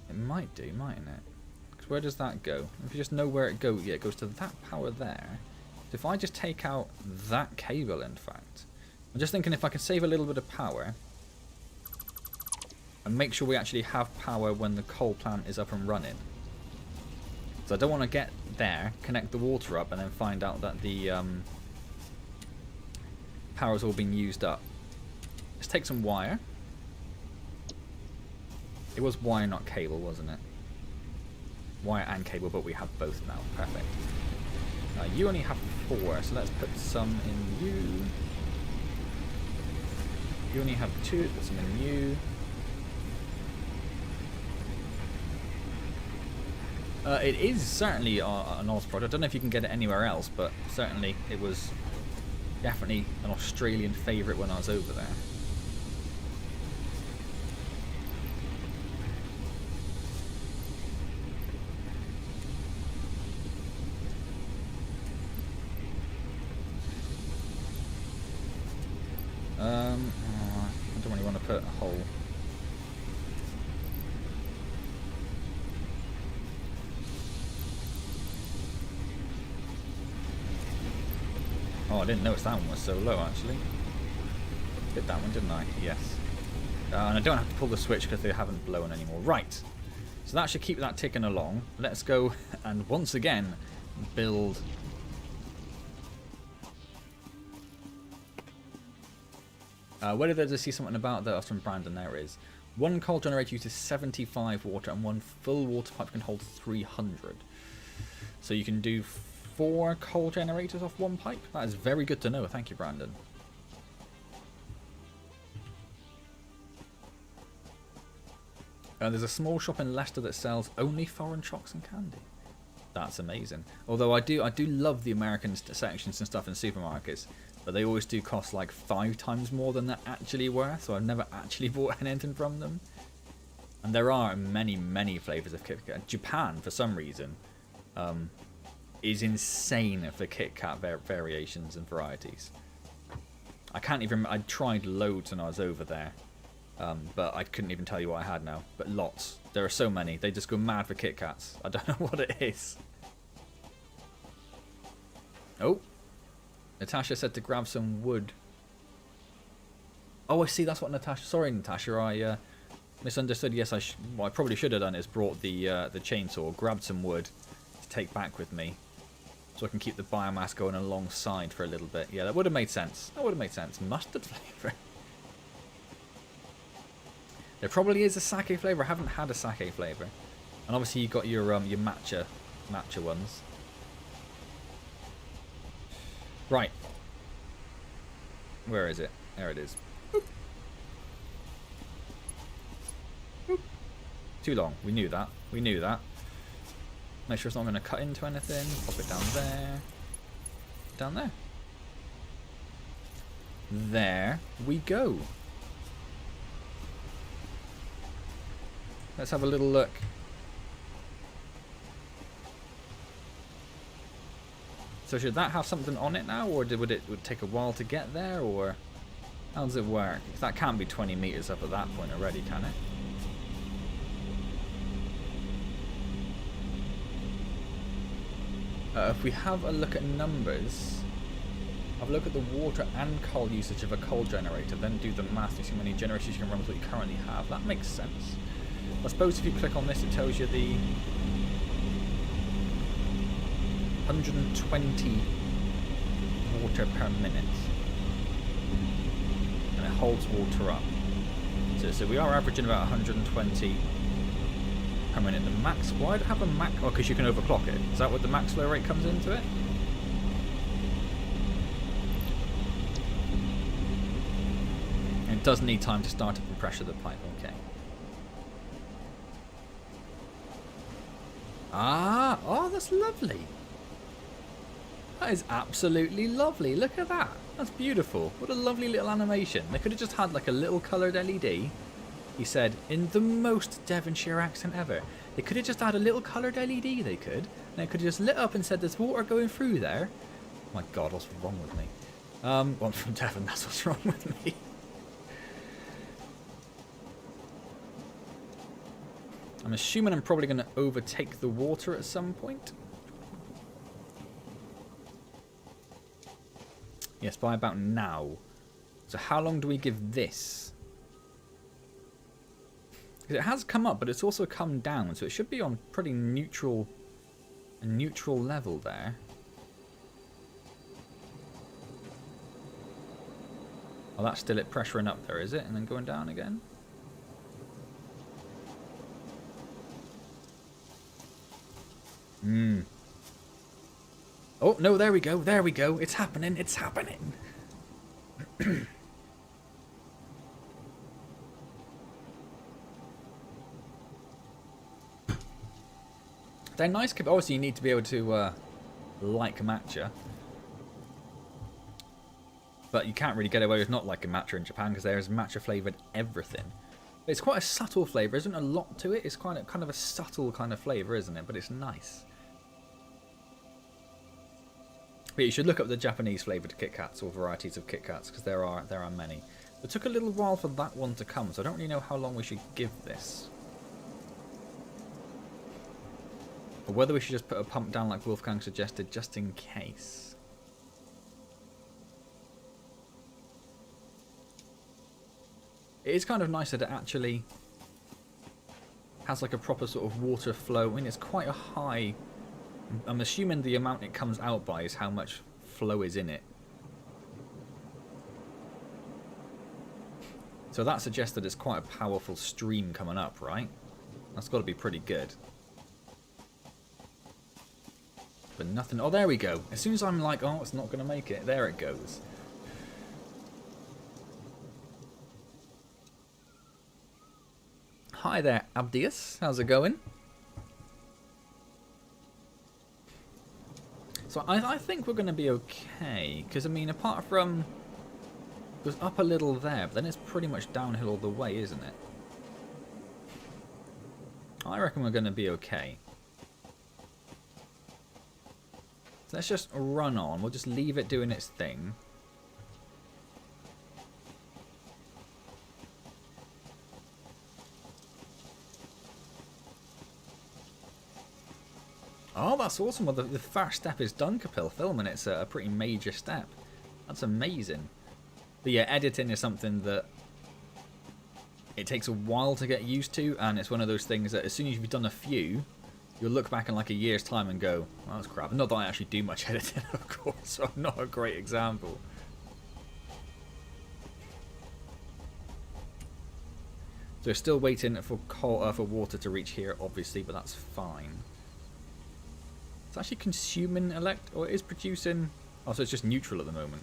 It might do, mightn't it? Because where does that go? If you just know where it goes, yeah, it goes to that power there. So if I just take out that cable, in fact... I'm just thinking if I can save a little bit of power... and make sure we actually have power when the coal plant is up and running. So I don't want to get there, connect the water up, and then find out that the power's all been used up. Let's take some wire. It was wire, not cable, wasn't it? Wire and cable, but we have both now. Perfect. You only have 4, so let's put some in you. You only have 2, put some in you. It is certainly an Oz product. I don't know if you can get it anywhere else, but certainly it was definitely an Australian favourite when I was over there. I don't really want to put a hole. Oh, I didn't notice that one was so low, actually. Did that one, didn't I? Yes. And I don't have to pull the switch because they haven't blown anymore. Right. So that should keep that ticking along. Let's go and once again build... whether there's to see something about that from Brandon, there is. One coal generator uses 75 water and one full water pipe can hold 300. So you can do 4 coal generators off one pipe? That is very good to know. Thank you, Brandon. There's a small shop in Leicester that sells only foreign chocolates and candy. That's amazing. Although I do love the American sections and stuff in supermarkets, but they always do cost like 5 times more than they're actually worth, so I've never actually bought anything from them. And there are many, many flavours of Kit Kat. Japan, for some reason, is insane for Kit Kat variations and varieties. I can't even... I tried loads when I was over there, but I couldn't even tell you what I had now. But lots. There are so many. They just go mad for Kit Kats. I don't know what it is. Oh. Natasha said to grab some wood. Oh, I see. That's what Natasha... Sorry, Natasha. I misunderstood. Yes, what I probably should have done is brought the chainsaw, grabbed some wood to take back with me, so I can keep the biomass going alongside for a little bit. Yeah, that would have made sense. That would have made sense. Mustard flavour. There probably is a sake flavour. I haven't had a sake flavour. And obviously you got your matcha ones. Right. Where is it? There it is. Boop. Boop. Too long. We knew that. We knew that. Make sure it's not going to cut into anything. Pop it down there. Down there. There we go. Let's have a little look. So should that have something on it now, or would it take a while to get there, or how does it work? That can't be 20 meters up at that point already, can it? If we have a look at numbers, have a look at the water and coal usage of a coal generator, then do the math to see how many generators you can run with what you currently have. That makes sense. I suppose if you click on this, it tells you the 120 water per minute, and it holds water up. So we are averaging about 120 per minute. The max, why do I have a max? Oh, because you can overclock it. Is that what the max flow rate comes into it? does need time to start up and pressure the pipe. Okay. Ah, oh, that's lovely. That is absolutely lovely. Look at that. That's beautiful. What a lovely little animation. They could have just had like a little coloured LED. He said, in the most Devonshire accent ever. They could have just had a little coloured LED, they could. And it could have just lit up and said, there's water going through there. Oh my God, what's wrong with me? Well, I'm from Devon, that's what's wrong with me. I'm assuming I'm probably going to overtake the water at some point. Yes, by about now. So how long do we give this? Because it has come up, but it's also come down, so it should be on pretty neutral, a neutral level there. Oh, that's still it pressuring up there, is it? And then going down again? Oh, no, there we go, there we go. It's happening, it's happening. They're nice. Obviously, you need to be able to like matcha. But you can't really get away with not liking matcha in Japan because there is matcha flavoured everything. But it's quite a subtle flavour. Isn't a lot to it. It's kind of a subtle kind of flavour, isn't it? But it's nice. But you should look up the Japanese flavoured Kit Kats or varieties of Kit Kats because there are many. It took a little while for that one to come, so I don't really know how long we should give this. Or whether we should just put a pump down like Wolfgang suggested, just in case. It is kind of nice that it actually has like a proper sort of water flow. I mean, it's quite a high... I'm assuming the amount it comes out by is how much flow is in it. So that suggests that it's quite a powerful stream coming up, right? That's got to be pretty good. But nothing... Oh, there we go. As soon as I'm like, oh, it's not going to make it, there it goes. Hi there, Abdius. How's it going? So I think we're going to be okay. Because, I mean, apart from... It goes up a little there, but then it's pretty much downhill all the way, isn't it? I reckon we're going to be okay. So let's just run on. We'll just leave it doing its thing. Oh, that's awesome. Well, the first step is done, Capil. Filming it's a pretty major step. That's amazing. But yeah, editing is something that it takes a while to get used to, and it's one of those things that as soon as you've done a few, you'll look back in like a year's time and go, well, that's crap. Not that I actually do much editing, of course, so I'm not a great example. So we're still waiting for water to reach here, obviously, but that's fine. It's actually consuming or it is producing... Oh, so it's just neutral at the moment.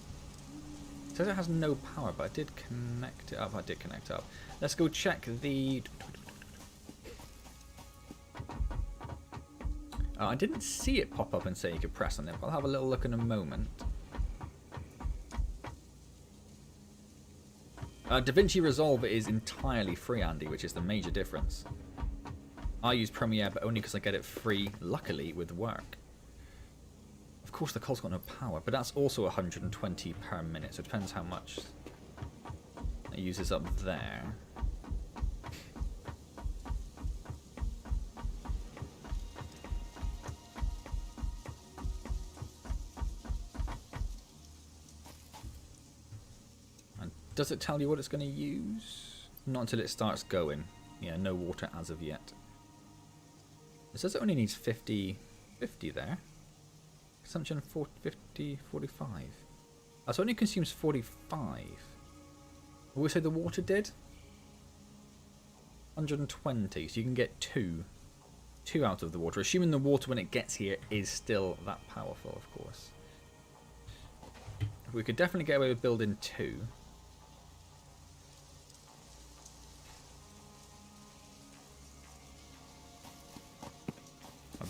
It says it has no power, but I did connect it up. I did connect it up. Let's go check the... I didn't see it pop up and say you could press on it, but I'll have a little look in a moment. DaVinci Resolve is entirely free, Andy, which is the major difference. I use Premiere, but only because I get it free, luckily, with work. Of course, the Colt's got no power, but that's also 120 per minute, so it depends how much it uses up there. And does it tell you what it's going to use? Not until it starts going. Yeah, no water as of yet. It says it only needs 50 there. Consumption 50, 45. Oh, so it only consumes 45. Will we say the water did? 120, so you can get two out of the water. Assuming the water when it gets here is still that powerful, of course. We could definitely get away with building 2.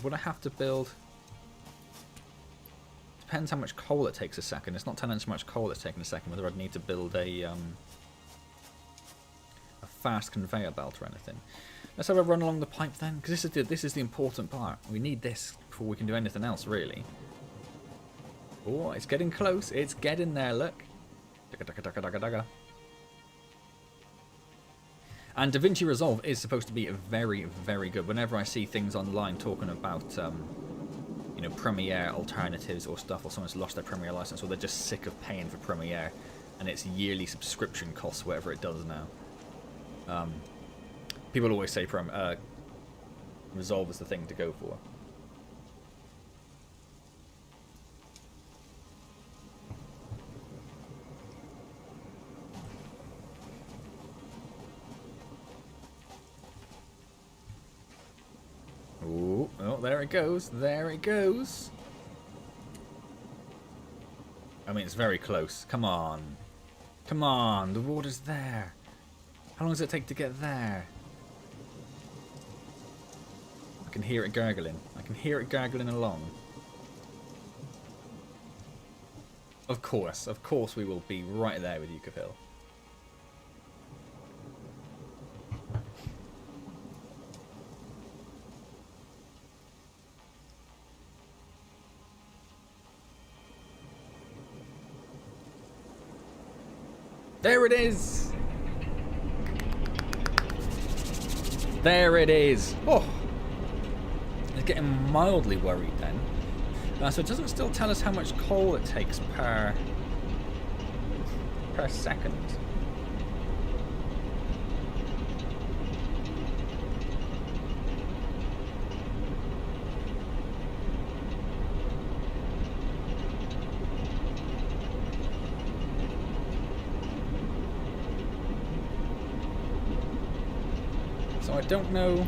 Would I have to build... Depends how much coal it takes a second. It's not telling us how much coal it's taking a second, whether I'd need to build a fast conveyor belt or anything. Let's have a run along the pipe then, because this is the important part. We need this before we can do anything else, really. Oh, it's getting close. It's getting there, look. And DaVinci Resolve is supposed to be very, very good. Whenever I see things online talking about, you know, Premiere alternatives or stuff, or someone's lost their Premiere license, or they're just sick of paying for Premiere, and its yearly subscription costs whatever it does now. People always say Resolve is the thing to go for. Ooh, oh, there it goes. There it goes. I mean, it's very close. Come on. Come on, the water's there. How long does it take to get there? I can hear it gurgling. I can hear it gurgling along. Of course we will be right there with Yucca Hill. There it is! There it is! Oh! It's getting mildly worried then. So it doesn't still tell us how much coal it takes per second. So I don't know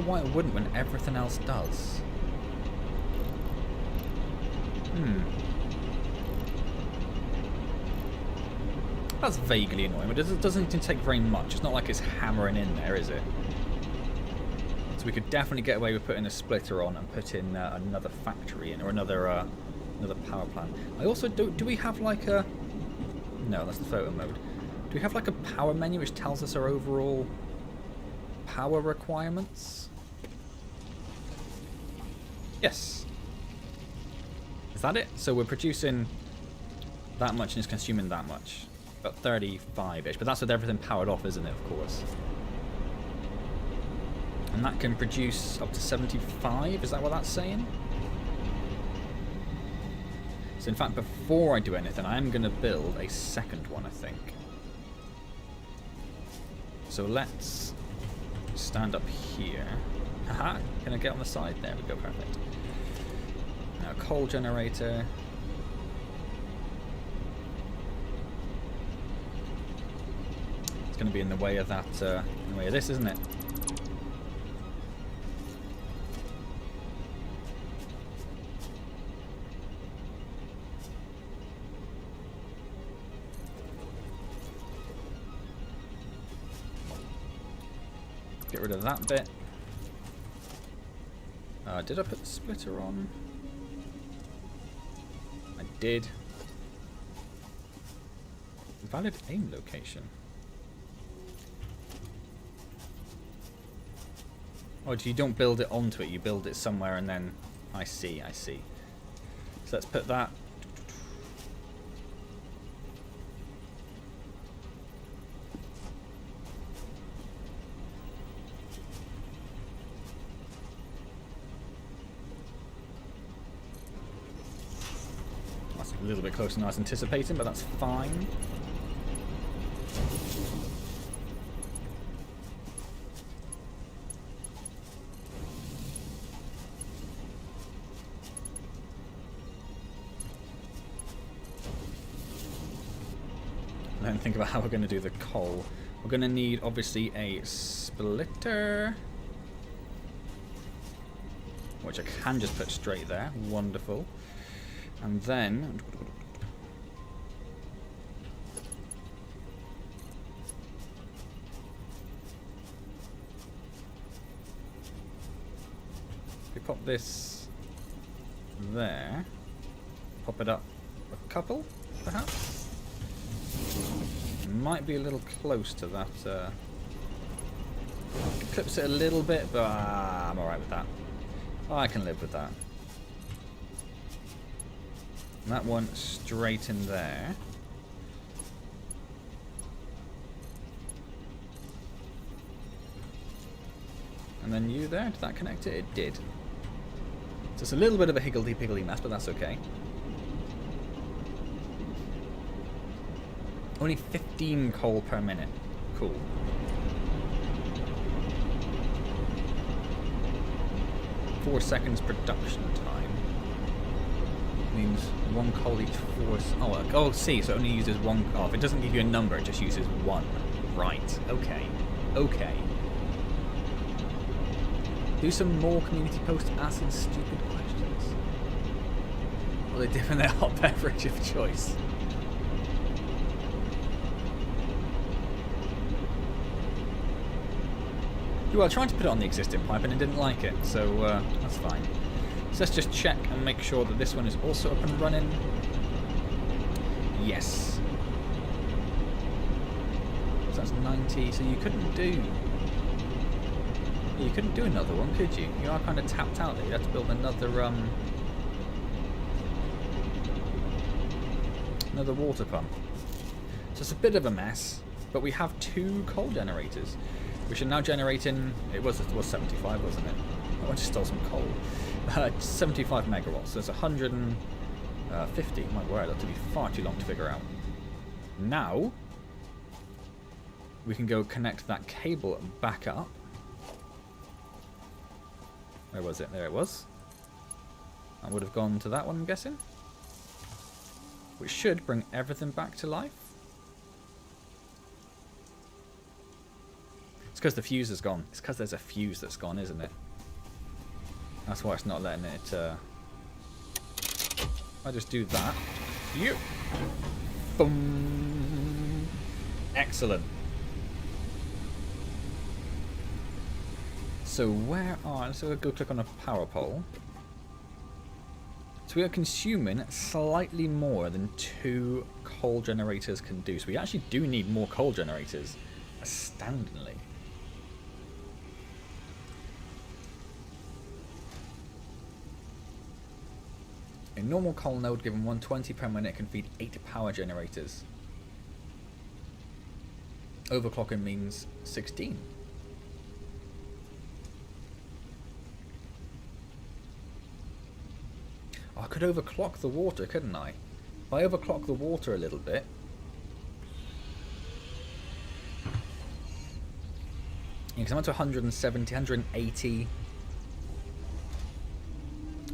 why it wouldn't when everything else does. That's vaguely annoying, but it doesn't take very much. It's not like it's hammering in there, is it? So we could definitely get away with putting a splitter on and put in another factory in, or another power plant. I also do we have like a... No, that's the photo mode. Do we have like a power menu which tells us our overall power requirements? Yes. Is that it? So we're producing that much and it's consuming that much. About 35-ish. But that's with everything powered off, isn't it, of course? And that can produce up to 75? Is that what that's saying? So in fact, before I do anything, I'm going to build a second one, I think. So let's stand up here. Haha, can I get on the side? There we go, perfect. Now, coal generator. It's going to be in the way of that, in the way of this, isn't it? Get rid of that bit. Did I put the splitter on? I did. Valid aim location. Oh, you don't build it onto it, you build it somewhere and then... I see, I see. So let's put that... That's a little bit closer than I was anticipating, but that's fine. Then think about how we're going to do the coal. We're going to need, obviously, a splitter, which I can just put straight there. Wonderful. And then... pop this there. Pop it up a couple, perhaps? Might be a little close to that. Clips it a little bit, but I'm alright with that. I can live with that. And that one straight in there. And then you there, did that connect it? It did. So it's a little bit of a higgledy-piggledy mess, but that's okay. Only 15 coal per minute. Cool. Four seconds production time. Means one coal each 4... Oh, see, so it only uses one... Oh, if it doesn't give you a number, it just uses one. Right, okay. Okay. Do some more community posts asking stupid questions. What are they doing their hot beverage of choice? Well, I tried to put it on the existing pipe and it didn't like it, so that's fine. So let's just check and make sure that this one is also up and running. Yes. So that's 90, so you couldn't do... You couldn't do another one, could you? You are kind of tapped out there. You have to build another another water pump. So it's a bit of a mess, but we have 2 coal generators, which are now generating. It was 75, wasn't it? I just stole some coal. 75 megawatts. So it's 150. My word, that took me far too long to figure out. Now we can go connect that cable back up. Where was it? There it was. I would have gone to that one, I'm guessing. Which should bring everything back to life. It's because the fuse is gone. It's because there's a fuse that's gone, isn't it? That's why it's not letting it... I just do that. You. Boom. Excellent. So where are... So we'll go click on a power pole. So we are consuming slightly more than 2 coal generators can do. So we actually do need more coal generators. Astoundingly. A normal coal node given 120 per minute can feed 8 power generators. Overclocking means 16. Oh, I could overclock the water, couldn't I? If I overclock the water a little bit... Yeah, because I'm up to 170, 180...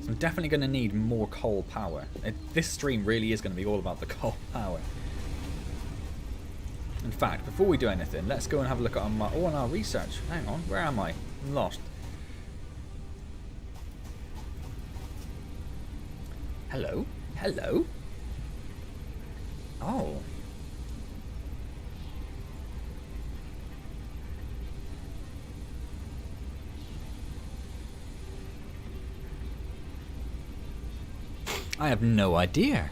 So I'm definitely going to need more coal power. This stream really is going to be all about the coal power. In fact, before we do anything, let's go and have a look at on our research. Hang on, where am I? I'm lost. Hello? Hello? Oh. I have no idea.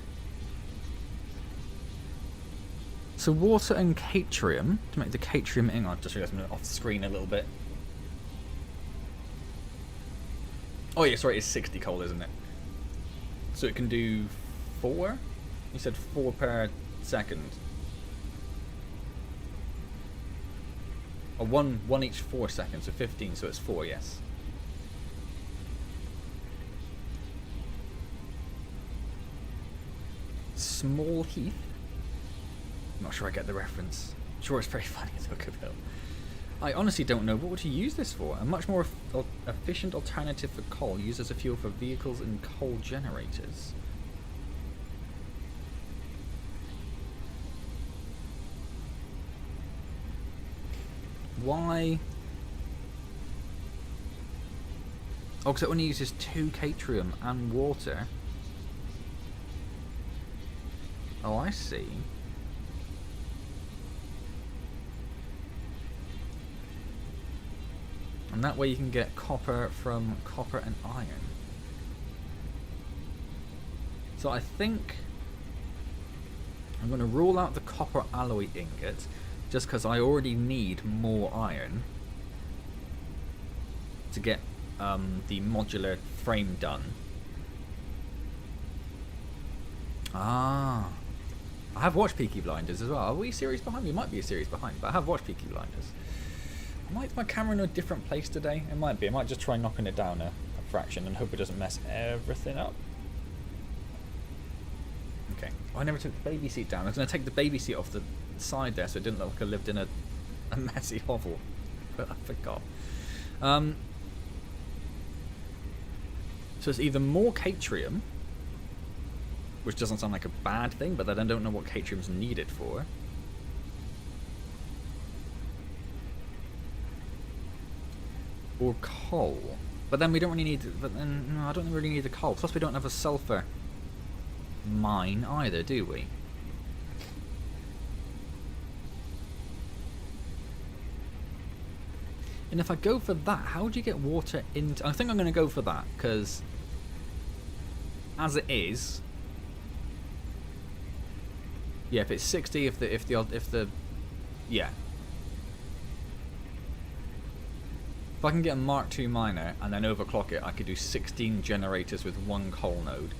So water and catrium, to make the catrium, hang on, just realised I'm off the screen a little bit. Oh yeah, sorry, it's 60 coal, isn't it? So it can do 4? You said 4 per second. Or one each 4 seconds, so 15, so it's 4, yes. Small Heath? I'm not sure I get the reference. I'm sure it's very funny as Hookerville. I honestly don't know. What would you use this for? A much more efficient alternative for coal, used as a fuel for vehicles and coal generators. Why? Oh, because it only uses 2 catrium and water. Oh, I see. And And that way you can get copper from copper and iron. So I think I'm going to rule out the copper alloy ingot, just because I already need more iron to get the modular frame done. Ah, I have watched Peaky Blinders as well. Are we a series behind? We might be a series behind, but I have watched Peaky Blinders. Might my camera in a different place today? It might be. I might just try knocking it down a fraction and hope it doesn't mess everything up. Okay. Oh, I never took the baby seat down. I was going to take the baby seat off the side there so it didn't look like I lived in a messy hovel. But I forgot. So it's either more Catrium, which doesn't sound like a bad thing, but then I don't know what Catrium's needed for. Or coal. But then we don't really need... But then, no, I don't really need the coal. Plus we don't have a sulfur mine either, do we? And if I go for that, how do you get water into... I think I'm going to go for that, because as it is... Yeah, if it's 60, if the yeah. If I can get a Mark II miner and then overclock it, I could do 16 generators with one coal node.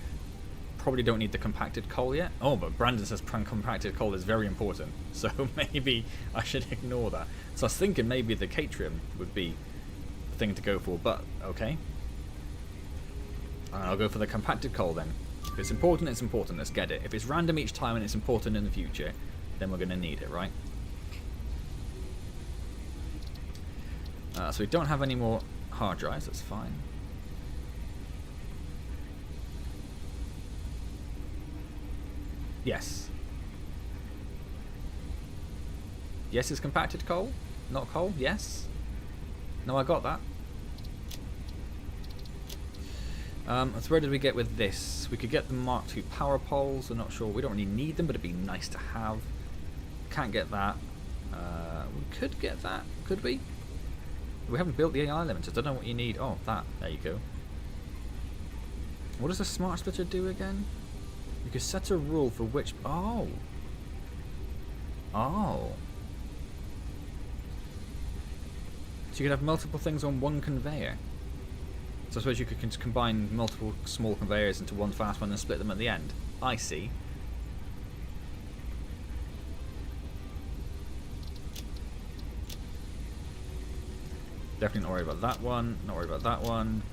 Probably don't need the compacted coal yet. Oh, but Brandon says compacted coal is very important, so maybe I should ignore that. So I was thinking maybe the Catrium would be the thing to go for, but okay. I'll go for the compacted coal then. If it's important, it's important. Let's get it. If it's random each time and it's important in the future, then we're going to need it, right? So we don't have any more hard drives. That's fine. Yes. Yes, it's compacted coal. Not coal. Yes. No, I got that. So where did we get with this? We could get the Mark II power poles. I'm not sure. We don't really need them, but it'd be nice to have. Can't get that. We could get that. Could we? We haven't built the AI limiters. I don't know what you need. Oh, that. There you go. What does the smart splitter do again? You could set a rule for which... Oh. Oh. So you could have multiple things on one conveyor. So I suppose you could combine multiple small conveyors into one fast one and split them at the end. I see. Definitely not worried about that one. Not worried about that one.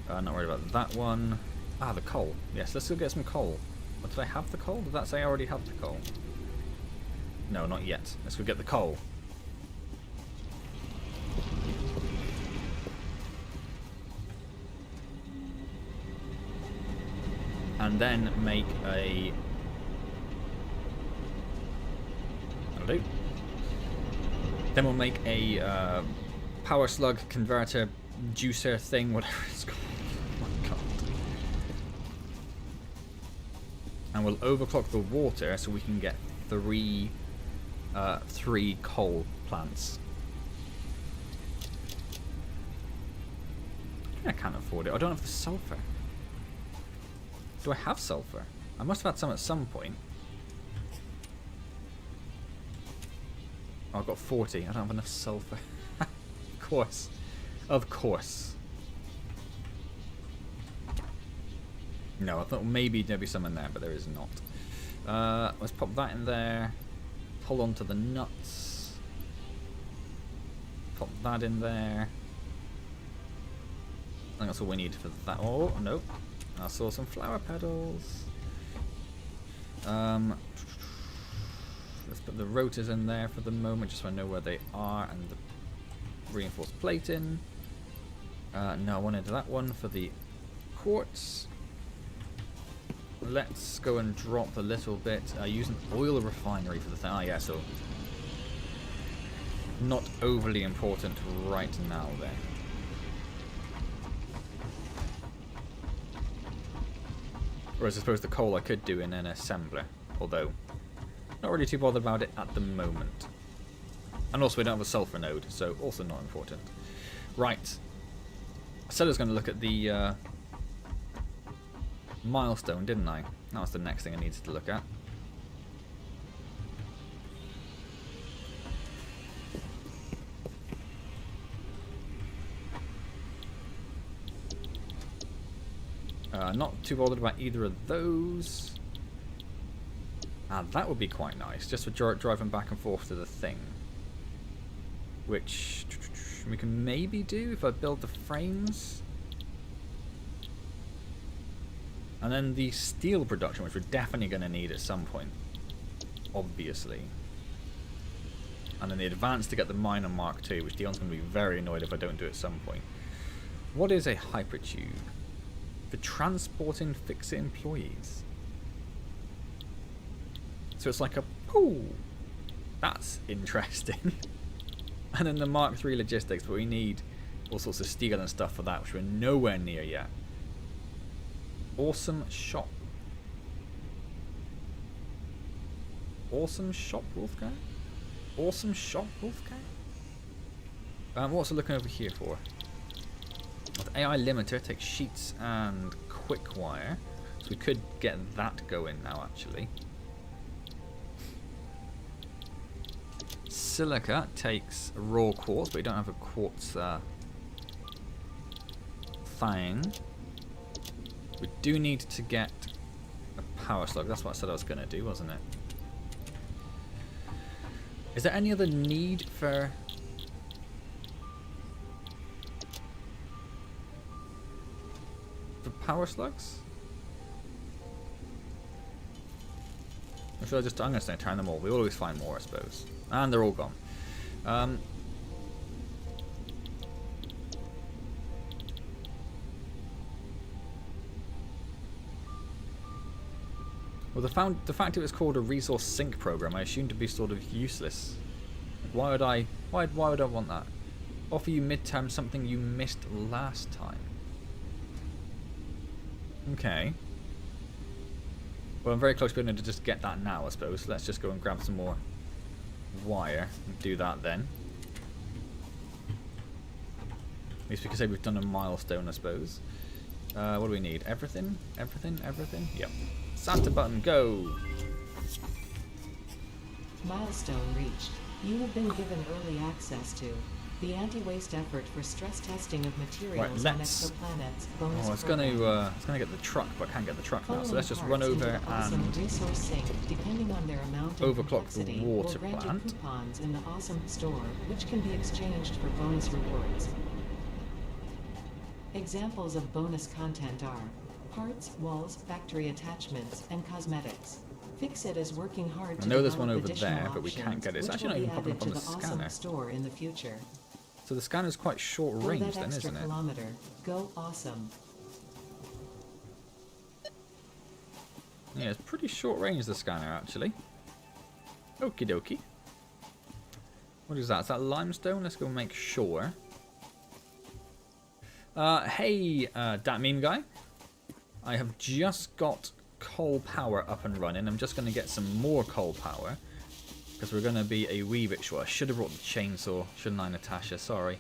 Not worried about that one. Ah, the coal. Yes, let's go get some coal. But did I have the coal? Did that say I already have the coal? No, not yet. Let's go get the coal. And then make a... That'll do. Then we'll make a power slug converter juicer thing, whatever it's called. Oh my god. And we'll overclock the water so we can get three coal plants. I can't afford it. I don't have the sulfur. Do I have sulfur? I must have had some at some point. Oh, I've got 40. I don't have enough sulfur. Of course. Of course. No, I thought maybe there'd be some in there, but there is not. Let's pop that in there. Hold on to the nuts. Pop that in there. I think that's all we need for that. Oh, no. I saw some flower petals. Let's put the rotors in there for the moment, just so I know where they are, and the reinforced plating. No, I wanted that one for the quartz. Let's go and drop a little bit. Use an oil refinery for the thing. Ah, yeah, so not overly important right now then. Whereas I suppose the coal I could do in an assembler, although not really too bothered about it at the moment. And also we don't have a sulfur node, so also not important. Right. I said I was going to look at the milestone, didn't I? That was the next thing I needed to look at. Not too bothered about either of those. That would be quite nice, just for driving back and forth to the thing. Which we can maybe do if I build the frames. And then the steel production, which we're definitely going to need at some point. Obviously. And then the advance to get the miner Mark II, which Dion's going to be very annoyed if I don't do at some point. What is a hypertube? For transporting fixer employees. So it's like a pool. That's interesting. And then the Mark III logistics, but we need all sorts of steel and stuff for that, which we're nowhere near yet. Awesome shop. Awesome shop, Wolfgang? Awesome shop, Wolfgang? What's it looking over here for? The AI limiter takes sheets and quick wire. So we could get that going now, actually. Silica takes raw quartz, but we don't have a quartz thing. We do need to get a power slug. That's what I said I was going to do, wasn't it? Is there any other need for... power slugs? Or should I just... I'm going to say turn them all. We always find more, I suppose. And they're all gone. Well, the fact it was called a resource sink program, I assumed to be sort of useless. Like, why would I want that? Offer you midterm something you missed last time. Okay. Well, I'm very close to being able to just get that now, I suppose. Let's just go and grab some more wire and do that then. At least we can say we've done a milestone, I suppose. What do we need? Everything? Everything? Everything? Yep. Santa button, go! Milestone reached. You have been given early access to the anti-waste effort for stress testing of materials on exoplanets. Bonus it's going to get the truck, but I can't get the truck now. So let's just run over and resource sink, depending on their amount overclock the water will grant plant. You coupons in the awesome store, which can be exchanged for bonus rewards. Examples of bonus content are parts, walls, factory attachments, and cosmetics. Fixit is working hard to I know there's one develop over there, but we can't get it. It's actually not even popping up on the scanner. Awesome store in the future. So the scanner's quite short range then, isn't it? Kilometer. Go awesome. Yeah, it's pretty short range, the scanner, actually. Okie dokie. What is that? Is that limestone? Let's go make sure. Hey, that meme guy. I have just got coal power up and running. I'm just going to get some more coal power. Because we're going to be a wee bit short. I should have brought the chainsaw, shouldn't I, Natasha? Sorry.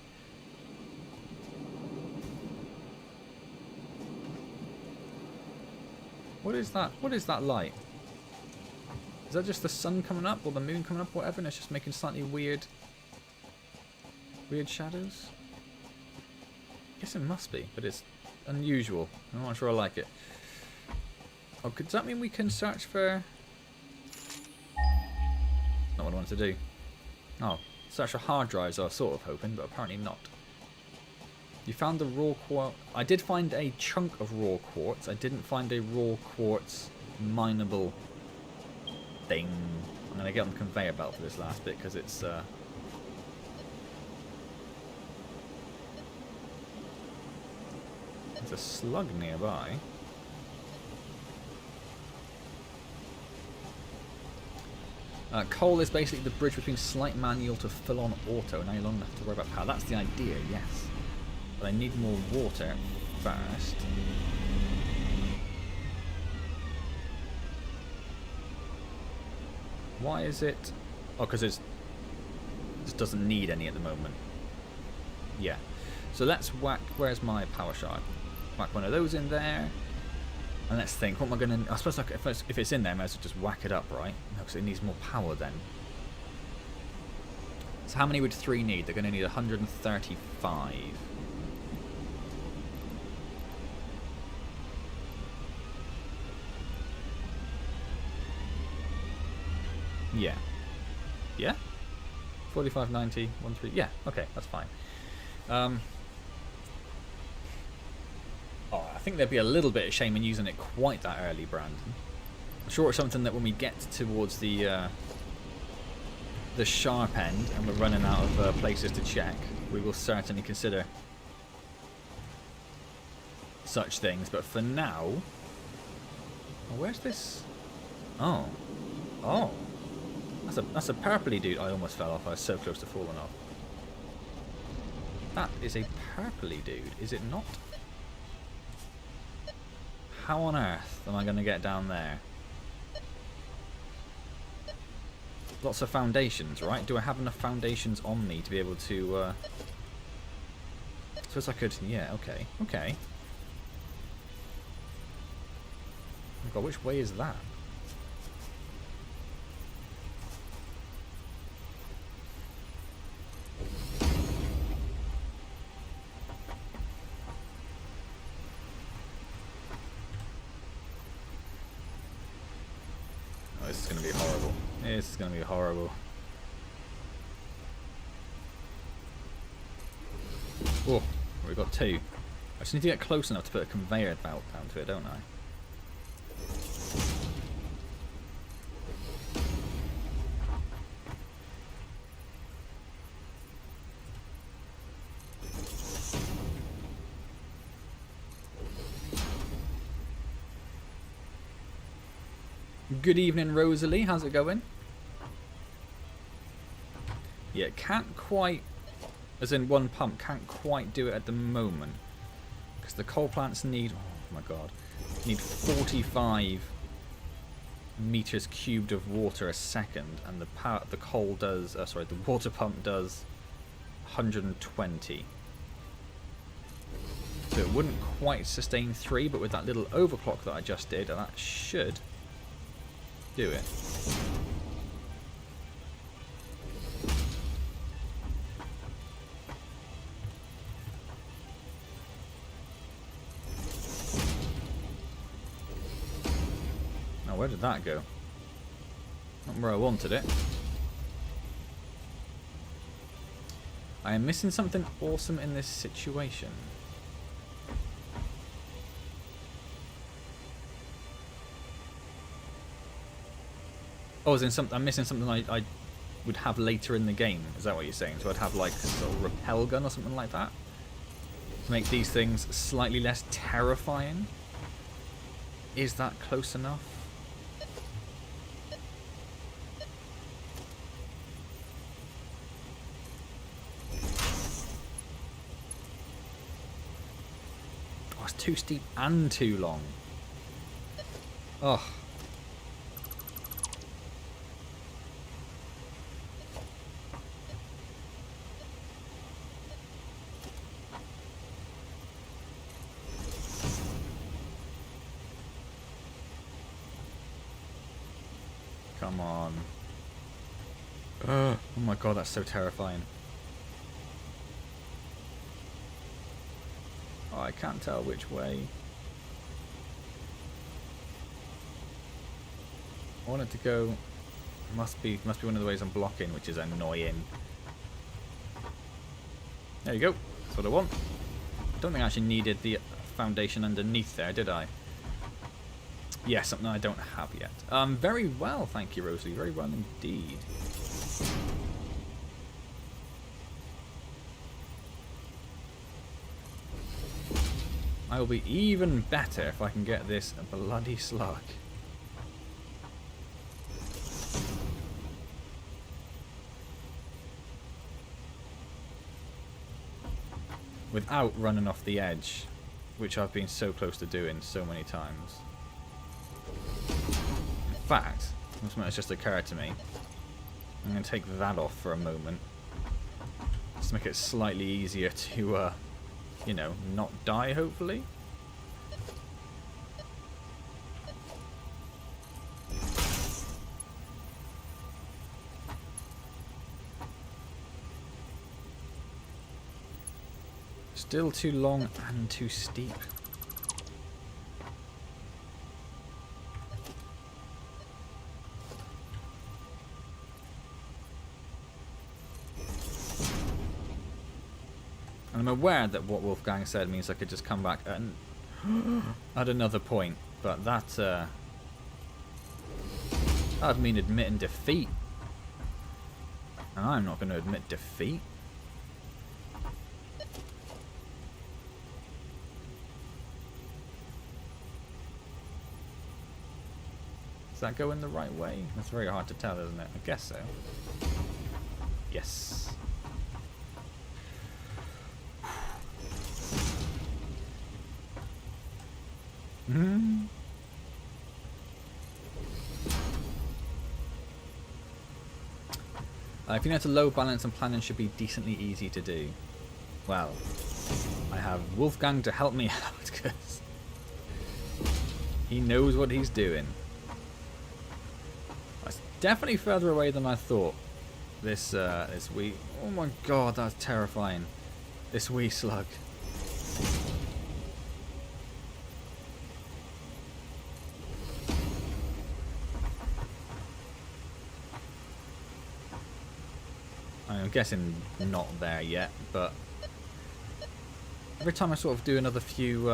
What is that? What is that light? Is that just the sun coming up or the moon coming up, whatever, and it's just making slightly weird shadows? I guess it must be, but it's unusual. I'm not sure I like it. Oh, does that mean we can search for... Not what I wanted to do. Oh, search for hard drives I was sort of hoping, but apparently not. You found the raw quartz. I did find a chunk of raw quartz. I didn't find a raw quartz mineable thing. I'm going to get on the conveyor belt for this last bit because it's... There's a slug nearby. Coal is basically the bridge between slight manual to full-on auto. Now you don't have to worry about power. That's the idea, yes. But I need more water first. Why is it... Oh, because it just doesn't need any at the moment. Yeah. So let's whack, where's my power shard? Whack one of those in there. And let's think, what am I going to, I suppose if it's in there, I might as well just whack it up, right? No, because it needs more power then. So how many would 3 need? They're going to need 135. Yeah. Yeah? 45, 90, 1, 3. Yeah, okay, that's fine. Oh, I think there'd be a little bit of shame in using it quite that early, Brandon. I'm sure it's something that when we get towards the sharp end and we're running out of places to check, we will certainly consider such things. But for now, oh, where's this? Oh, oh, that's a purpley dude. I almost fell off. I was so close to falling off. That is a purpley dude, is it not? How on earth am I going to get down there? Lots of foundations, right? Do I have enough foundations on me to be able to... Suppose I could... Yeah, okay. Okay. Oh God, which way is that? This is going to be horrible. This is going to be horrible. Oh, we've got 2. I just need to get close enough to put a conveyor belt down to it, don't I? Good evening, Rosalie. How's it going? Yeah, can't quite, as in one pump, can't quite do it at the moment. Because the coal plants need, oh my God, need 45 meters cubed of water a second. And the coal does, sorry, the water pump does 120. So it wouldn't quite sustain 3, but with that little overclock that I just did, that should do it. Now, where did that go? Not where I wanted it. I am missing something awesome in this situation. Oh, as in I'm missing something I would have later in the game. Is that what you're saying? So I'd have like a sort of repel gun or something like that to make these things slightly less terrifying. Is that close enough? Oh, it's too steep and too long. Oh. Come on. Oh my God, that's so terrifying. Oh, I can't tell which way. I want it to go. Must be one of the ways I'm blocking, which is annoying. There you go. That's what I want. Don't think I actually needed the foundation underneath there, did I? Yeah, something I don't have yet. Very well, thank you, Rosalie. Very well indeed. I will be even better if I can get this bloody slug. Without running off the edge, which I've been so close to doing so many times. In fact, something that's just occurred to me. I'm going to take that off for a moment. Just to make it slightly easier to you know, not die, hopefully. Still too long and too steep. And I'm aware that what Wolfgang said means I could just come back and at another point, but that'd mean admitting defeat. And I'm not going to admit defeat. Does that go in the right way? That's very hard to tell, isn't it? I guess so. Yes. Hmm. If you know to low balance and planning should be decently easy to do. Well, I have Wolfgang to help me out because he knows what he's doing. That's definitely further away than I thought. This wee. Oh my god, that's terrifying. This wee slug. I'm guessing not there yet, but every time I sort of do another few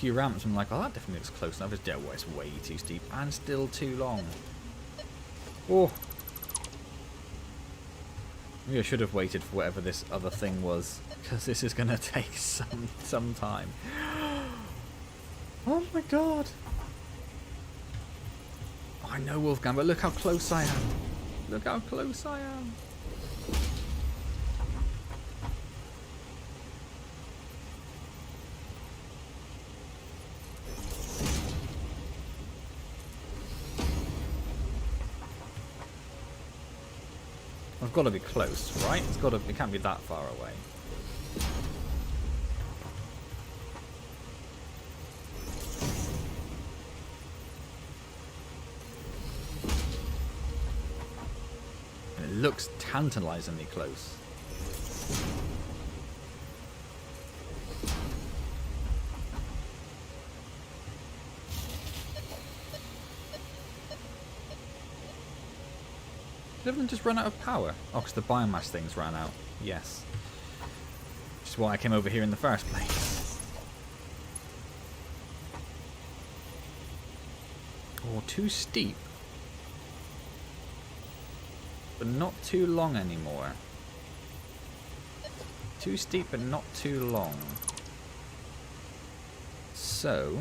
ramps, I'm like, oh, that definitely looks close enough. It's way too steep and still too long. Oh, maybe I should have waited for whatever this other thing was, because this is going to take some time. Oh my god. I know, Wolfgang, but look how close I am. Look how close I am. I've got to be close, right? It can't be that far away. Looks tantalizingly close. Did everything just run out of power? Oh, because the biomass things ran out. Yes. Which is why I came over here in the first place. Oh, too steep. But not too long anymore. Too steep but not too long. So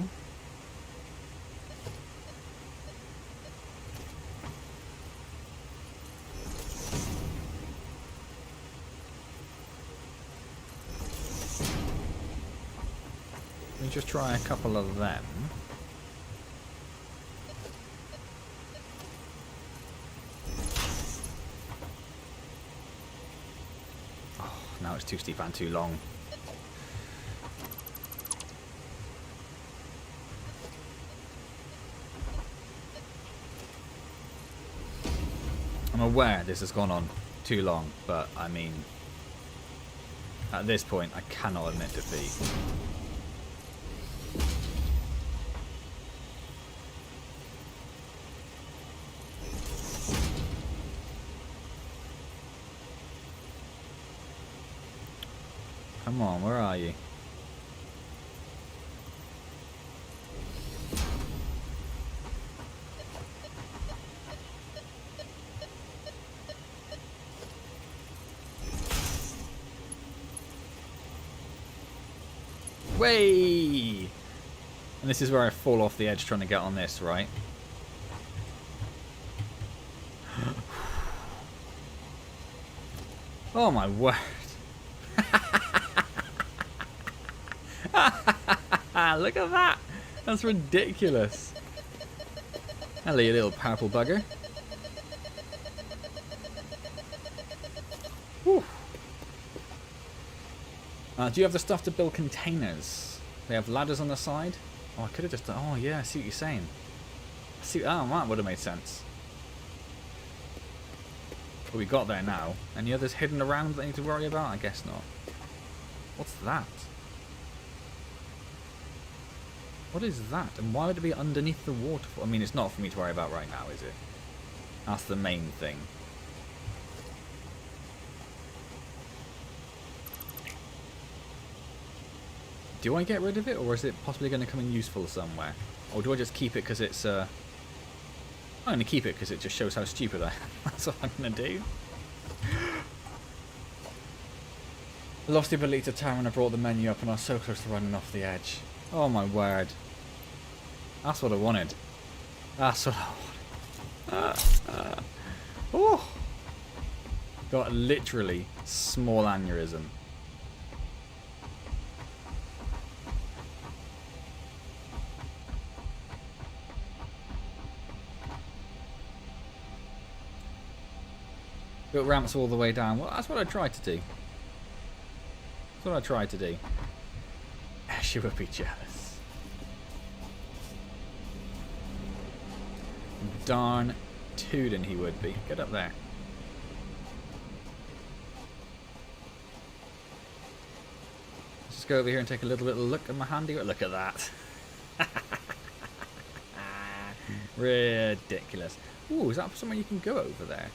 let me just try a couple of them. Now it's too steep and too long. I'm aware this has gone on too long, but I mean, at this point I cannot admit defeat. Come on, where are you? Way! And this is where I fall off the edge trying to get on this, right? Oh my word. Look at that! That's ridiculous. Hello, you little purple bugger. Whew. Do you have the stuff to build containers? They have ladders on the side? Oh, I could have just done... Oh, yeah, I see what you're saying. I see... Oh, that would have made sense. But we got there now. Any others hidden around that I need to worry about? I guess not. What's that? What is that? And why would it be underneath the waterfall? I mean, it's not for me to worry about right now, is it? That's the main thing. Do I get rid of it, or is it possibly going to come in useful somewhere? Or do I just keep it because it's... I'm going to keep it because it just shows how stupid I am. That's what I'm going to do. Lost the ability to time when I brought the menu up and I was so close to running off the edge. Oh my word. That's what I wanted. That's what I wanted. Oh. Got literally small aneurysm. Built ramps all the way down. Well, that's what I tried to do. That's what I tried to do. She would be jealous. Darn tootin' he would be. Get up there. Let's just go over here and take a little bit of a look at my handiwork. Look at that. Ridiculous. Ooh, is that somewhere you can go over there?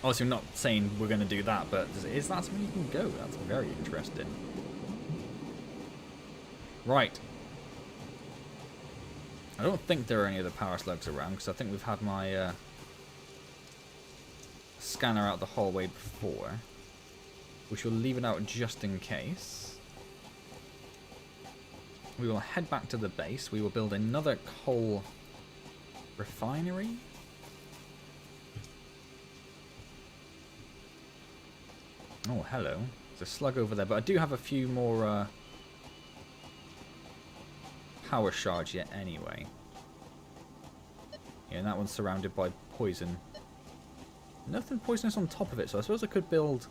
Obviously, I'm not saying we're going to do that, but is that somewhere you can go? That's very interesting. Right. I don't think there are any other power slugs around, because I think we've had my scanner out the hallway before. We shall leave it out just in case. We will head back to the base. We will build another coal refinery. Oh, hello. There's a slug over there, but I do have a few more power shards yet anyway. Yeah, and that one's surrounded by poison. Nothing poisonous on top of it, so I suppose I could build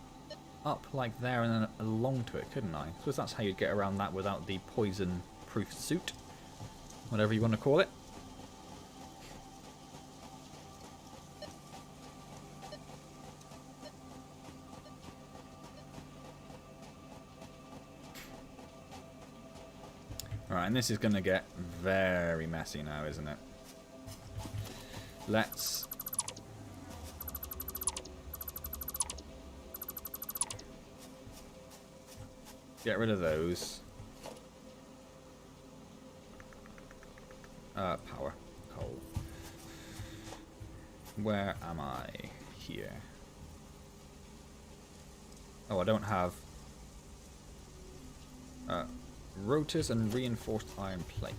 up like there and then along to it, couldn't I? I suppose that's how you'd get around that without the poison-proof suit. Whatever you want to call it. Alright, and this is going to get very messy now, isn't it? Let's... get rid of those. Power. Coal. Where am I? Here. Oh, I don't have... rotors and reinforced iron plate.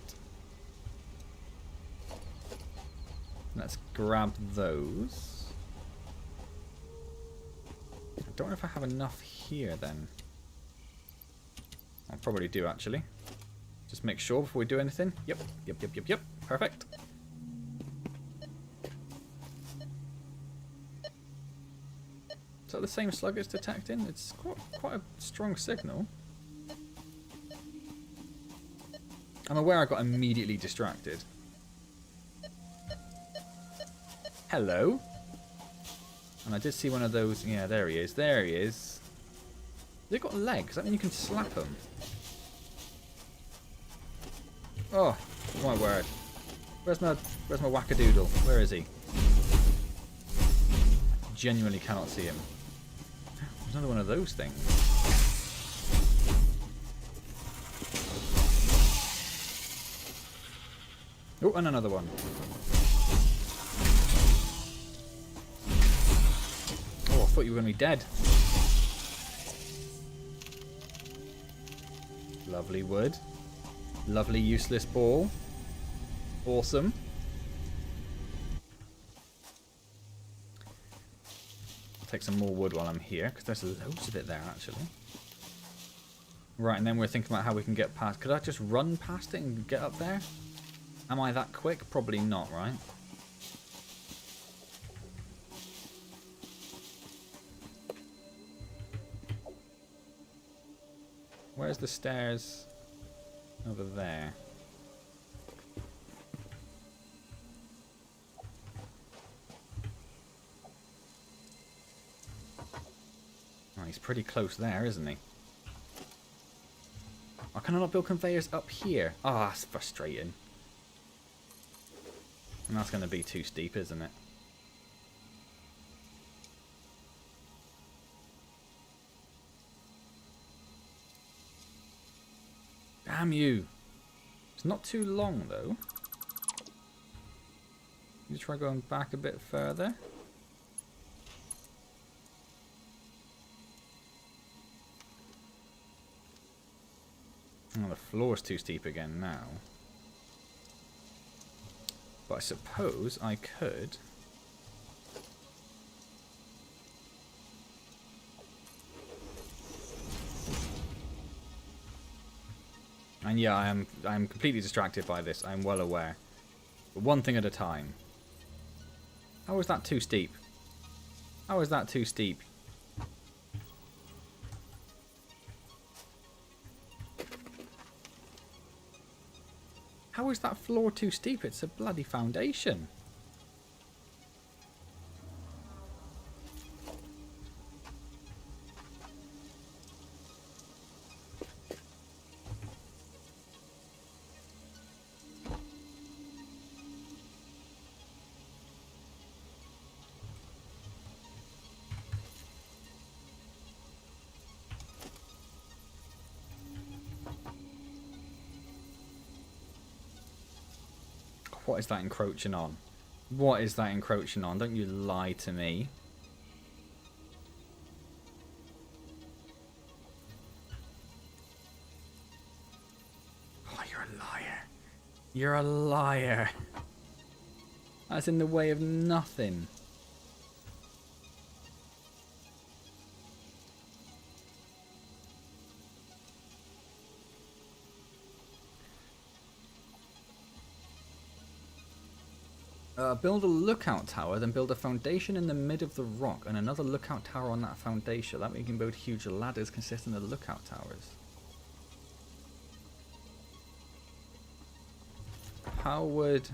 Let's grab those. I don't know if I have enough here then. I probably do actually. Just make sure before we do anything. Yep. Perfect. Is that the same slug it's detecting? It's quite a strong signal. I'm aware I got immediately distracted. Hello. And I did see one of those. Yeah, there he is. There he is. They've got legs. Does that mean you can slap them? Oh, my word. Where's my wackadoodle? Where is he? Genuinely cannot see him. There's another one of those things. Oh, and another one. Oh, I thought you were going to be dead. Lovely wood. Lovely useless ball. Awesome. I'll take some more wood while I'm here, because there's loads of it there, actually. Right, and then we're thinking about how we can get past... Could I just run past it and get up there? Am I that quick? Probably not, right? Where's the stairs? Over there. Oh, he's pretty close there, isn't he? Oh, can I not build conveyors up here? Oh, that's frustrating. And that's going to be too steep, isn't it? Damn you. It's not too long, though. You try going back a bit further. Oh, the floor's too steep again now. But I suppose I could... And yeah, I'm completely distracted by this. I'm well aware. But one thing at a time. How is that too steep? How is that too steep? How is that floor too steep? It's a bloody foundation. What is that encroaching on? What is that encroaching on? Don't you lie to me. Oh, you're a liar. You're a liar. That's in the way of nothing. Build a lookout tower, then build a foundation in the mid of the rock and another lookout tower on that foundation. That way you can build huge ladders consisting of lookout towers. How would...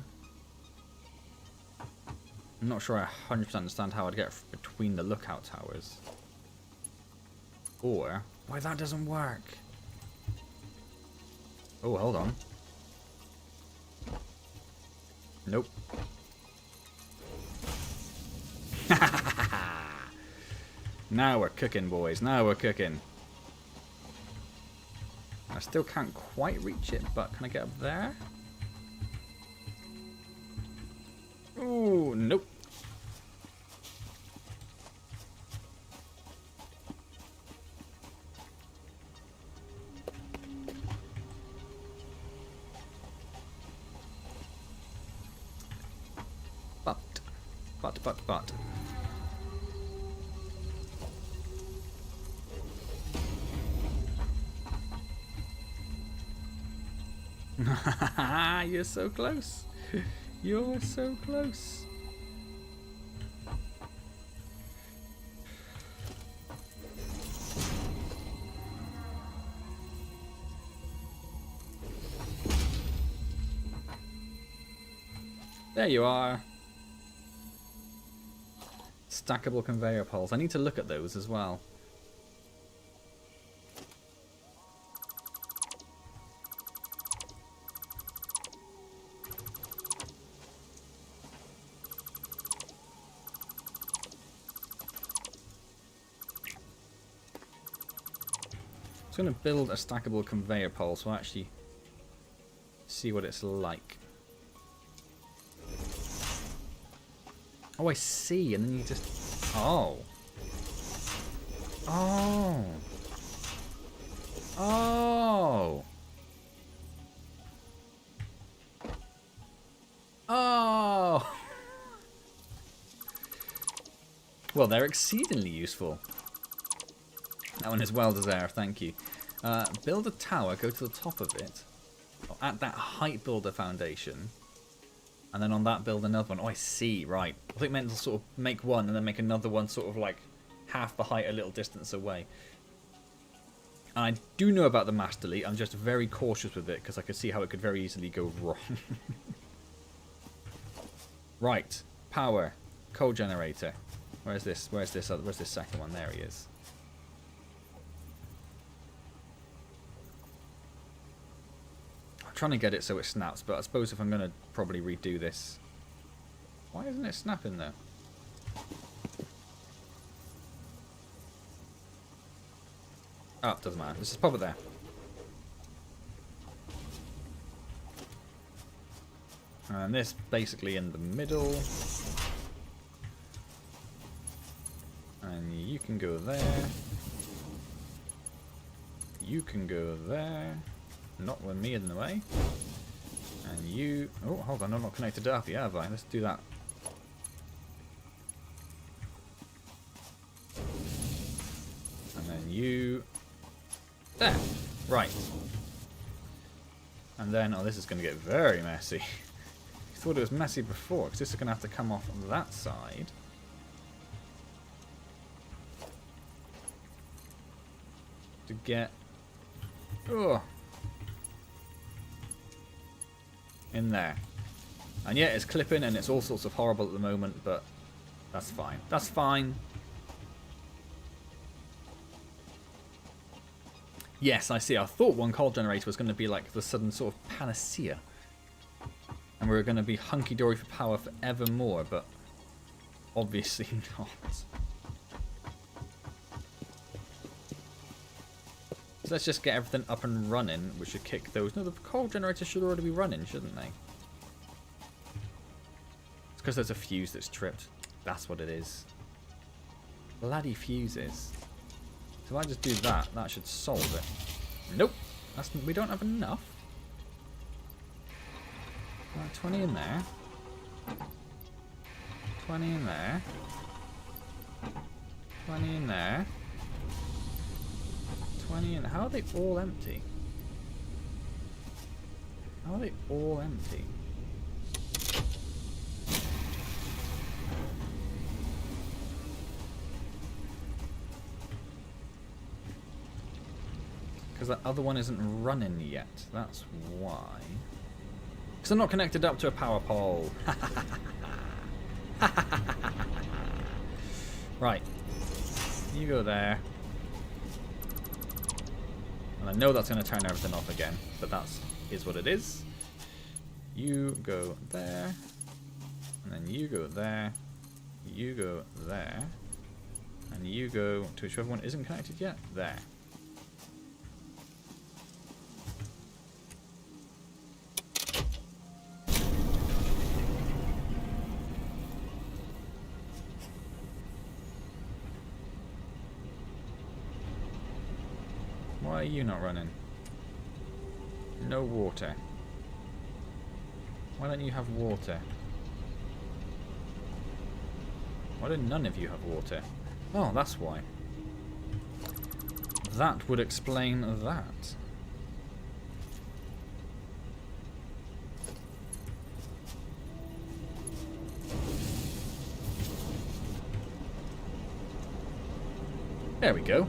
I'm not sure I 100% understand how I'd get between the lookout towers. Or... Why that doesn't work? Oh, hold on. Nope. Now we're cooking, boys. Now we're cooking. I still can't quite reach it, but can I get up there? Ooh, nope. But. You're so close. You're so close. There you are. Stackable conveyor poles. I need to look at those as well. I'm going to build a stackable conveyor pole so I actually see what it's like. Oh, I see, and then you just... Oh. Oh. Oh. Oh. Well, they're exceedingly useful. That one is well deserved, thank you. Build a tower, go to the top of it. At that height, build a foundation. And then on that, build another one. Oh, I see, right. I think meant to sort of make one and then make another one sort of like half the height a little distance away. And I do know about the mass delete. I'm just very cautious with it because I could see how it could very easily go wrong. Right. Power. Coal generator. Where's this? Where's this second one? There he is. I'm trying to get it so it snaps, but I suppose if I'm going to probably redo this... Why isn't it snapping though? Oh, it doesn't matter. Let's just pop it there. And this basically in the middle. And you can go there. You can go there. Not with me in the way. And you... Oh, hold on. I'm not connected up yet, have I? Let's do that. And then you... There. Right. And then... Oh, this is going to get very messy. I thought it was messy before, because this is going to have to come off on that side. To get... Oh! In there. And yeah, it's clipping and it's all sorts of horrible at the moment, but that's fine. That's fine. Yes, I see. I thought one coal generator was going to be like the sudden sort of panacea. And we were going to be hunky-dory for power forevermore, but obviously not. So let's just get everything up and running, which should kick those. No, the coal generator should already be running, shouldn't they? It's because there's a fuse that's tripped. That's what it is. Bloody fuses. So if I just do that, that should solve it. Nope. We don't have enough. 20 in there. 20 in there. 20 in there. 20 in. How are they all empty? How are they all empty? Because that other one isn't running yet. That's why. Because I'm not connected up to a power pole. Right. You go there. And I know that's going to turn everything off again, but that is what it is. You go there. And then you go there. You go there. And you go to whichever one isn't connected yet. There. Why are you not running? No water. Why don't you have water? Why do none of you have water? Oh, that's why. That would explain that. There we go.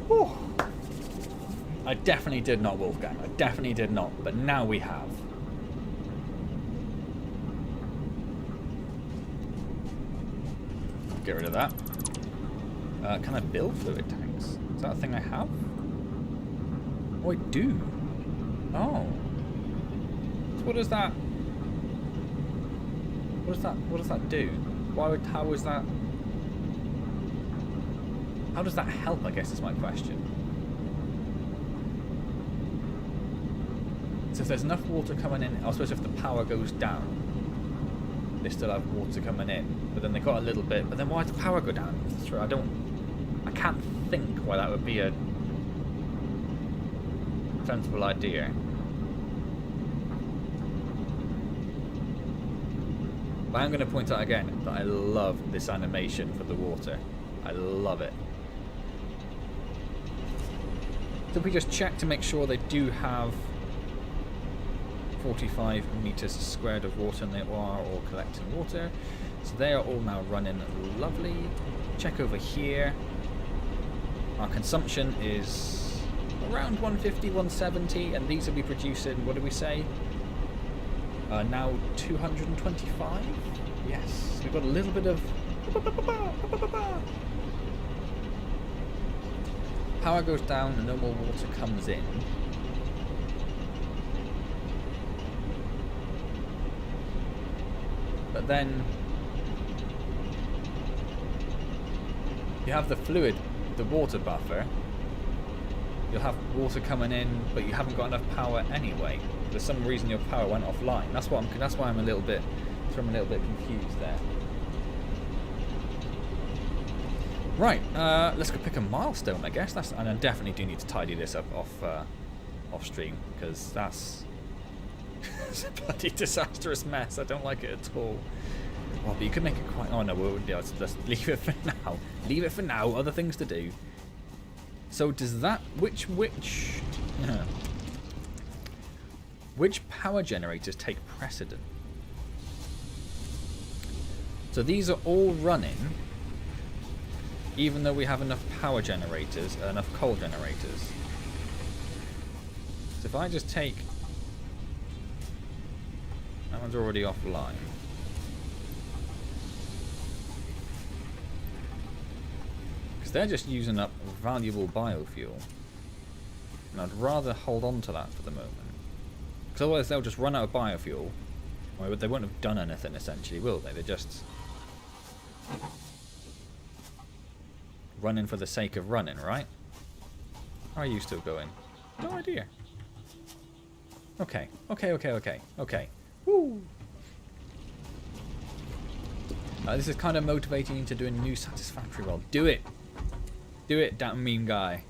Whew. I definitely did not, Wolfgang. I definitely did not. But now we have. Get rid of that. Can I build fluid tanks? Is that a thing I have? Oh, I do. Oh. So what does that... What does that do? How is that... How does that help, I guess, is my question. So if there's enough water coming in, I suppose if the power goes down, they still have water coming in. But then they got a little bit, but then why did the power go down? I can't think why that would be a sensible idea. But I'm going to point out again that I love this animation for the water. I love it. So we just check to make sure they do have 45 meters squared of water and they are all collecting water. So they are all now running lovely. Check over here. Our consumption is around 150, 170, and these will be producing, what do we say? Now 225? Yes, we've got a little bit of... Power goes down and no more water comes in. But then you have the fluid, the water buffer. You'll have water coming in, but you haven't got enough power anyway. For some reason, your power went offline. That's why I'm a little bit confused there. Right, let's go pick a milestone, I guess. And I definitely do need to tidy this up off stream, because that's it's a bloody disastrous mess. I don't like it at all. Well, but you could make it quite... Oh no, let's leave it for now. Leave it for now. Other things to do. So does that... Which power generators take precedent? So these are all running, even though we have enough power generators, enough coal generators. So if I just take... That one's already offline. Because they're just using up valuable biofuel. And I'd rather hold on to that for the moment. Because otherwise they'll just run out of biofuel. Or they won't have done anything essentially, will they? They're just running for the sake of running, right? How are you still going? No idea. Okay. Woo! This is kind of motivating you to do a new Satisfactory world. Do it! Do it, that meme guy.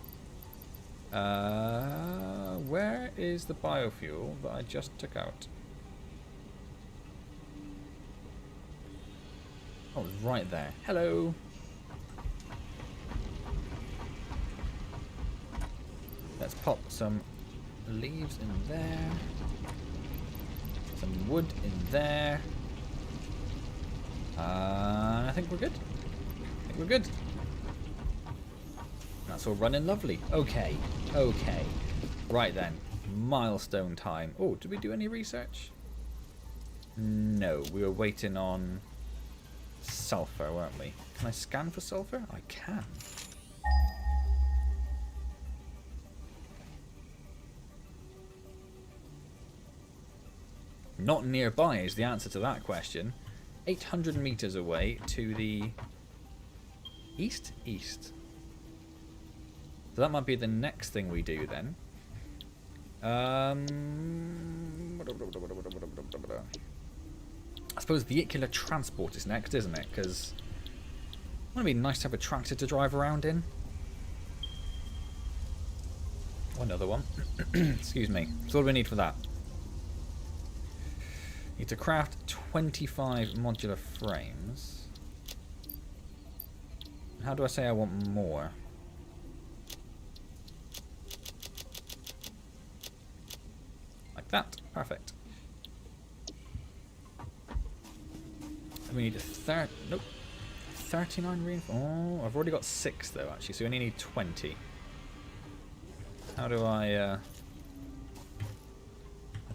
Where is the biofuel that I just took out? Oh, it's right there. Hello! Let's pop some leaves in there. Some wood in there. I think we're good. That's all running lovely. Okay. Right then. Milestone time. Oh, did we do any research? No, we were waiting on sulfur, weren't we? Can I scan for sulfur? I can. Not nearby is the answer to that question. 800 meters away to the east? East. So that might be the next thing we do then. I suppose vehicular transport is next, isn't it? Because it would be nice to have a tractor to drive around in. Or another one. Excuse me. That's all we need for that. Need to craft 25 modular frames. How do I say I want more? Like that. Perfect. And we need 39 reinforcements. Oh, I've already got 6 though actually, so we only need 20. How do I have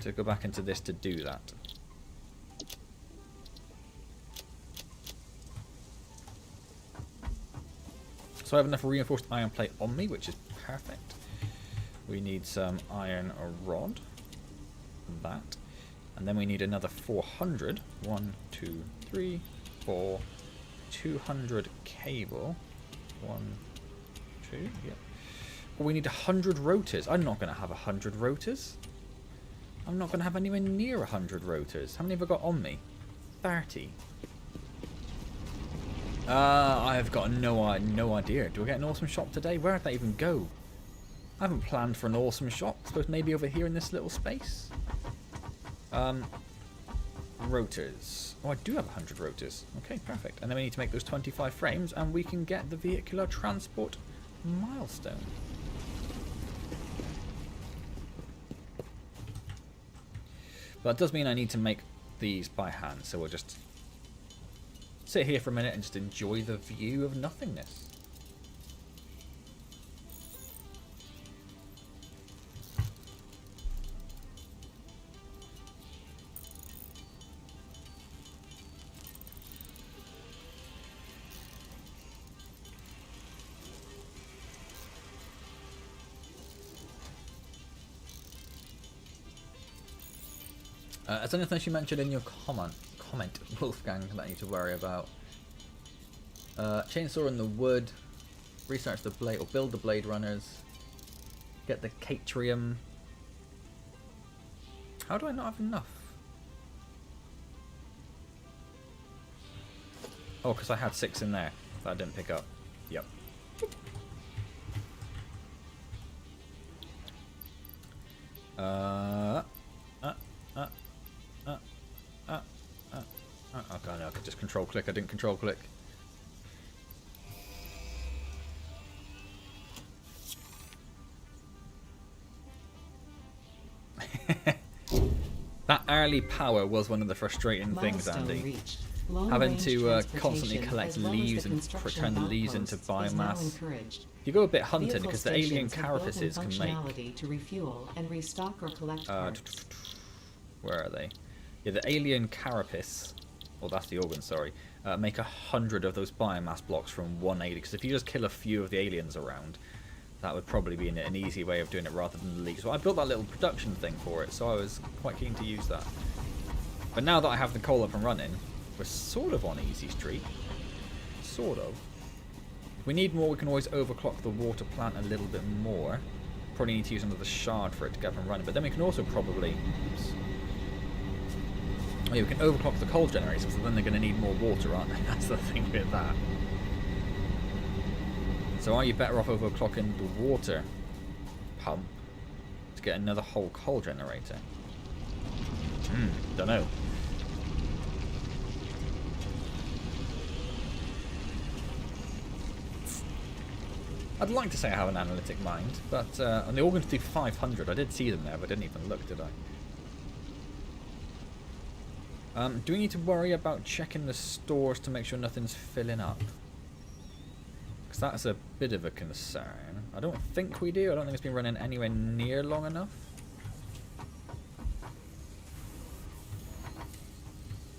to go back into this to do that? So I have enough reinforced iron plate on me, which is perfect. We need some iron rod. That. And then we need another 400. 1, 2, 3, 4. 200 cable. 1, 2, yep. But we need 100 rotors. I'm not going to have 100 rotors. I'm not going to have anywhere near 100 rotors. How many have I got on me? 30. I've got no idea. Do I get an awesome shop today? Where did that even go? I haven't planned for an awesome shop. I suppose maybe over here in this little space. Rotors. Oh, I do have 100 rotors. Okay, perfect. And then we need to make those 25 frames, and we can get the vehicular transport milestone. But that does mean I need to make these by hand, so we'll just sit here for a minute and just enjoy the view of nothingness. Is there anything you mentioned in your comment, Wolfgang, that I need to worry about? Chainsaw in the wood, research the blade, or build the blade runners, get the catrium. How do I not have enough? Oh, because I had 6 in there that I didn't pick up. Yep. Okay, no, I could just control click. I didn't control click. That early power was one of the frustrating things, Andy. Reached. Having to constantly collect leaves and turn the leaves into biomass. You go a bit hunting because the alien carapaces can make. To refuel and restock or collect parts. Where are they? Yeah, the alien carapace. Oh, that's the organ. Sorry. Make 100 of those biomass blocks from one alien. Because if you just kill a few of the aliens around, that would probably be an easy way of doing it rather than the leaves. So I built that little production thing for it, so I was quite keen to use that. But now that I have the coal up and running, we're sort of on easy street. Sort of. If we need more, we can always overclock the water plant a little bit more. Probably need to use another shard for it to get up and running. But then we can also probably... Oops. Oh yeah, we can overclock the coal generators, so then they're going to need more water, aren't they? That's the thing with that. So are you better off overclocking the water pump to get another whole coal generator? Don't know. I'd like to say I have an analytic mind, but on the organs do 500. I did see them there, but I didn't even look, did I? Do we need to worry about checking the stores to make sure nothing's filling up? Because that's a bit of a concern. I don't think we do. I don't think it's been running anywhere near long enough.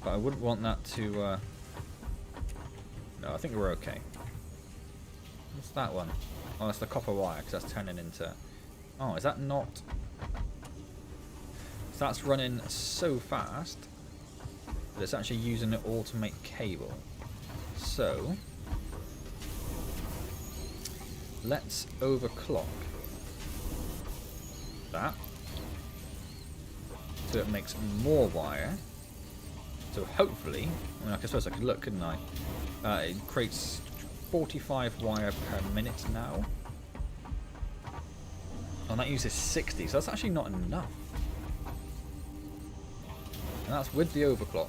But I wouldn't want that to... No, I think we're okay. What's that one? Oh, that's the copper wire, because that's turning into... Oh, is that not... So that's running so fast that it's actually using it all to make cable. So... let's overclock that. So it makes more wire. So hopefully... I mean, I suppose I could look, couldn't I? It creates 45 wire per minute now. And that uses 60, so that's actually not enough. And that's with the overclock.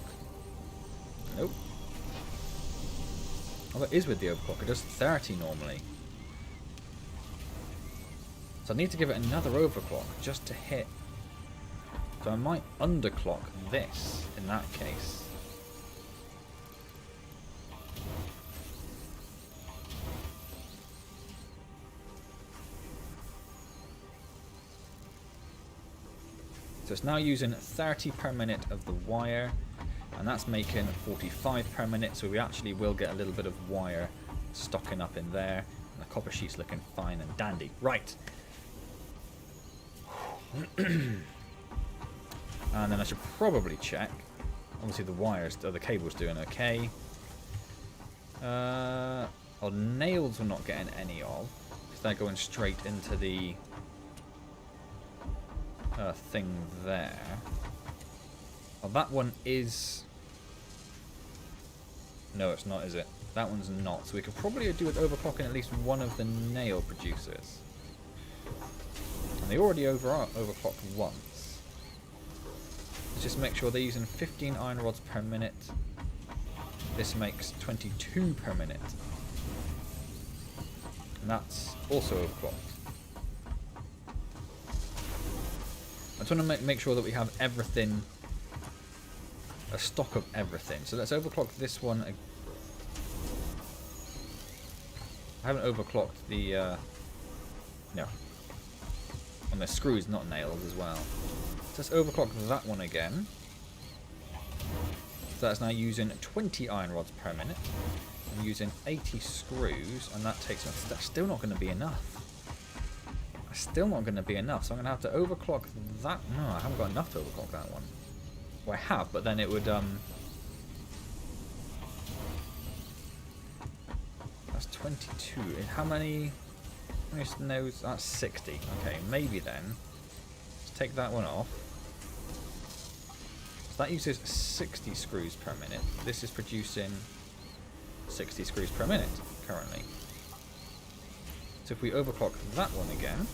Nope. Oh, it is with the overclock. It does 30 normally. So I need to give it another overclock just to hit. So I might underclock this in that case. So it's now using 30 per minute of the wire, and that's making 45 per minute, so we actually will get a little bit of wire stocking up in there, and the copper sheet's looking fine and dandy. Right. And then I should probably check. Obviously the wires, or the cable's doing okay. Our nails we're not getting any of, because they're going straight into the thing there. Oh, that one is... No, it's not, is it? That one's not. So we could probably do with overclocking at least one of the nail producers. And they already overclocked once. Let's just make sure they're using 15 iron rods per minute. This makes 22 per minute. And that's also overclocked. I just want to make sure that we have everything, a stock of everything. So let's overclock this one. I haven't overclocked the, no. And the screws, not nails as well. So let's overclock that one again. So that's now using 20 iron rods per minute. I'm using 80 screws, and that takes... That's still not going to be enough. Still not going to be enough, so I'm going to have to overclock that. No, I haven't got enough to overclock that one. Well, I have, but then it would that's 22. How many nodes? That's 60. Okay, maybe then. Let's take that one off. So that uses 60 screws per minute. This is producing 60 screws per minute currently. So if we overclock that one again,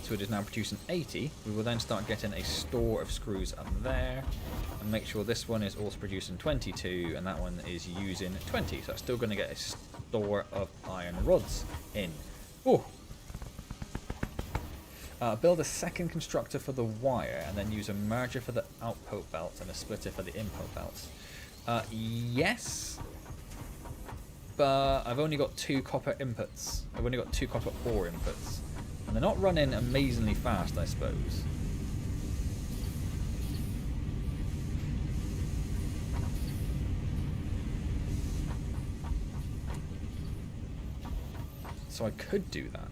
so it is now producing 80, we will then start getting a store of screws up there, and make sure this one is also producing 22, and that one is using 20, so that's still going to get a store of iron rods in. Oh! Build a second constructor for the wire, and then use a merger for the output belts and a splitter for the input belts. Yes, but I've only got 2 copper inputs. I've only got 2 copper ore inputs. And they're not running amazingly fast, I suppose. So I could do that.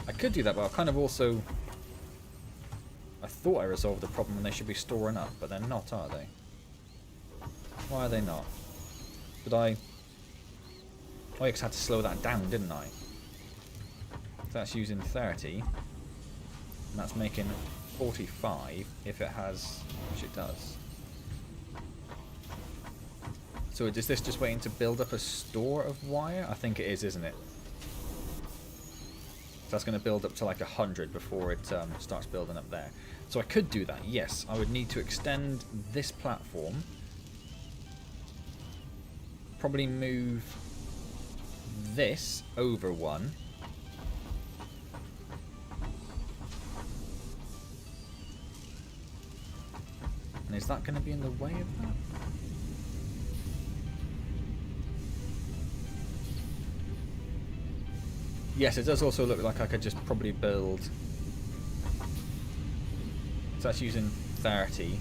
I could do that, but I kind of also... I thought I resolved the problem and they should be storing up, but they're not, are they? Why are they not? Did I... I just had to slow that down, didn't I? So that's using 30. And that's making 45 if it has... which it does. So is this just waiting to build up a store of wire? I think it is, isn't it? So that's going to build up to like 100 before it starts building up there. So I could do that, yes. I would need to extend this platform. Probably move this over one. And is that going to be in the way of that? Yes, it does also look like I could just probably build... So that's using 30.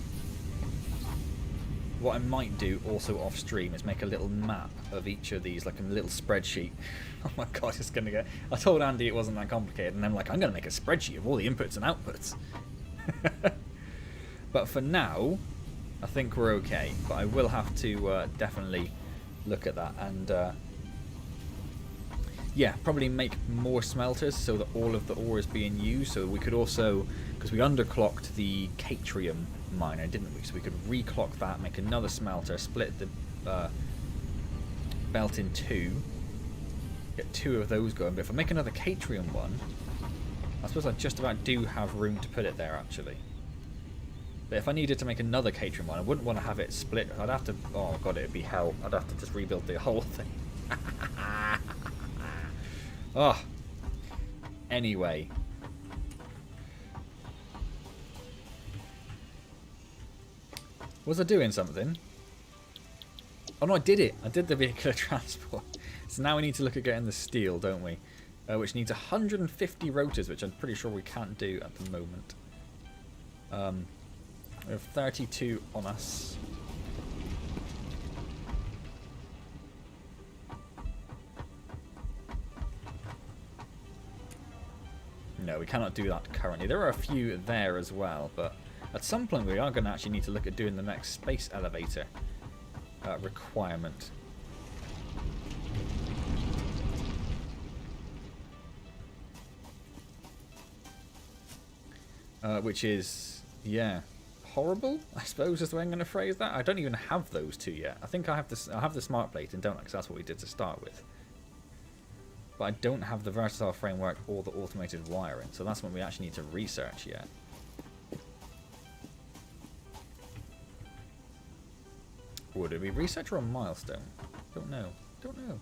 What I might do also off stream is make a little map of each of these, like a little spreadsheet. Oh my god, it's going to get... I told Andy it wasn't that complicated, and I'm like, I'm going to make a spreadsheet of all the inputs and outputs. But for now, I think we're okay. But I will have to definitely look at that and... yeah, probably make more smelters so that all of the ore is being used. So we could also, because we underclocked the Catrium miner, didn't we? So we could reclock that, make another smelter, split the belt in 2, get 2 of those going. But if I make another Catrium one, I suppose I just about do have room to put it there actually. But if I needed to make another Catrium one, I wouldn't want to have it split. I'd have to, oh god, it'd be hell. I'd have to just rebuild the whole thing. Oh. Anyway. Was I doing something? Oh no, I did it. I did the vehicular transport. So now we need to look at getting the steel, don't we? Which needs 150 rotors, which I'm pretty sure we can't do at the moment. We have 32 on us. No, we cannot do that currently. There are a few there as well, but at some point we are going to actually need to look at doing the next space elevator requirement. Which is, yeah, horrible, I suppose is the way I'm going to phrase that. I don't even have those 2 yet. I think I have this. I have the smart plate, and don't I? Because that's what we did to start with. But I don't have the versatile framework or the automated wiring, so that's what we actually need to research yet. Or did we research or a milestone? Don't know. Don't know.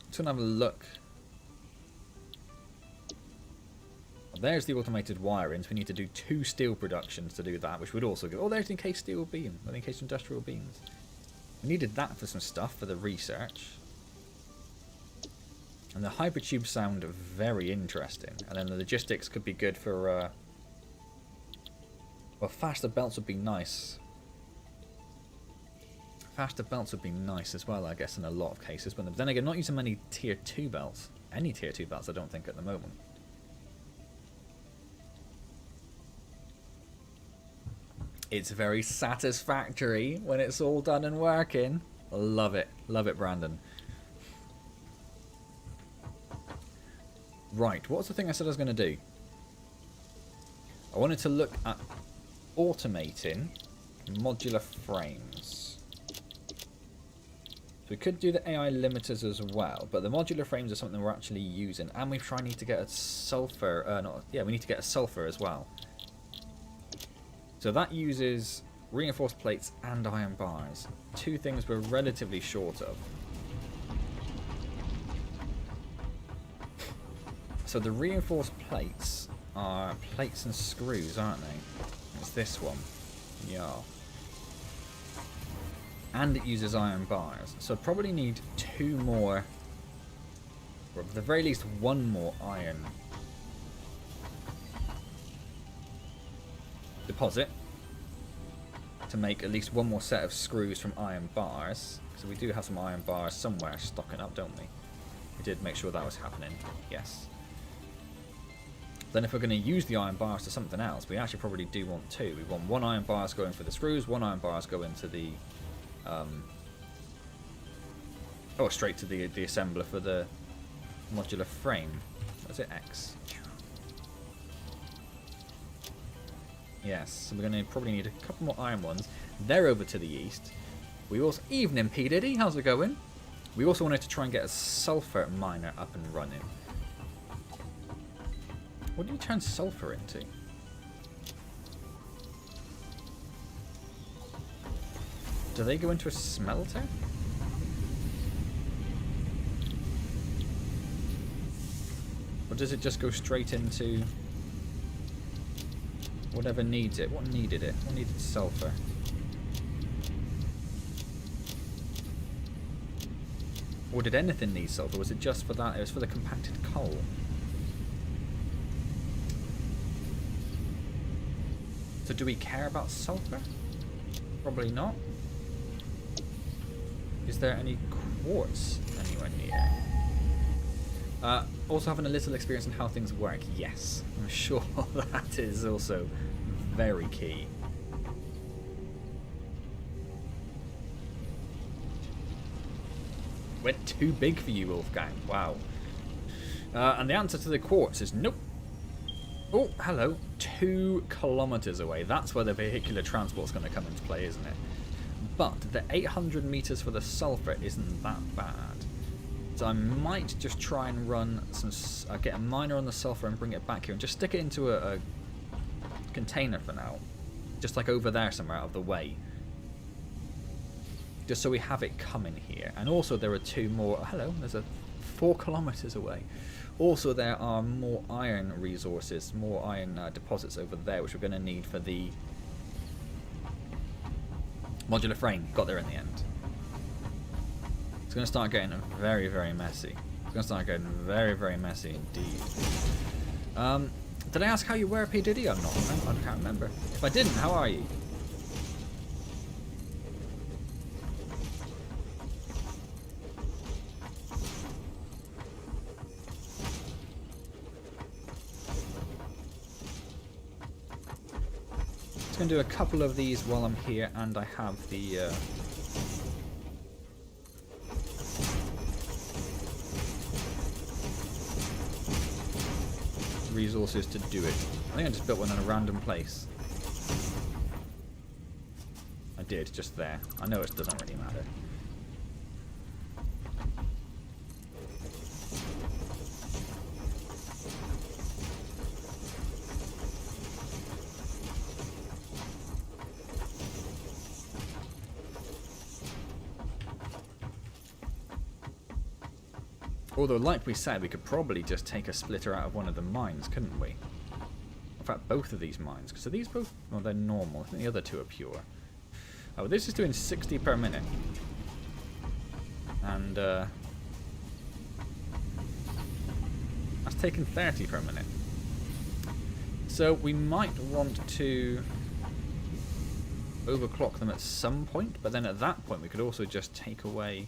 Just gonna have a look. There's the automated wiring, so we need to do 2 steel productions to do that, which would also go... Oh, there's the encased steel beam, the encased industrial beams. We needed that for some stuff for the research. And the hypertubes sound very interesting. And then the logistics could be good for... well, faster belts would be nice. faster belts would be nice as well, I guess, in a lot of cases. But then again, not using many tier 2 belts. Any tier 2 belts, I don't think, at the moment. It's very satisfactory when it's all done and working. Love it. Love it, Brandon. Right, what's the thing I said I was going to do? I wanted to look at automating modular frames. So we could do the AI limiters as well, but the modular frames are something we're actually using. And we need to get a sulfur, we need to get a sulfur as well. So that uses reinforced plates and iron bars. Two things we're relatively short of. So the reinforced plates are plates and screws, aren't they? It's this one. Yeah. And it uses iron bars. So I probably need 2 more, or at the very least 1 more iron deposit to make at least 1 more set of screws from iron bars. So we do have some iron bars somewhere stocking up, don't we? We did make sure that was happening. Yes. Then if we're going to use the iron bars to something else, we actually probably do want 2. We want 1 iron bars going for the screws, 1 iron bars go into the straight to the assembler for the modular frame. Was it X? Yes, so we're going to probably need a couple more iron ones. They're over to the east. We also, evening P Diddy, how's it going? We also wanted to try and get a sulfur miner up and running. What do you turn sulfur into? Do they go into a smelter? Or does it just go straight into whatever needs it? What needed it? What needed sulfur? Or did anything need sulfur? Was it just for that? It was for the compacted coal. So do we care about sulfur? Probably not. Is there any quartz anywhere near? Also having a little experience in how things work. Yes, I'm sure that is also very key. Went too big for you, Wolfgang. Wow. And the answer to the quartz is nope. Oh, hello. 2 kilometers away. That's where the vehicular transport's going to come into play, isn't it? But the 800 meters for the sulfur isn't that bad. So I might just try and run some, get a miner on the sulfur and bring it back here and just stick it into a container for now. Just like over there somewhere out of the way. Just so we have it coming here. And also there are 2 more, hello, there's a 4 kilometers away. Also there are more iron resources, more iron deposits over there, which we're going to need for the modular frame. Got there in the end. It's going to start getting very, very messy. It's going to start getting very, very messy indeed. Did I ask how you were, P. Diddy? I can't remember. If I didn't, how are you? Just going to do a couple of these while I'm here, and I have the resources to do it. I think I just built one in a random place. I did, just there. I know it doesn't really matter. Although, like we said, we could probably just take a splitter out of one of the mines, couldn't we? In fact, both of these mines. Because are these both... Well, they're normal. I think the other 2 are pure. Oh, this is doing 60 per minute. And, that's taking 30 per minute. So, we might want to overclock them at some point, but then at that point we could also just take away...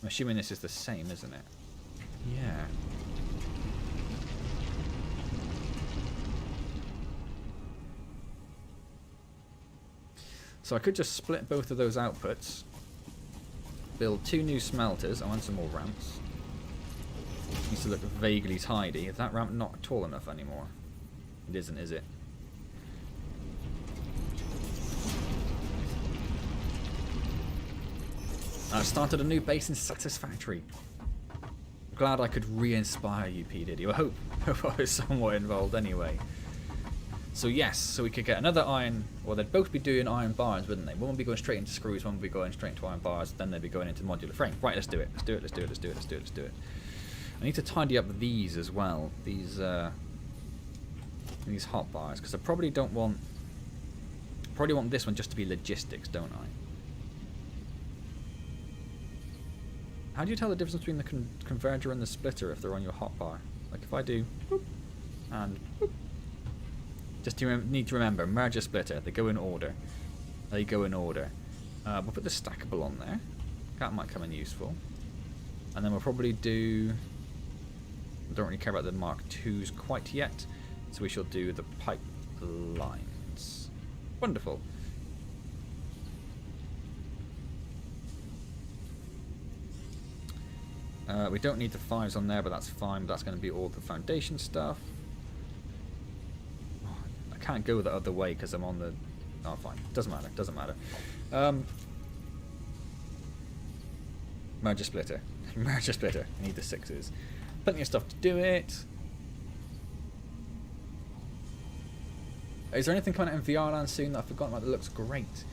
I'm assuming this is the same, isn't it? Yeah. So I could just split both of those outputs, build 2 new smelters. I want some more ramps. Needs to look vaguely tidy. Is that ramp not tall enough anymore? It isn't, is it? I started a new base in Satisfactory. Glad I could re-inspire you, P. Diddy. I hope I was somewhat involved anyway. So yes, so we could get another iron... Well, they'd both be doing iron bars, wouldn't they? One would be going straight into screws, one would be going straight into iron bars, then they'd be going into modular frame. Right, let's do it. Let's do it, let's do it, let's do it, let's do it, let's do it. I need to tidy up these as well. These hot bars, because I probably don't want... Probably want this one just to be logistics, don't I? How do you tell the difference between the converger and the splitter if they're on your hotbar? Like if I do boop, and boop. Just need to remember, merger splitter, they go in order. They go in order. We'll put the stackable on there. That might come in useful. And then we'll probably do... I don't really care about the Mark IIs quite yet, so we shall do the pipelines. Wonderful. We don't need the 5s on there, but that's fine. That's going to be all the foundation stuff. Oh, I can't go the other way because I'm on the... Oh, fine. Doesn't matter. Doesn't matter. Merger splitter. Merger splitter. I need the 6s. Plenty of stuff to do it. Is there anything coming out in VR land soon that I've forgotten about that looks great?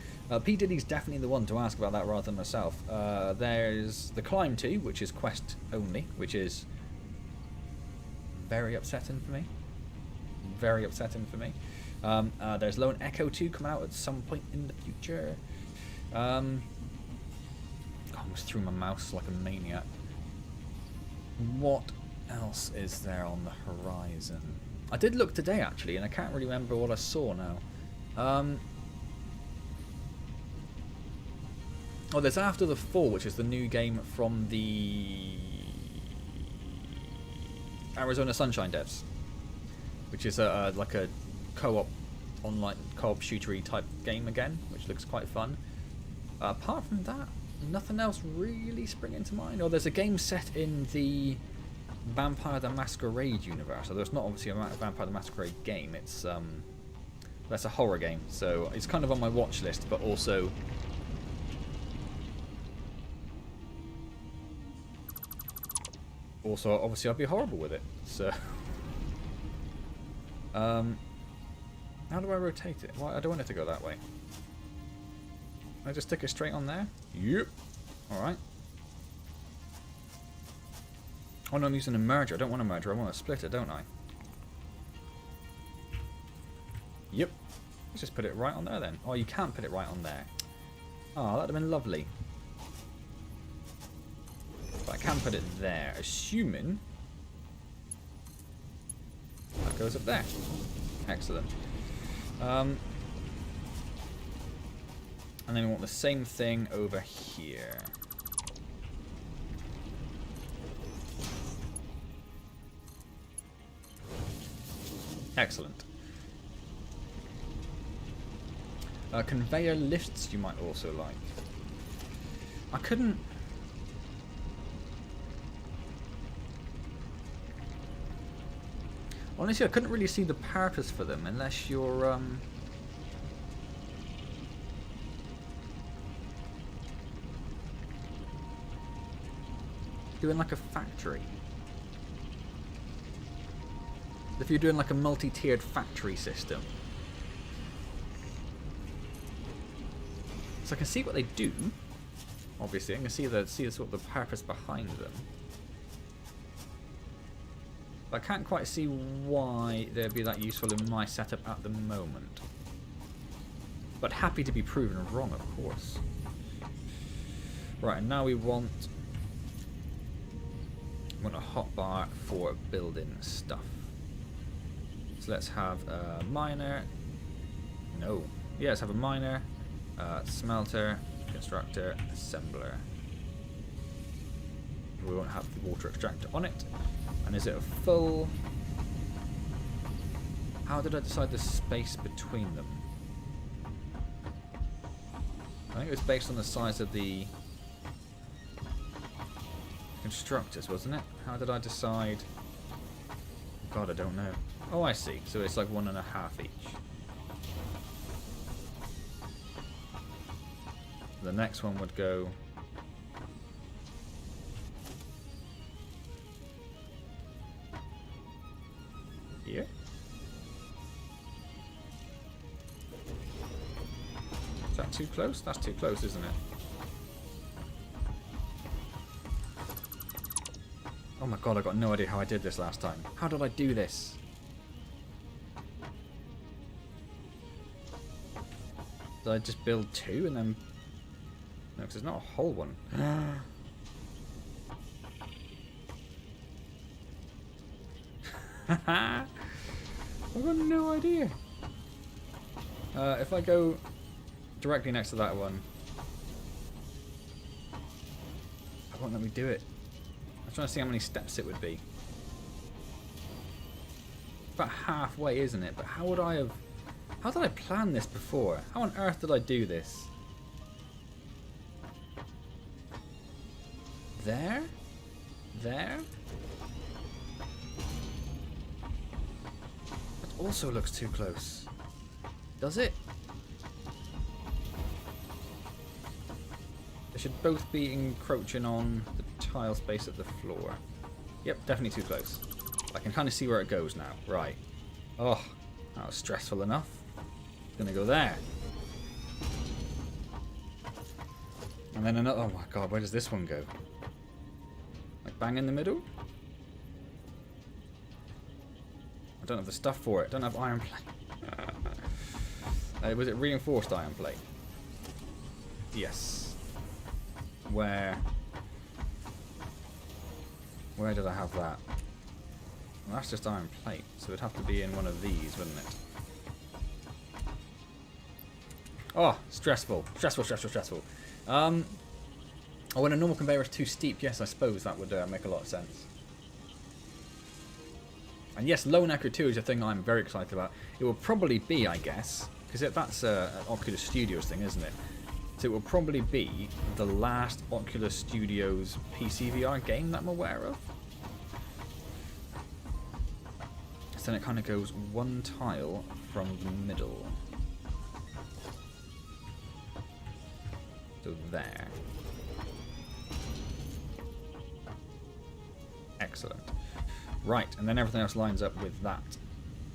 P. Diddy's definitely the one to ask about that rather than myself. There's the Climb 2, which is quest only, which is very upsetting for me. Very upsetting for me. There's Lone Echo 2 coming out at some point in the future. I almost threw my mouse like a maniac. What else is there on the horizon? I did look today actually, and I can't really remember what I saw now. Oh, there's After the Fall, which is the new game from the Arizona Sunshine devs, which is like a co-op, online co-op shootery type game again, which looks quite fun. Apart from that, nothing else really springing to mind. Oh, there's a game set in the Vampire the Masquerade universe. So there's not obviously a Vampire the Masquerade game. It's that's a horror game, so it's kind of on my watch list, but also. Also, obviously, I'd be horrible with it. So, how do I rotate it? Well, I don't want it to go that way. Can I just stick it straight on there? Yep. All right. Oh no, I'm using a merger. I don't want a merger. I want a splitter, don't I? Yep. Let's just put it right on there then. Oh, you can't put it right on there. Oh, that'd have been lovely. But I can put it there, assuming that goes up there. Excellent. And then we want the same thing over here. Excellent. Conveyor lifts you might also like. I couldn't... Honestly, I couldn't really see the purpose for them unless you're doing like a factory. If you're doing like a multi-tiered factory system. So I can see what they do. Obviously, I can see the sort of the purpose behind them. But I can't quite see why they'd be that useful in my setup at the moment. But happy to be proven wrong, of course. Right, and now we want a hotbar for building stuff. So let's have a miner. No. Yeah, let's have a miner. Smelter, constructor, assembler. We won't have the water extractor on it. And is it a full... How did I decide the space between them? I think it was based on the size of the constructors, wasn't it? How did I decide? God, I don't know. Oh, I see. So it's like 1.5 each. The next one would go... here? Is that too close? That's too close, isn't it? Oh my god, I got no idea how I did this last time. How did I do this? Did I just build 2 and then... No, because there's not a whole one. I've got no idea. If I go directly next to that one, it won't let me do it. I'm trying to see how many steps it would be. About halfway, isn't it? But how would I have... How did I plan this before? How on earth did I do this? There? There? That also looks too close. Does it? They should both be encroaching on the tile space of the floor. Yep, definitely too close. I can kind of see where it goes now. Right. Oh, that was stressful enough. It's gonna go there. And then another... Oh my god, where does this one go? Like bang in the middle? I don't have the stuff for it. I don't have iron plate. Was it reinforced iron plate? Yes. Where did I have that? Well, that's just iron plate, so it'd have to be in one of these, wouldn't it? Oh, stressful. Stressful. Oh, when a normal conveyor is too steep, yes, I suppose that would make a lot of sense. And yes, Low Necker 2 is a thing I'm very excited about. It will probably be, I guess, because that's an Oculus Studios thing, isn't it? So it will probably be the last Oculus Studios PC VR game that I'm aware of. So then it kind of goes one tile from the middle. So there. Excellent. Right, and then everything else lines up with that.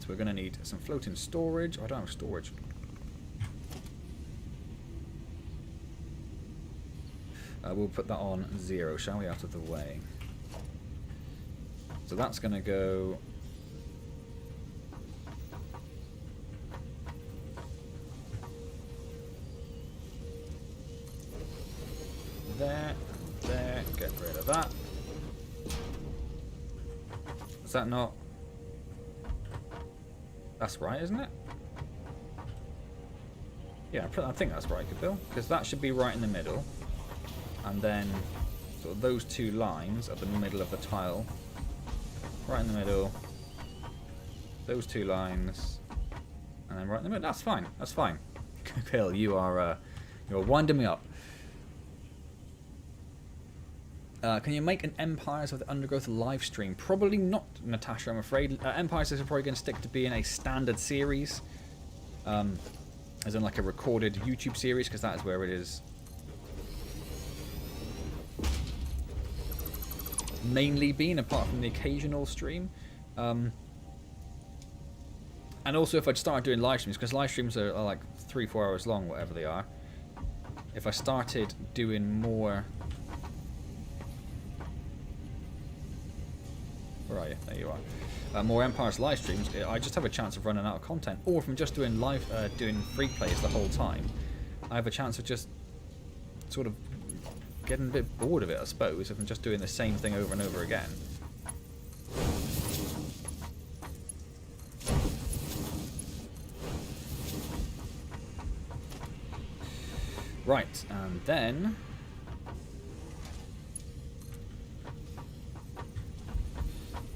So we're going to need some floating storage. Oh, I don't have storage. We'll put that on 0, shall we, out of the way. So that's going to go... there, get rid of that. Is that not... That's right, isn't it? Yeah, I think that's right, Bill, because that should be right in the middle. And then sort of those 2 lines at the middle of the tile. Right in the middle. Those 2 lines. And then right in the middle. That's fine. That's fine. Bill, you're winding me up. Can you make an Empires of the Undergrowth live stream? Probably not, Natasha, I'm afraid. Empires is probably going to stick to being a standard series. As in like a recorded YouTube series, because that is where it is mainly been, apart from the occasional stream. And also if I'd start doing live streams, because live streams are like 3-4 hours long, whatever they are. If I started doing more... Where are you? There you are. More Empires live streams, I just have a chance of running out of content. Or if I'm just doing doing free plays the whole time, I have a chance of just sort of getting a bit bored of it, I suppose, if I'm just doing the same thing over and over again. Right, and then...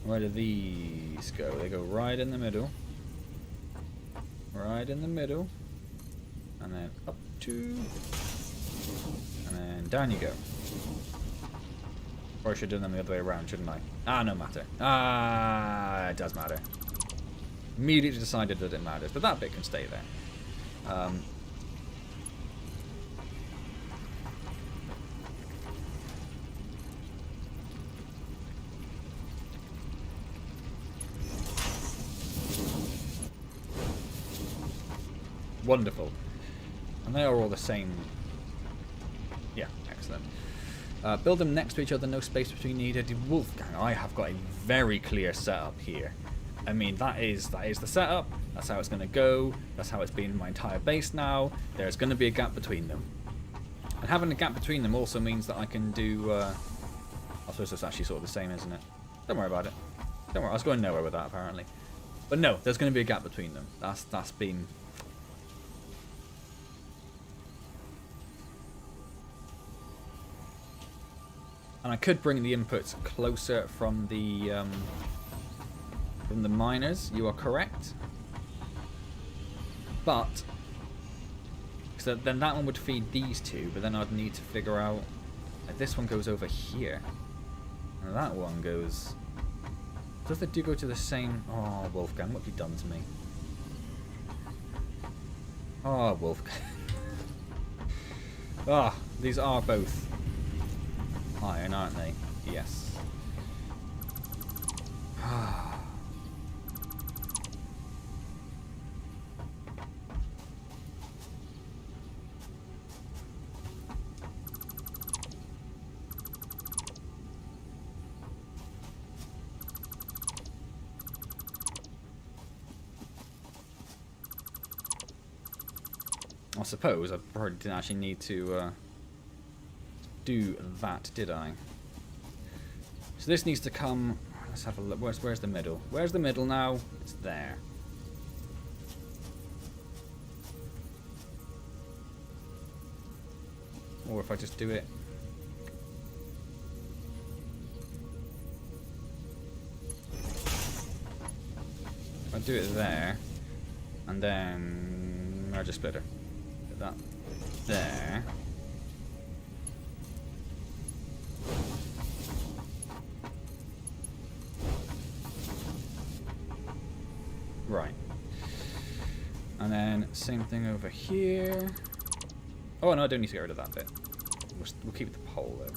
where do these go? They go right in the middle. Right in the middle. And then up 2. And then down you go. Or I should have done them the other way around, shouldn't I? Ah, no matter. Ah, it does matter. Immediately decided that it matters, but that bit can stay there. Wonderful. And they are all the same. Yeah, excellent. Build them next to each other, no space between needed. Wolfgang, I have got a very clear setup here. I mean, that is the setup. That's how it's going to go. That's how it's been my entire base now. There's going to be a gap between them. And having a gap between them also means that I can do... I suppose it's actually sort of the same, isn't it? Don't worry about it. Don't worry, I was going nowhere with that, apparently. But no, there's going to be a gap between them. That's been... And I could bring the inputs closer from the miners. You are correct. But so then that one would feed these two, but then I'd need to figure out if this one goes over here, and that one goes. Does they do go to the same? Oh, Wolfgang, what have you done to me? Oh, Wolfgang. Ah, these are both iron, aren't they? Yes. I suppose I probably didn't actually need to do that, did I? So this needs to come... Let's have a look. Where's the middle? Where's the middle now? It's there. Or if I just do it... If I do it there, and then merge a splitter. Get that there. Right. And then same thing over here. Oh no, I don't need to get rid of that bit. We'll keep the pole though.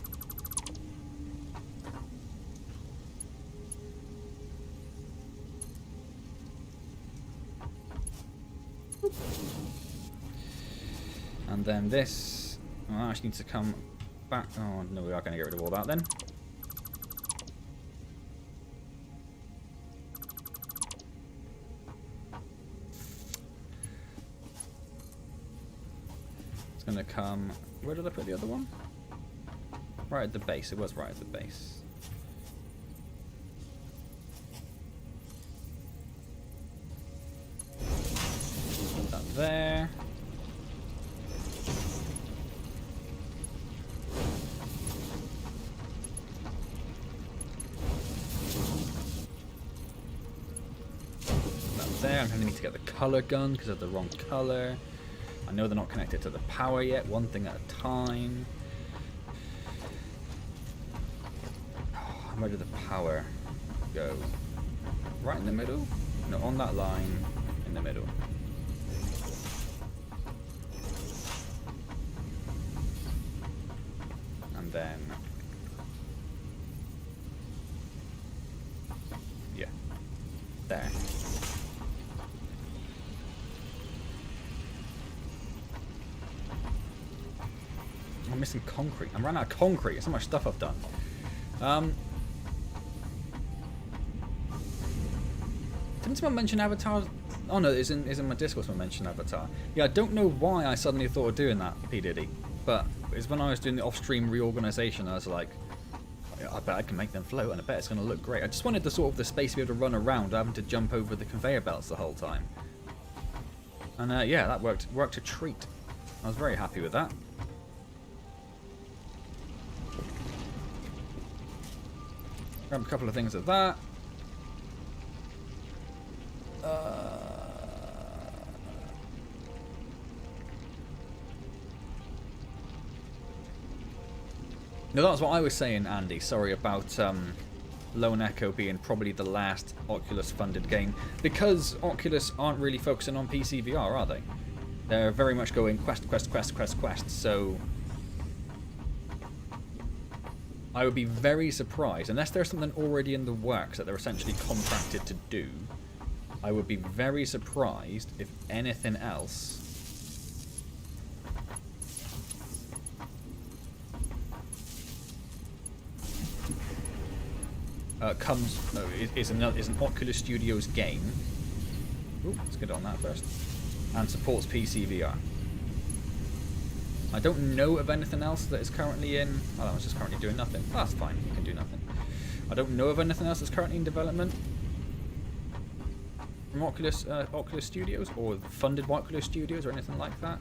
And then this, oh, I actually need to come back. Oh no, we are going to get rid of all that then. It's going to come, where did I put the other one? Right at the base, it was right at the base. Put that there. There, I'm going to need to get the color gun because of the wrong color. I know they're not connected to the power yet, one thing at a time. Where did the power go? Right in the middle? No, on that line in the middle. And then... yeah. There. I'm missing concrete. I'm running out of concrete. There's so much stuff I've done. Didn't someone mention Avatar? Oh no, it's in my Discord someone mentioned Avatar. Yeah, I don't know why I suddenly thought of doing that, P. Diddy. But it's when I was doing the off-stream reorganization, I was like, I bet I can make them float and I bet it's going to look great. I just wanted the sort of the space to be able to run around, having to jump over the conveyor belts the whole time. And yeah, that worked a treat. I was very happy with that. Grab a couple of things of that. No, that's what I was saying, Andy. Sorry about Lone Echo being probably the last Oculus-funded game. Because Oculus aren't really focusing on PC VR, are they? They're very much going quest, quest, quest, quest, quest. So I would be very surprised, unless there's something already in the works that they're essentially contracted to do, I would be very surprised if anything else is an Oculus Studios game. Ooh, let's get on that first. And supports PC VR. I don't know of anything else that is currently in... Oh, that one's just currently doing nothing. Oh, that's fine, you can do nothing. I don't know of anything else that's currently in development from Oculus Studios, or funded by Oculus Studios, or anything like that.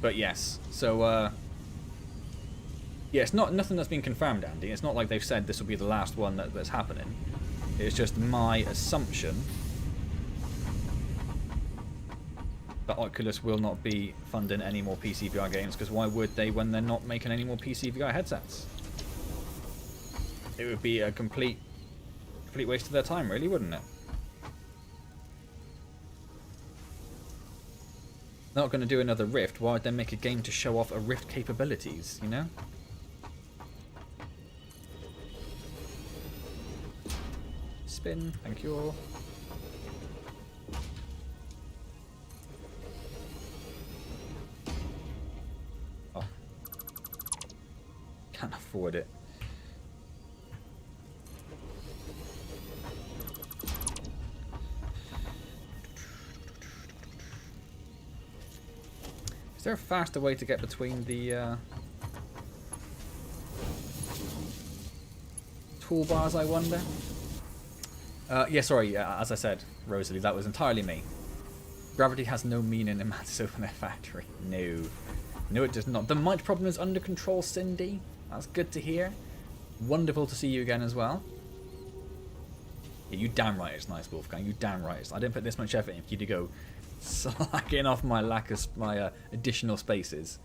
But yes, so yeah, it's nothing that's been confirmed, Andy. It's not like they've said this will be the last one that's happening. It's just my assumption that Oculus will not be funding any more PC VR games, because why would they when they're not making any more PC VR headsets? It would be a complete waste of their time, really, wouldn't it? They're not going to do another Rift. Why would they make a game to show off a Rift capabilities, you know? Spin, thank you all. Oh. Can't afford it. Is there a faster way to get between the toolbars, I wonder? Yeah, sorry, as I said, Rosalie, that was entirely me. Gravity has no meaning in Mantis Open Air Factory. No. No, it does not. The mic problem is under control, Cindy. That's good to hear. Wonderful to see you again as well. Yeah, you damn right it's nice, Wolfgang. You damn right it's... I didn't put this much effort in for you to go slacking off my lack of my additional spaces.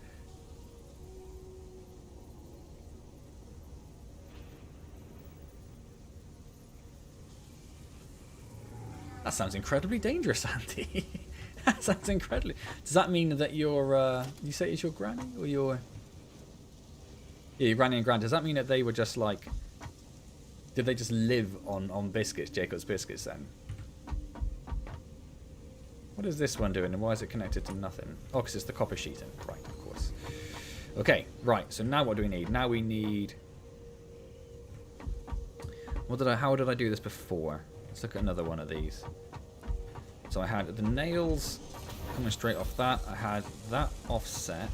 That sounds incredibly dangerous, Andy. That sounds incredibly... Does that mean that your... you say it's your granny? Or your... Yeah, your granny and grand. Does that mean that they were just like... Did they just live on biscuits, Jacob's biscuits then? What is this one doing and why is it connected to nothing? Oh, because it's the copper sheeting. Right, of course. Okay, right. So now what do we need? Now we need... How did I do this before? Let's look at another one of these. So I had the nails coming straight off that. I had that offset.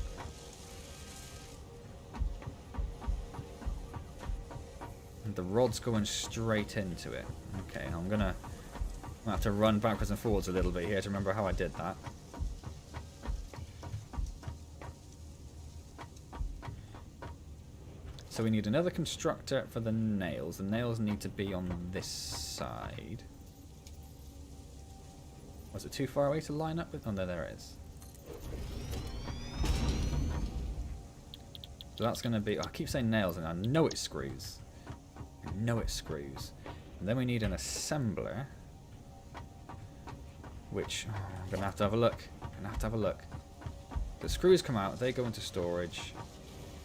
And the rod's going straight into it. Okay, I'm gonna have to run backwards and forwards a little bit here to remember how I did that. So we need another constructor for the nails. The nails need to be on this side. Was it too far away to line up with? Oh, no, there it is. So that's going to be... Oh, I keep saying nails, and I know it screws. I know it screws. And then we need an assembler. Which... Oh, I'm going to have a look. The screws come out. They go into storage.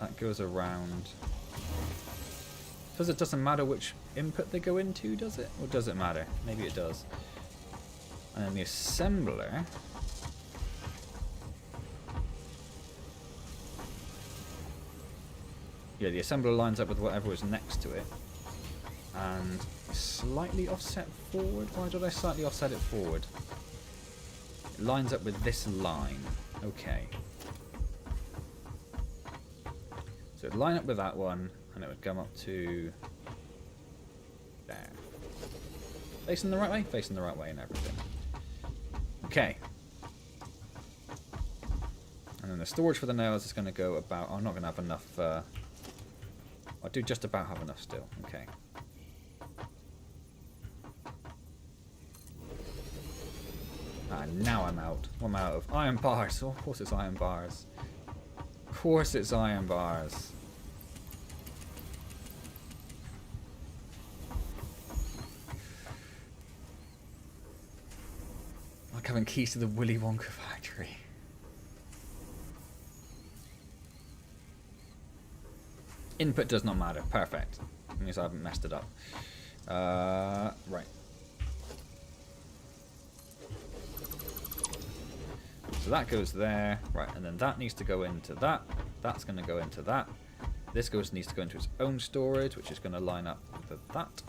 That goes around... Because it doesn't matter which input they go into, does it? Or does it matter? Maybe it does. And then the assembler... Yeah, the assembler lines up with whatever is next to it. And slightly offset forward? Why did I slightly offset it forward? It lines up with this line. Okay. So it'd line up with that one, and it would come up to there. Facing the right way? Facing the right way and everything. Okay. And then the storage for the nails is going to go about... I'm not going to have enough... I do just about have enough still. Okay. Now I'm out. I'm out of iron bars. Oh, of course it's iron bars. Of course it's iron bars. Like having keys to the Willy Wonka factory. Input does not matter. Perfect. That means I haven't messed it up. Right. So that goes there. Right, and then that needs to go into that. That's going to go into that. This needs to go into its own storage, which is going to line up with that.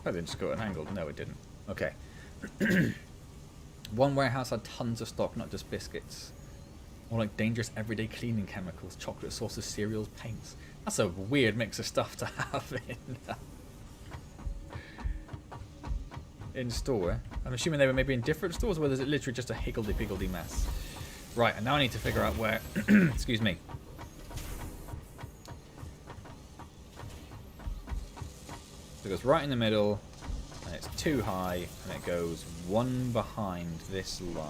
I didn't just go at an angle. No, it didn't. Okay. One warehouse had tons of stock, not just biscuits. More like dangerous everyday cleaning chemicals, chocolate sauces, cereals, paints. That's a weird mix of stuff to have in store. I'm assuming they were maybe in different stores, or is it literally just a higgledy-piggledy mess? Right, and now I need to figure out where... excuse me. So it goes right in the middle, and it's too high, and it goes one behind this line.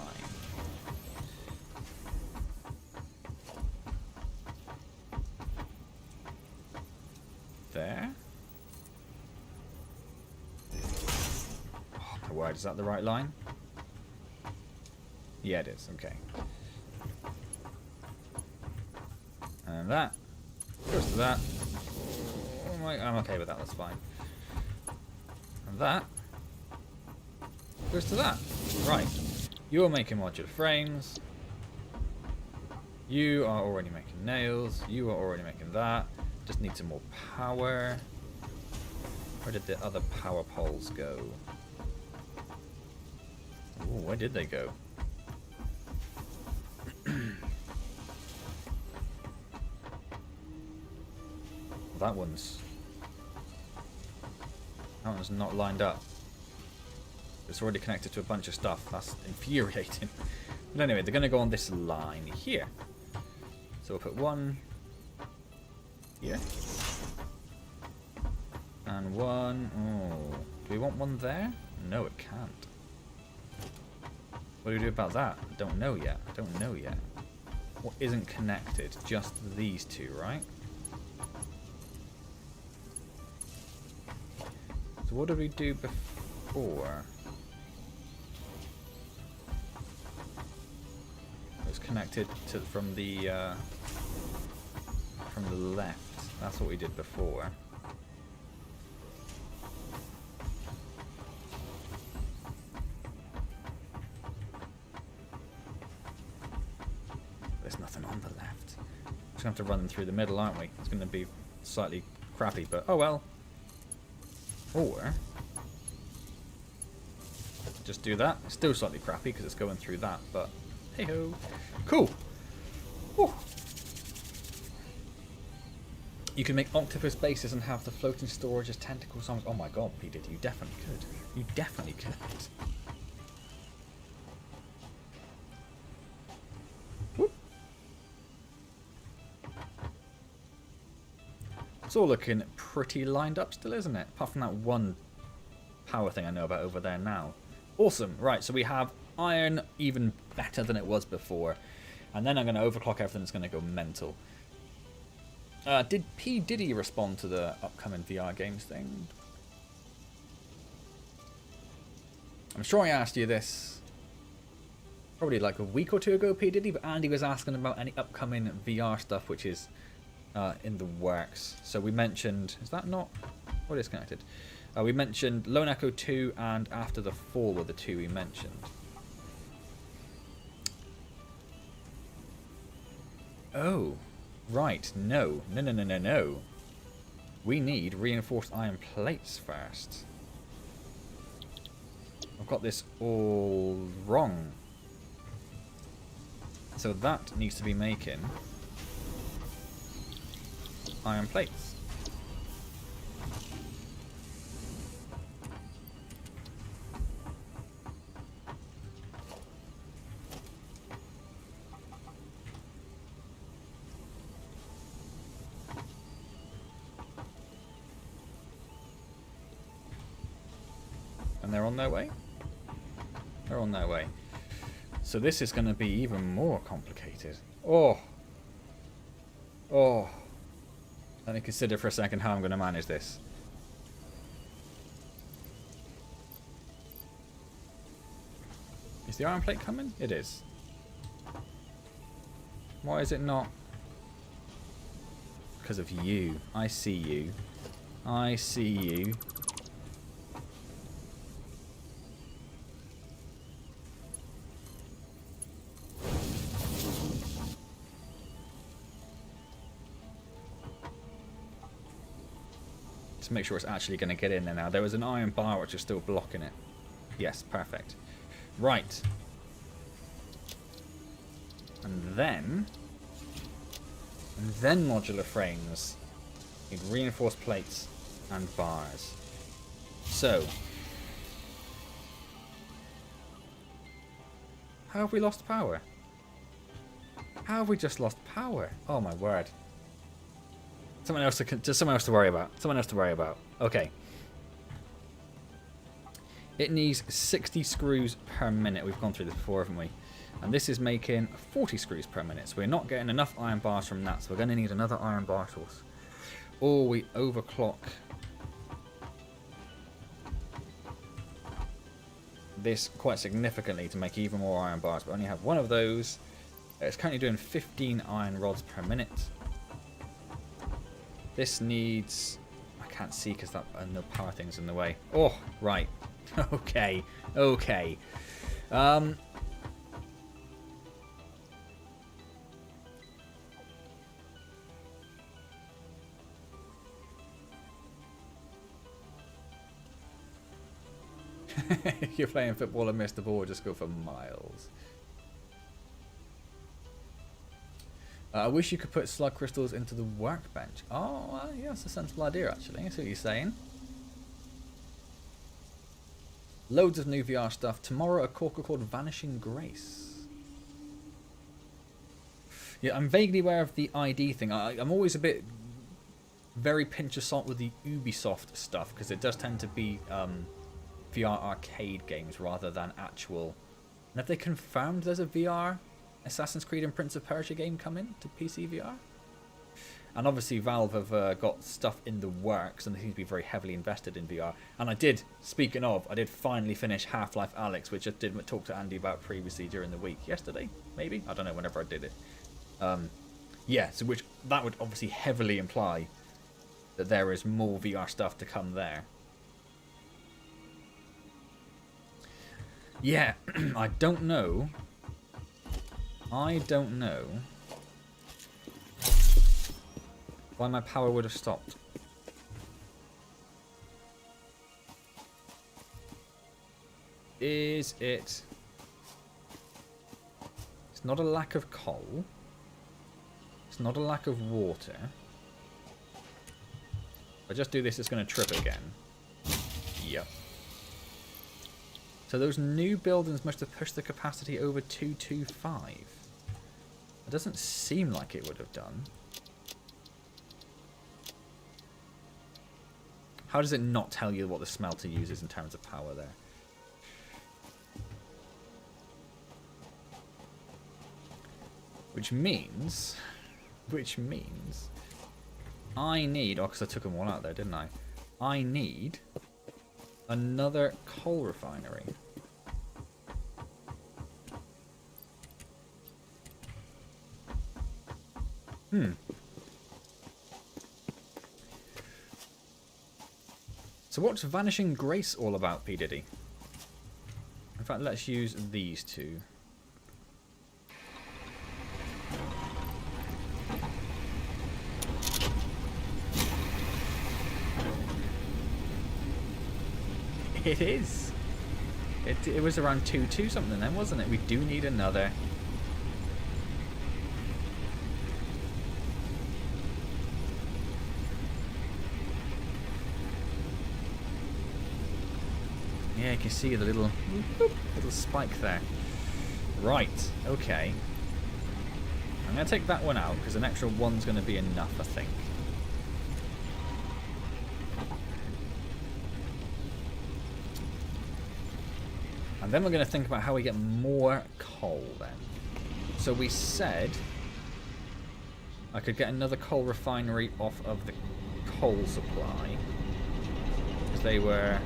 There. Oh my word, is that the right line? Yeah, it is, okay. And that goes to that. Oh my, I'm okay with that, that's fine. And that goes to that. Right. You're making modular frames. You are already making nails. You are already making that. Just need some more power. Where did the other power poles go? Ooh, where did they go? That one's not lined up. It's already connected to a bunch of stuff. That's infuriating. But anyway, they're going to go on this line here. So we'll put one here. And one... Oh, do we want one there? No, it can't. What do we do about that? I don't know yet. I don't know yet. What isn't connected? Just these two, right? So what did we do before? It was connected to from the left. That's what we did before. There's nothing on the left. Just gonna have to run them through the middle, aren't we? It's gonna be slightly crappy, but oh well. Or just do that. It's still slightly crappy because it's going through that, but hey ho, cool. Whew. You can make octopus bases and have the floating storage as tentacles on. Oh my god, P Diddy, you definitely could. You definitely could. Whoop. It's all looking pretty lined up still, isn't it? Apart from that one power thing I know about over there now. Awesome. Right, so we have iron even better than it was before. And then I'm going to overclock everything. It's going to go mental. Did P. Diddy respond to the upcoming VR games thing? I'm sure I asked you this probably like a week or two ago, P. Diddy, but Andy was asking about any upcoming VR stuff, which is in the works. So we mentioned, is that not, what is connected? We mentioned Lone Echo 2 and After the Fall were the two we mentioned. Oh, right, no. We need reinforced iron plates first. I've got this all wrong. So that needs to be making iron plates. And they're on their way? They're on their way. So this is going to be even more complicated. Oh. Let me consider for a second how I'm going to manage this. Is the iron plate coming? It is. Why is it not? Because of you. I see you. I see you. To make sure it's actually going to get in there now. There was an iron bar which is still blocking it. Yes, perfect. Right. And then modular frames need reinforced plates and bars. So, how have we lost power? How have we just lost power? Oh my word. Someone else to worry about. Someone else to worry about. Okay. It needs 60 screws per minute. We've gone through this before, haven't we? And this is making 40 screws per minute. So we're not getting enough iron bars from that. So we're going to need another iron bar source. Or we overclock this quite significantly to make even more iron bars. We only have one of those. It's currently doing 15 iron rods per minute. This needs... I can't see because that no power thing's in the way. Oh, right. Okay. You're playing football and miss the ball, just go for miles. I wish you could put slug crystals into the workbench. Oh, yeah, that's a sensible idea, actually. I see what you're saying. Loads of new VR stuff. Tomorrow, a corker called Vanishing Grace. Yeah, I'm vaguely aware of the ID thing. I'm always a bit very pinch of salt with the Ubisoft stuff, because it does tend to be VR arcade games rather than actual. And have they confirmed there's a VR Assassin's Creed and Prince of Persia game coming to PC VR? And obviously Valve have got stuff in the works and they seem to be very heavily invested in VR. And I did finally finish Half-Life Alyx, which I did talk to Andy about previously during the week. Yesterday, maybe? I don't know, whenever I did it. Yeah, so that would obviously heavily imply that there is more VR stuff to come there. Yeah, I don't know why my power would have stopped. Is it... It's not a lack of coal. It's not a lack of water. If I just do this, it's going to trip again. Yep. So those new buildings must have pushed the capacity over 225. It doesn't seem like it would have done. How does it not tell you what the smelter uses in terms of power there? Which means I need, oh, because I took them all out there, didn't I? I need another coal refinery. So what's Vanishing Grace all about, P. Diddy? In fact, let's use these two. It is. It was around 2-2 something then, wasn't it? We do need another. Yeah, you can see the little spike there. Right, okay. I'm going to take that one out because an extra one's going to be enough, I think. And then we're going to think about how we get more coal then. So we said I could get another coal refinery off of the coal supply. Because they were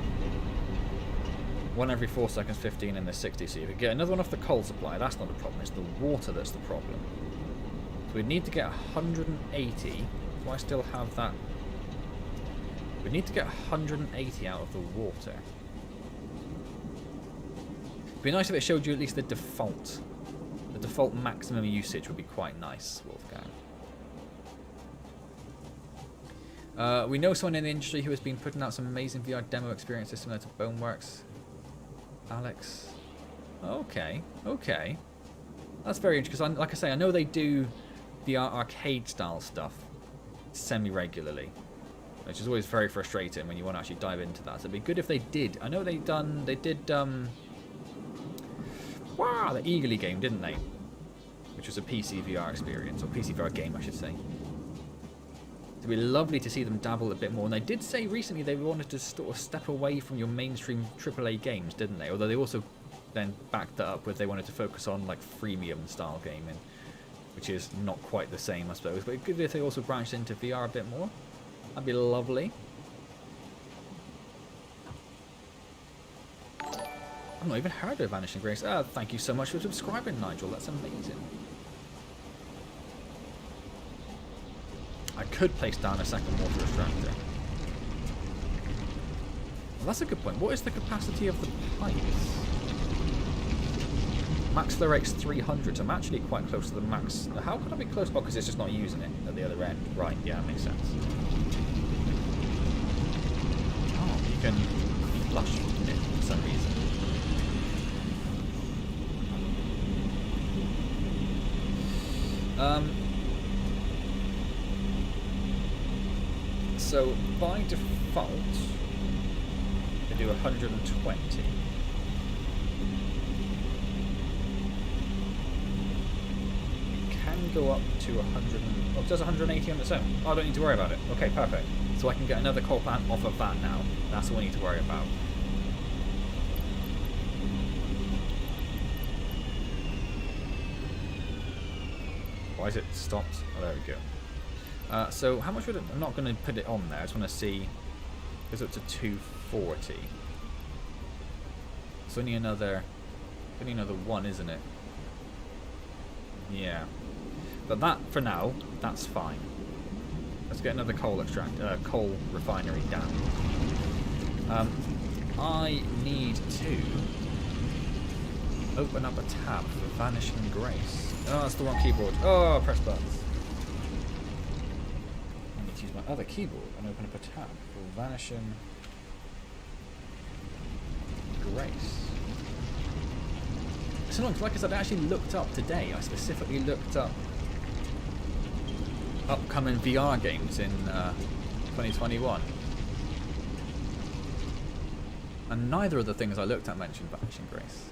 1 every 4 seconds, 15 in the 60. So you could get another one off the coal supply. That's not a problem. It's the water that's the problem. So we need to get 180. Do I still have that? We need to get 180 out of the water. It'd be nice if it showed you at least the default. The default maximum usage would be quite nice, Wolfgang. We know someone in the industry who has been putting out some amazing VR demo experiences similar to Boneworks. Alex. Okay, okay. That's very interesting because, like I say, I know they do VR arcade style stuff semi-regularly, which is always very frustrating when you want to actually dive into that. So it'd be good if they did. I know they did wow, the Eagerly game, didn't they? Which was a PC VR experience, or PC VR game, I should say. It'd be lovely to see them dabble a bit more. And they did say recently they wanted to sort of step away from your mainstream AAA games, didn't they? Although they also then backed that up with they wanted to focus on like freemium style gaming, which is not quite the same, I suppose. But it'd be good if they also branched into VR a bit more. That'd be lovely. I've not even heard of Vanishing Grace. Thank you so much for subscribing, Nigel. That's amazing. I could place down a second water extractor. Well, that's a good point. What is the capacity of the pipes? Max flow rate's 300, so I'm actually quite close to the max. How can I be close? Oh, because it's just not using it at the other end. Right, yeah, that makes sense. Oh, you can flush it for some reason. So by default, they do 120. Can go up to 100. Oh, it does 180 on its own. Oh, I don't need to worry about it. Okay, perfect. So I can get another coal plant off of that now. That's all I need to worry about. Why is it stopped? Oh, there we go. So how much would it... I'm not going to put it on there. I just want to see... It's up to 240. It's only another one, isn't it? Yeah. But that, for now, that's fine. Let's get another coal coal refinery down. I need to open up a tab for Vanishing Grace. Oh, that's the wrong keyboard. Oh, press buttons. I need to use my other keyboard and open up a tab for Vanishing Grace. It's annoying, like I said, I actually looked up today. I specifically looked up upcoming VR games in 2021. And neither of the things I looked at mentioned Vanishing Grace.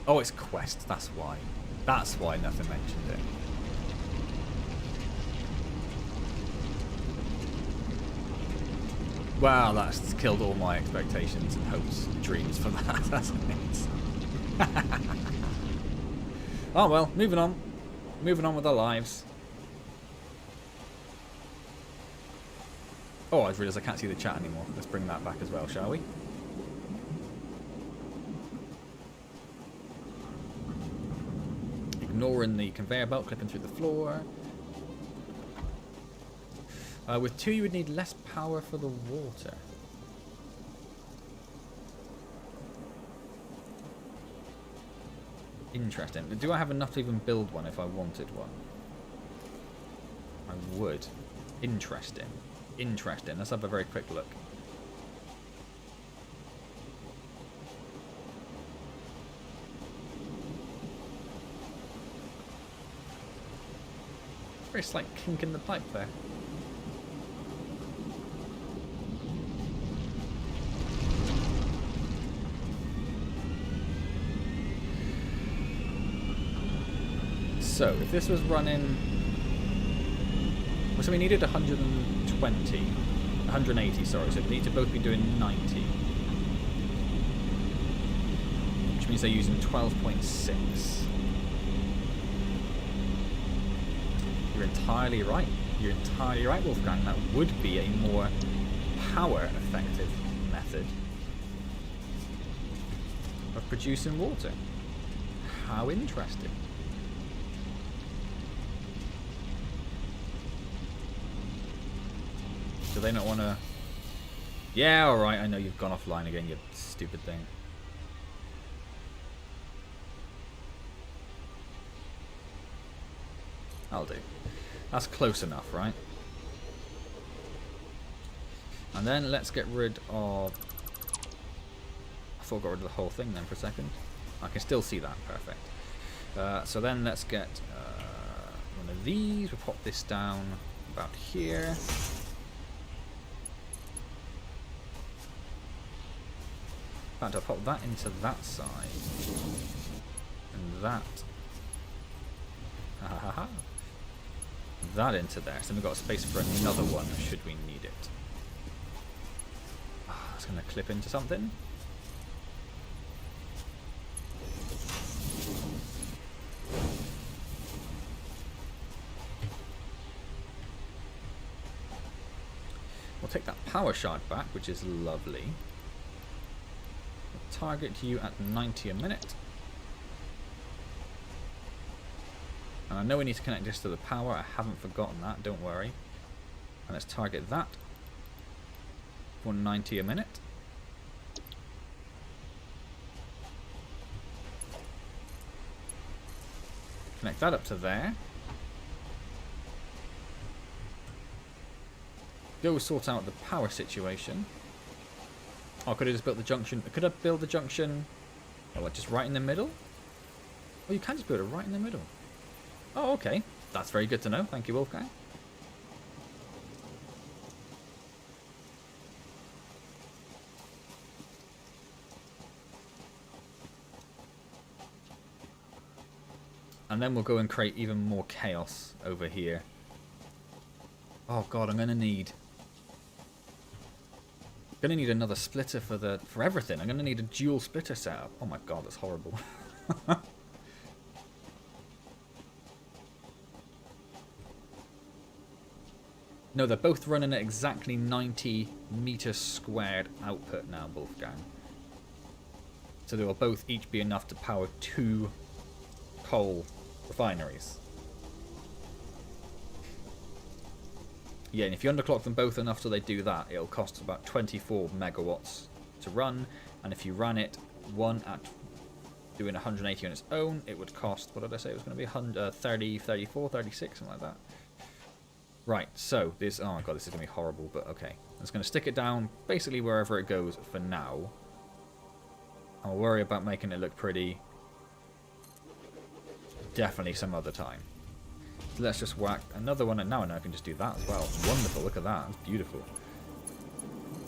Oh, it's Quest, that's why. That's why nothing mentioned it. Wow, that's killed all my expectations and hopes and dreams for that, hasn't it? Oh well, moving on. Moving on with our lives. Oh, I realised I can't see the chat anymore. Let's bring that back as well, shall we? Ignoring the conveyor belt clipping through the floor. With 2 you would need less power for the water. Interesting. Do I have enough to even build one if I wanted one? I would. Interesting. Interesting. Let's have a very quick look. Very slight kink in the pipe there. So, if this was running... So we needed 180, sorry, so we need to both be doing 90. Which means they're using 12.6. You're entirely right. You're entirely right, Wolfgang. That would be a more power-effective method of producing water. How interesting. Do they not want to... Yeah, alright, I know you've gone offline again, you stupid thing. I'll do. That's close enough, right? And then let's get rid of... I thought I got rid of the whole thing then for a second. I can still see that, perfect. So then let's get one of these. We'll pop this down about here. In fact, I'll pop that into that side. And that. That into there. So then we've got space for another one, should we need it. It's going to clip into something. We'll take that power shard back, which is lovely. Target you at 90 a minute. And I know we need to connect this to the power. I haven't forgotten that, don't worry. And let's target that for 90 a minute. Connect that up to there. Go sort out the power situation. Oh, could I just build the junction? Could I build the junction? Oh, like just right in the middle? Oh, you can just build it right in the middle. Oh, okay. That's very good to know. Thank you, Wolfgang. And then we'll go and create even more chaos over here. Oh god, I'm gonna need another splitter for everything. I'm gonna need a dual splitter setup. Oh my god, that's horrible. No, they're both running at exactly 90 meters squared output now, Wolfgang. So they will both each be enough to power 2 coal refineries. Yeah, and if you underclock them both enough so they do that, it'll cost about 24 megawatts to run. And if you ran it one at doing 180 on its own, it would cost, what did I say? It was going to be 30, 34, 36, something like that. Right, so this, oh my god, this is going to be horrible, but okay. I'm just going to stick it down basically wherever it goes for now. I'll worry about making it look pretty definitely some other time. So let's just whack another one, and now I know I can just do that as well. It's wonderful, look at that, it's beautiful.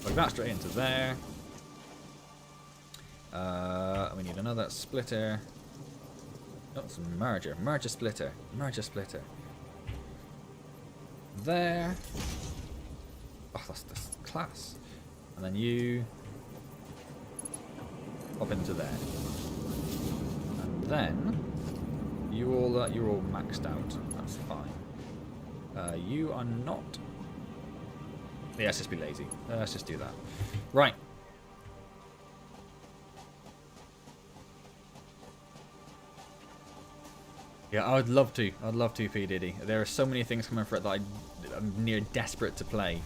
Like that straight into there. We need another splitter. No, it's a merger. Merger splitter. Merger splitter. There. Oh, that's class. And then you pop into there. And then you're all maxed out. That's fine. You are not. Yeah, let's just be lazy. Let's just do that. Right. Yeah, I'd love to. I'd love to, P. Diddy. There are so many things coming for it that I'm near desperate to play.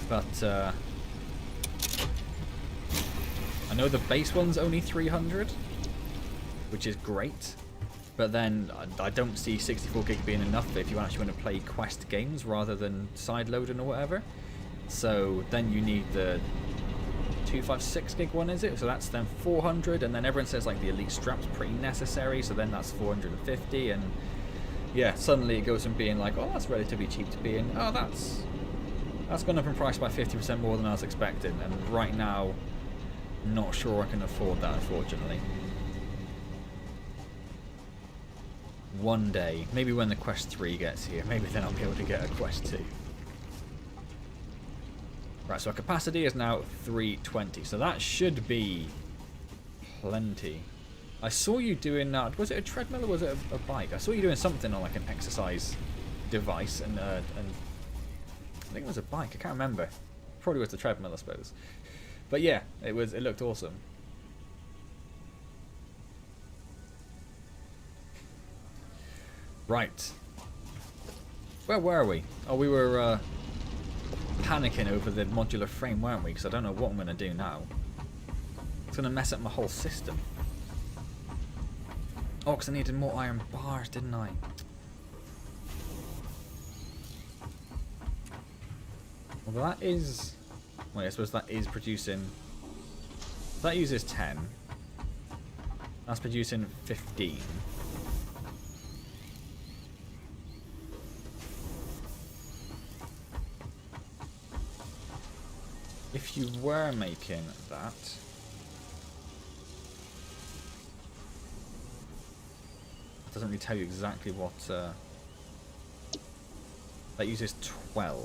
But, I know the base one's only 300. which is great. But then I don't see 64 gig being enough if you actually want to play Quest games rather than sideloading or whatever. So then you need the 256 gig one, is it? So that's then 400, and then everyone says like the Elite Strap's pretty necessary, so then that's 450, and yeah, suddenly it goes from being like, oh, that's relatively cheap to being, oh, that's gone up in price by 50% more than I was expecting, and right now, not sure I can afford that, unfortunately. One day, maybe when the Quest 3 gets here, maybe then I'll be able to get a Quest 2. Right, so our capacity is now 320, so that should be plenty. I saw you doing that. Was it a treadmill or was it a bike? I saw you doing something on like an exercise device, and I think it was a bike. I can't remember. Probably was the treadmill, I suppose. But yeah, it looked awesome. Right. Where were we? Oh, we were panicking over the modular frame, weren't we? Because I don't know what I'm going to do now. It's going to mess up my whole system. Oh, because I needed more iron bars, didn't I? Well, that is... Wait, I suppose that is producing... That uses 10. That's producing 15. If you were making that... It doesn't really tell you exactly what... that uses 12.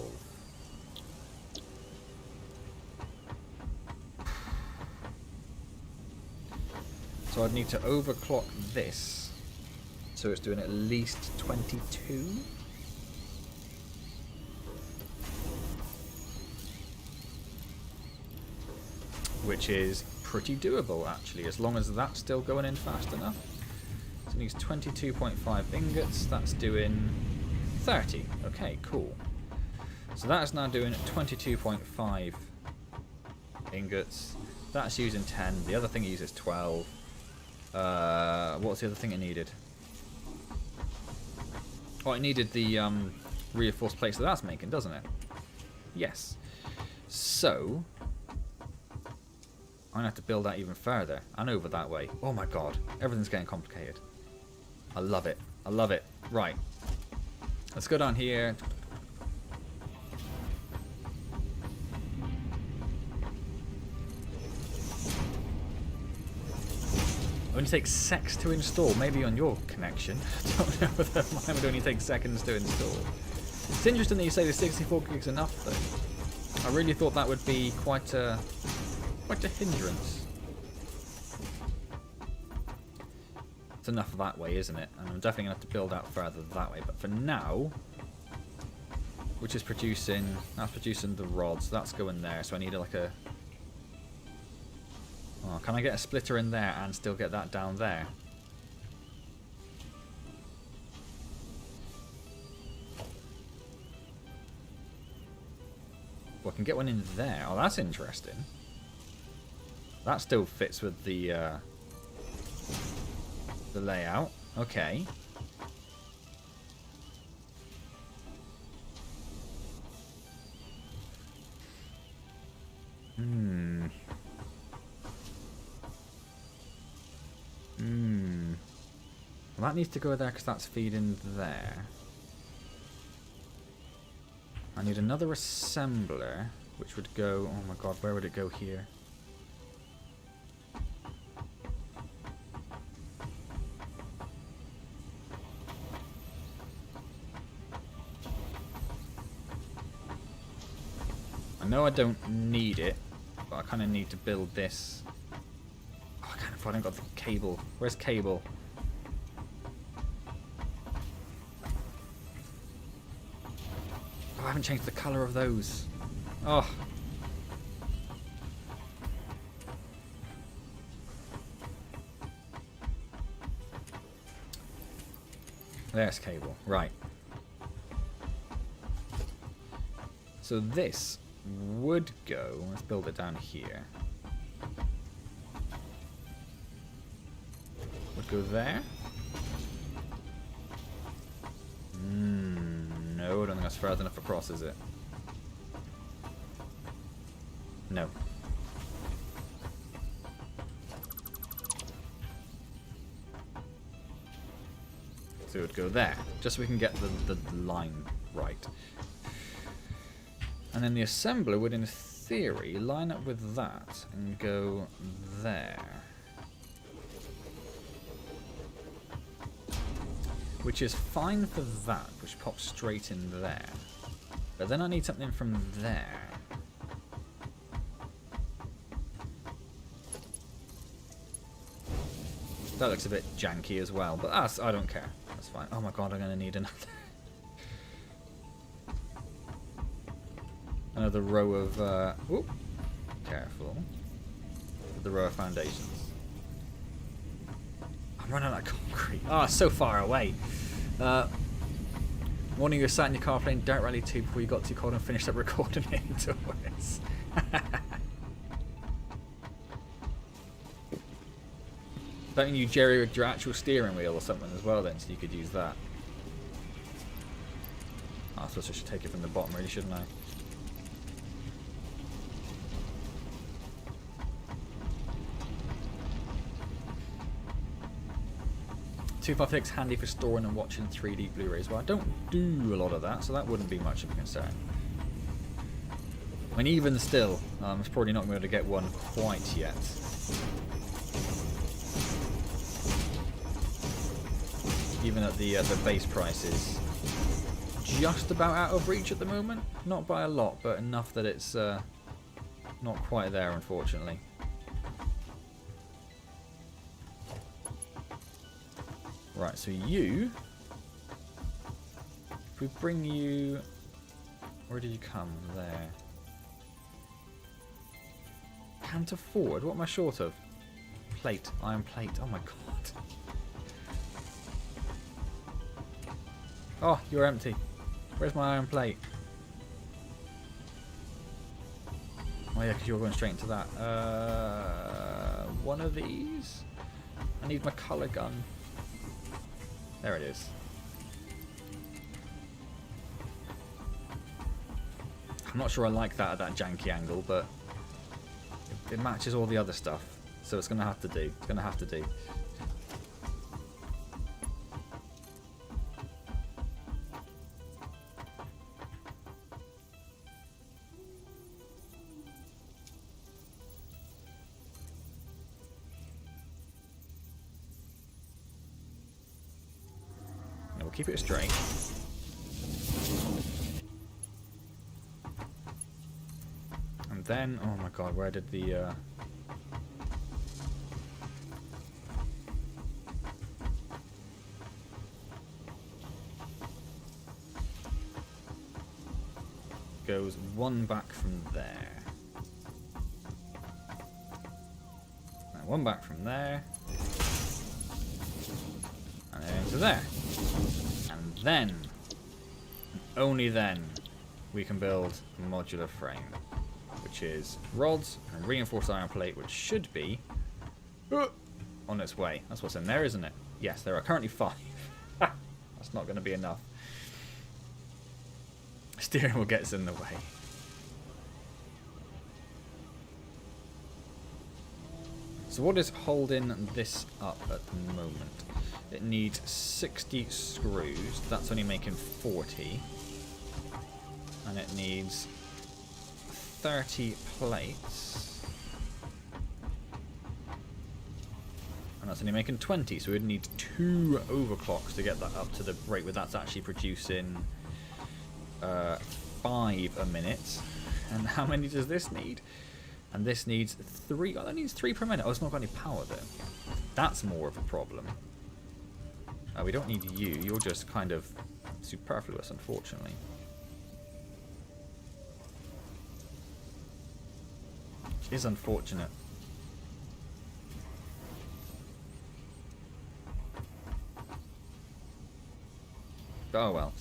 So I'd need to overclock this, so it's doing at least 22. Which is pretty doable, actually, as long as that's still going in fast enough. So it needs 22.5 ingots, that's doing 30. Okay, cool. So that is now doing 22.5 ingots. That's using 10. The other thing uses 12. What was the other thing it needed? Oh, it needed the reinforced plates that that's making, doesn't it? Yes. So I'm gonna have to build that even further and over that way. Oh my god, everything's getting complicated. I love it. I love it. Right. Let's go down here. Only takes secs to install, maybe on your connection. I don't know whether mine would only take seconds to install. It's interesting that you say the 64 gigs enough though. I really thought that would be quite a hindrance. It's enough that way, isn't it? And I'm definitely going to have to build out further that way. But for now, which is producing, that's producing the rods, that's going there. So I need like a... Oh, can I get a splitter in there and still get that down there? Well, I can get one in there. Oh, that's interesting. That still fits with the layout. Okay. Well, that needs to go there because that's feeding there. I need another assembler, which would go... Oh my god, where would it go here? I know I don't need it, but I kind of need to build this. Oh, I can't afford, I haven't got the cable. Where's cable? Oh, I haven't changed the colour of those. Oh. There's cable. Right. So this would go... Let's build it down here. Would would go there. No, I don't think that's far enough across, is it? No. So it would go there, just so we can get the line right. And then the assembler would, in theory, line up with that and go there. Which is fine for that, which pops straight in there. But then I need something from there. That looks a bit janky as well, but I don't care. That's fine. Oh my god, I'm going to need another row of... Whoop, careful. The row of foundations. I'm running out of concrete. Oh, it's so far away. Morning, you were sat in your car playing Dirt Rally 2 before you got too cold and finished up recording indoors. Don't you jerry-rigged your actual steering wheel or something as well then, so you could use that? Oh, I suppose I should take it from the bottom, really, shouldn't I? $256 handy for storing and watching 3D Blu-rays. Well, I don't do a lot of that, so that wouldn't be much of a concern. I mean, even still, I'm probably not going to get one quite yet. Even at the base prices, just about out of reach at the moment. Not by a lot, but enough that it's not quite there, unfortunately. Right, so you, if we bring you, where did you come? There. Canter forward, what am I short of? Plate, iron plate, oh my god. Oh, you're empty. Where's my iron plate? Oh yeah, because you're going straight into that. One of these? I need my colour gun. There it is. I'm not sure I like that at that janky angle, but it matches all the other stuff, so it's going to have to do. It's going to have to do. We'll keep it straight. And then, oh my god, where did the goes one back from there. And one back from there. And then into there. And then, and only then, we can build a modular frame, which is rods and reinforced iron plate, which should be on its way. That's what's in there, isn't it? Yes, there are currently 5. That's not going to be enough. Steering wheel gets in the way. So what is holding this up at the moment? It needs 60 screws. That's only making 40. And it needs 30 plates. And that's only making 20. So we'd need 2 overclocks to get that up to the rate where that's actually producing 5 a minute. And how many does this need? And this needs 3. Oh, that needs 3 per minute. Oh, it's not got any power though. That's more of a problem. We don't need you. You're just kind of superfluous, unfortunately. Which is unfortunate. Oh well.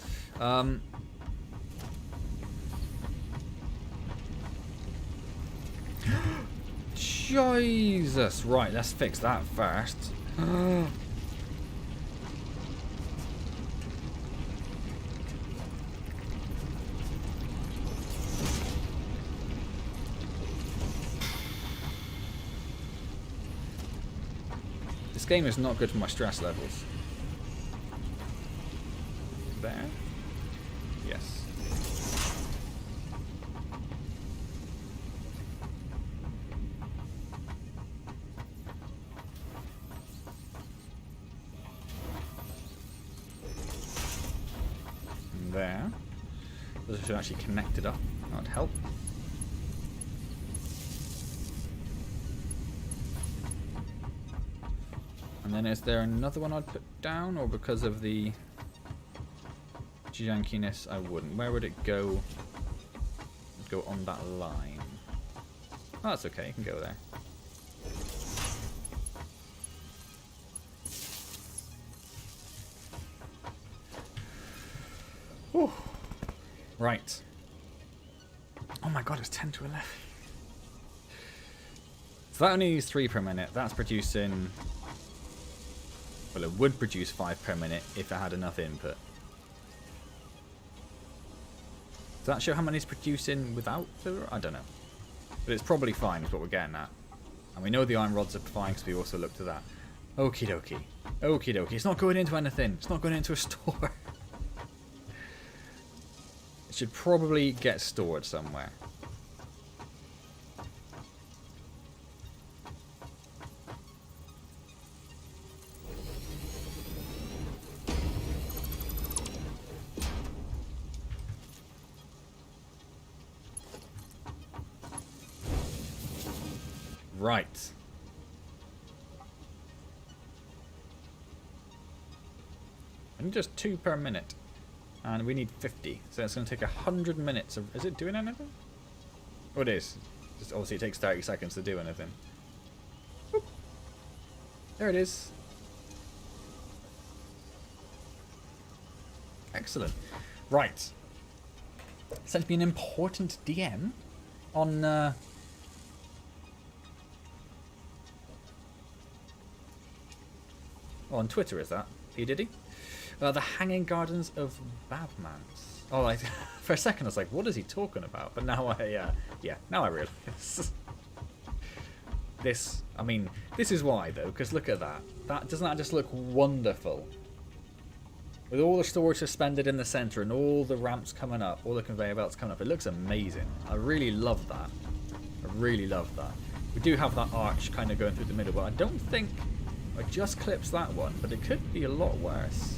Jesus! Right, let's fix that first. This game is not good for my stress levels. There? Yes. There. Those should actually connect it up. That would help. And then is there another one I'd put down, or because of the jankiness I wouldn't? Where would it go? It'd go on that line. Oh, that's okay, you can go there. Whew. Right. Oh my god, it's 10 to 11. So that only needs 3 per minute. That's producing... Well, it would produce 5 per minute if it had enough input. Does that show how many it's producing without the... I don't know. But it's probably fine is what we're getting at. And we know the iron rods are fine because we also looked at that. Okie dokie. Okie dokie. It's not going into anything. It's not going into a store. It should probably get stored somewhere. Right. And just 2 per minute. And we need 50. So it's going to take 100 minutes of... Is it doing anything? Oh, it is. Just obviously it takes 30 seconds to do anything. Whoop. There it is. Excellent. Right. Sent me an important DM on... on Twitter, is that? He did he? The Hanging Gardens of Babmans. Oh, like, for a second I was like, what is he talking about? But now I, yeah, now I realise. This, I mean, this is why though, because look at that. Doesn't that just look wonderful? With all the storage suspended in the centre and all the ramps coming up, all the conveyor belts coming up, it looks amazing. I really love that. I really love that. We do have that arch kind of going through the middle, but I don't think I just clips that one, but it could be a lot worse.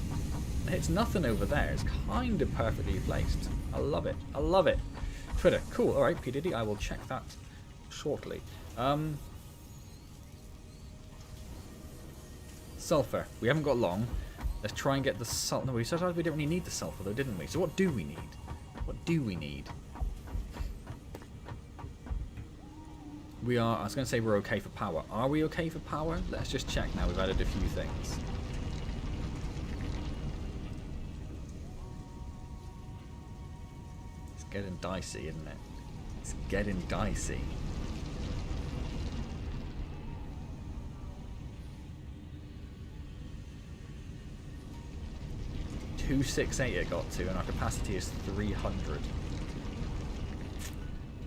It hits nothing over there. It's kind of perfectly placed. I love it. I love it. Twitter. Cool. All right, P. Diddy. I will check that shortly. Sulfur. We haven't got long. Let's try and get the sulfur. No, we said we didn't really need the sulfur, though, didn't we? So what do we need? What do we need? We are... I was going to say we're okay for power. Are we okay for power? Let's just check now. We've added a few things. Getting dicey, isn't it? It's getting dicey. $268 it got to, and our capacity is 300.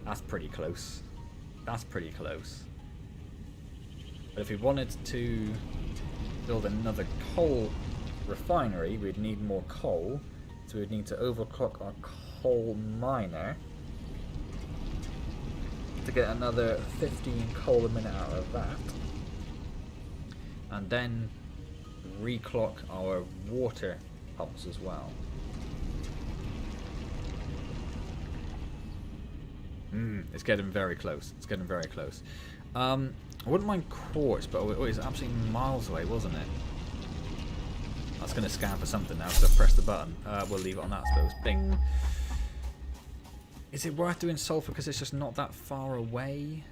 That's pretty close. That's pretty close. But if we wanted to build another coal refinery, we'd need more coal. So we'd need to overclock our coal miner to get another 15 coal a minute out of that, and then reclock our water pumps as well. It's getting very close. It's getting very close. I wouldn't mind quartz, but it was absolutely miles away, wasn't it? I was going to scan for something now, so I've pressed the button. We'll leave it on that, I suppose. Bing! Is it worth doing sulfur because it's just not that far away?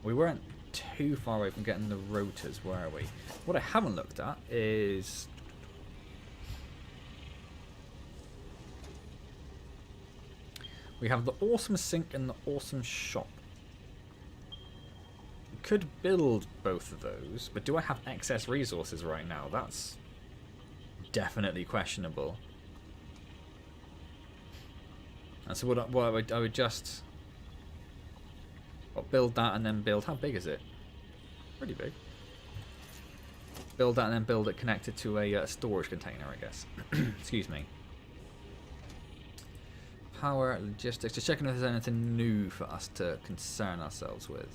We weren't too far away from getting the rotors, were we? What I haven't looked at is... we have the awesome sink and the awesome shop. We could build both of those, but do I have excess resources right now? That's definitely questionable. And so what I would just build that and then build... How big is it? Pretty big. Build that and then build it connected to a storage container, I guess. Excuse me. Power, logistics. Just checking if there's anything new for us to concern ourselves with.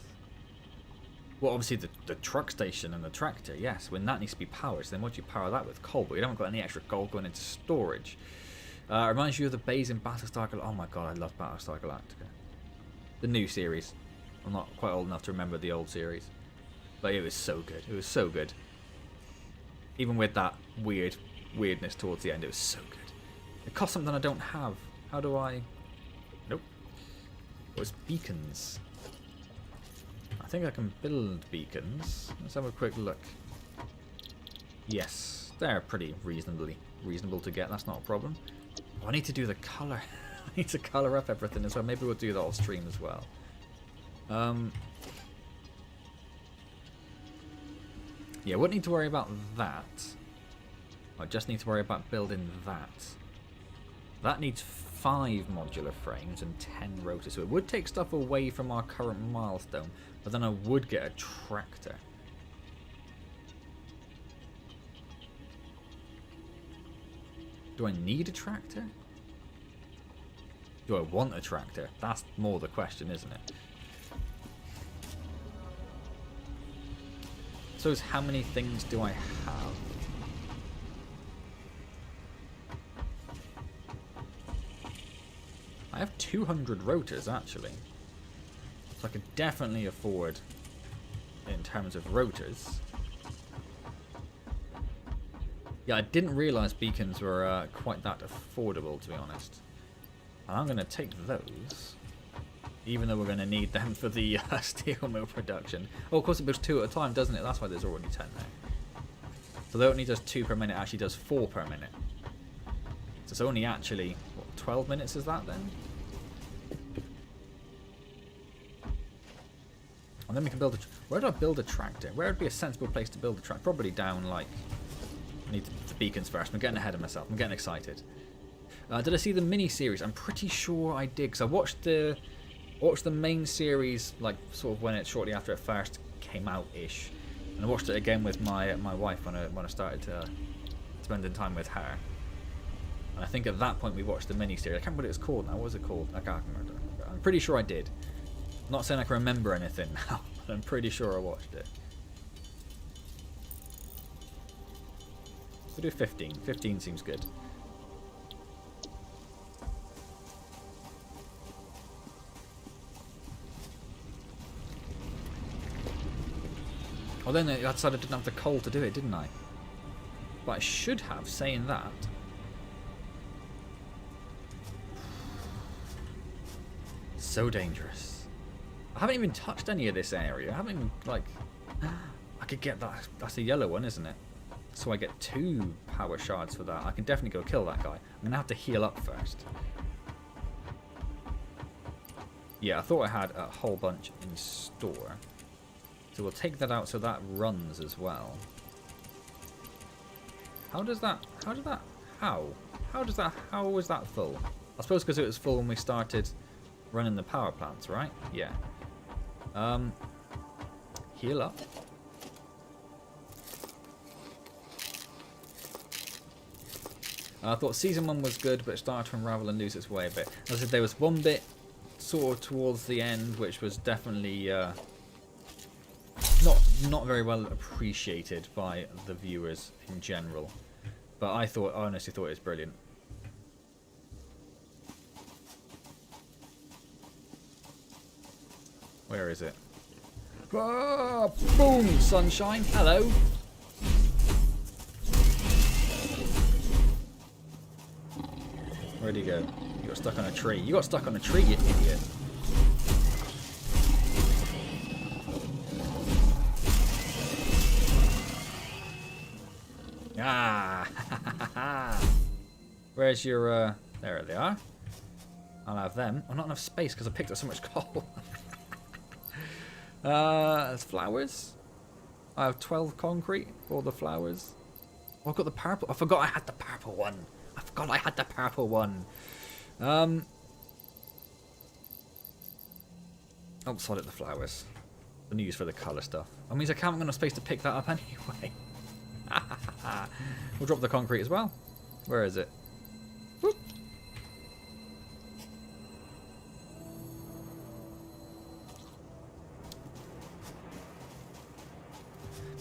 Well, obviously the truck station and the tractor, yes. When that needs to be powered, so then what do you power that with? Coal, but you haven't got any extra gold going into storage. Reminds you of the base in Battlestar Galactica. Oh my god, I love Battlestar Galactica. The new series. I'm not quite old enough to remember the old series. But it was so good. It was so good. Even with that weirdness towards the end, it was so good. It cost something I don't have. How do I... Nope. It was beacons. I think I can build beacons. Let's have a quick look. Yes, they're pretty reasonable to get. That's not a problem. Oh, I need to do the colour. I need to colour up everything as well. Maybe we'll do that off stream as well. Yeah, wouldn't need to worry about that. I just need to worry about building that. That needs 5 modular frames and 10 rotors. So it would take stuff away from our current milestone, but then I would get a tractor. Do I need a tractor? Do I want a tractor? That's more the question, isn't it? So how many things do I have? I have 200 rotors actually. So I could definitely afford in terms of rotors. Yeah, I didn't realise beacons were quite that affordable, to be honest. And I'm going to take those. Even though we're going to need them for the steel mill production. Oh, of course it builds 2 at a time, doesn't it? That's why there's already 10 there. So though it only does 2 per minute, it actually does 4 per minute. So it's only actually, what, 12 minutes is that then? And then we can build a... Where do I build a tractor? Where would be a sensible place to build a tractor? Probably down, like... I need the beacons first. I'm getting ahead of myself. I'm getting excited. Did I see the mini-series? I'm pretty sure I did, because I watched the main series, like, sort of when it shortly after it first came out-ish. And I watched it again with my wife when I started spending time with her. And I think at that point we watched the mini-series. I can't remember what it was called now. What was it called? I can't remember. I'm pretty sure I did. I'm not saying I can remember anything now, but I'm pretty sure I watched it. We'll do 15. 15 seems good. Well, then I decided I didn't have the coal to do it, didn't I? But I should have, saying that. So dangerous. I haven't even touched any of this area. I haven't even, like... I could get that. That's a yellow one, isn't it? So I get 2 power shards for that. I can definitely go kill that guy. I'm going to have to heal up first. Yeah, I thought I had a whole bunch in store. So we'll take that out so that runs as well. How is that full? I suppose because it was full when we started running the power plants, right? Yeah. Heal up. I thought Season 1 was good, but it started to unravel and lose its way a bit. As I said, there was one bit sort of towards the end which was definitely not very well appreciated by the viewers in general. But I honestly thought it was brilliant. Where is it? Ah, boom! Sunshine! Hello! Where'd he go? You got stuck on a tree. You got stuck on a tree, you idiot. Ah! Where's your, there they are. I'll have them. Oh, not enough space because I picked up so much coal. There's flowers. I have 12 concrete for the flowers. Oh, I've got the purple. I forgot I had the purple one. Oh, sod it, the flowers. The news for the colour stuff. That means I haven't got enough space to pick that up anyway. We'll drop the concrete as well. Where is it? Whoop.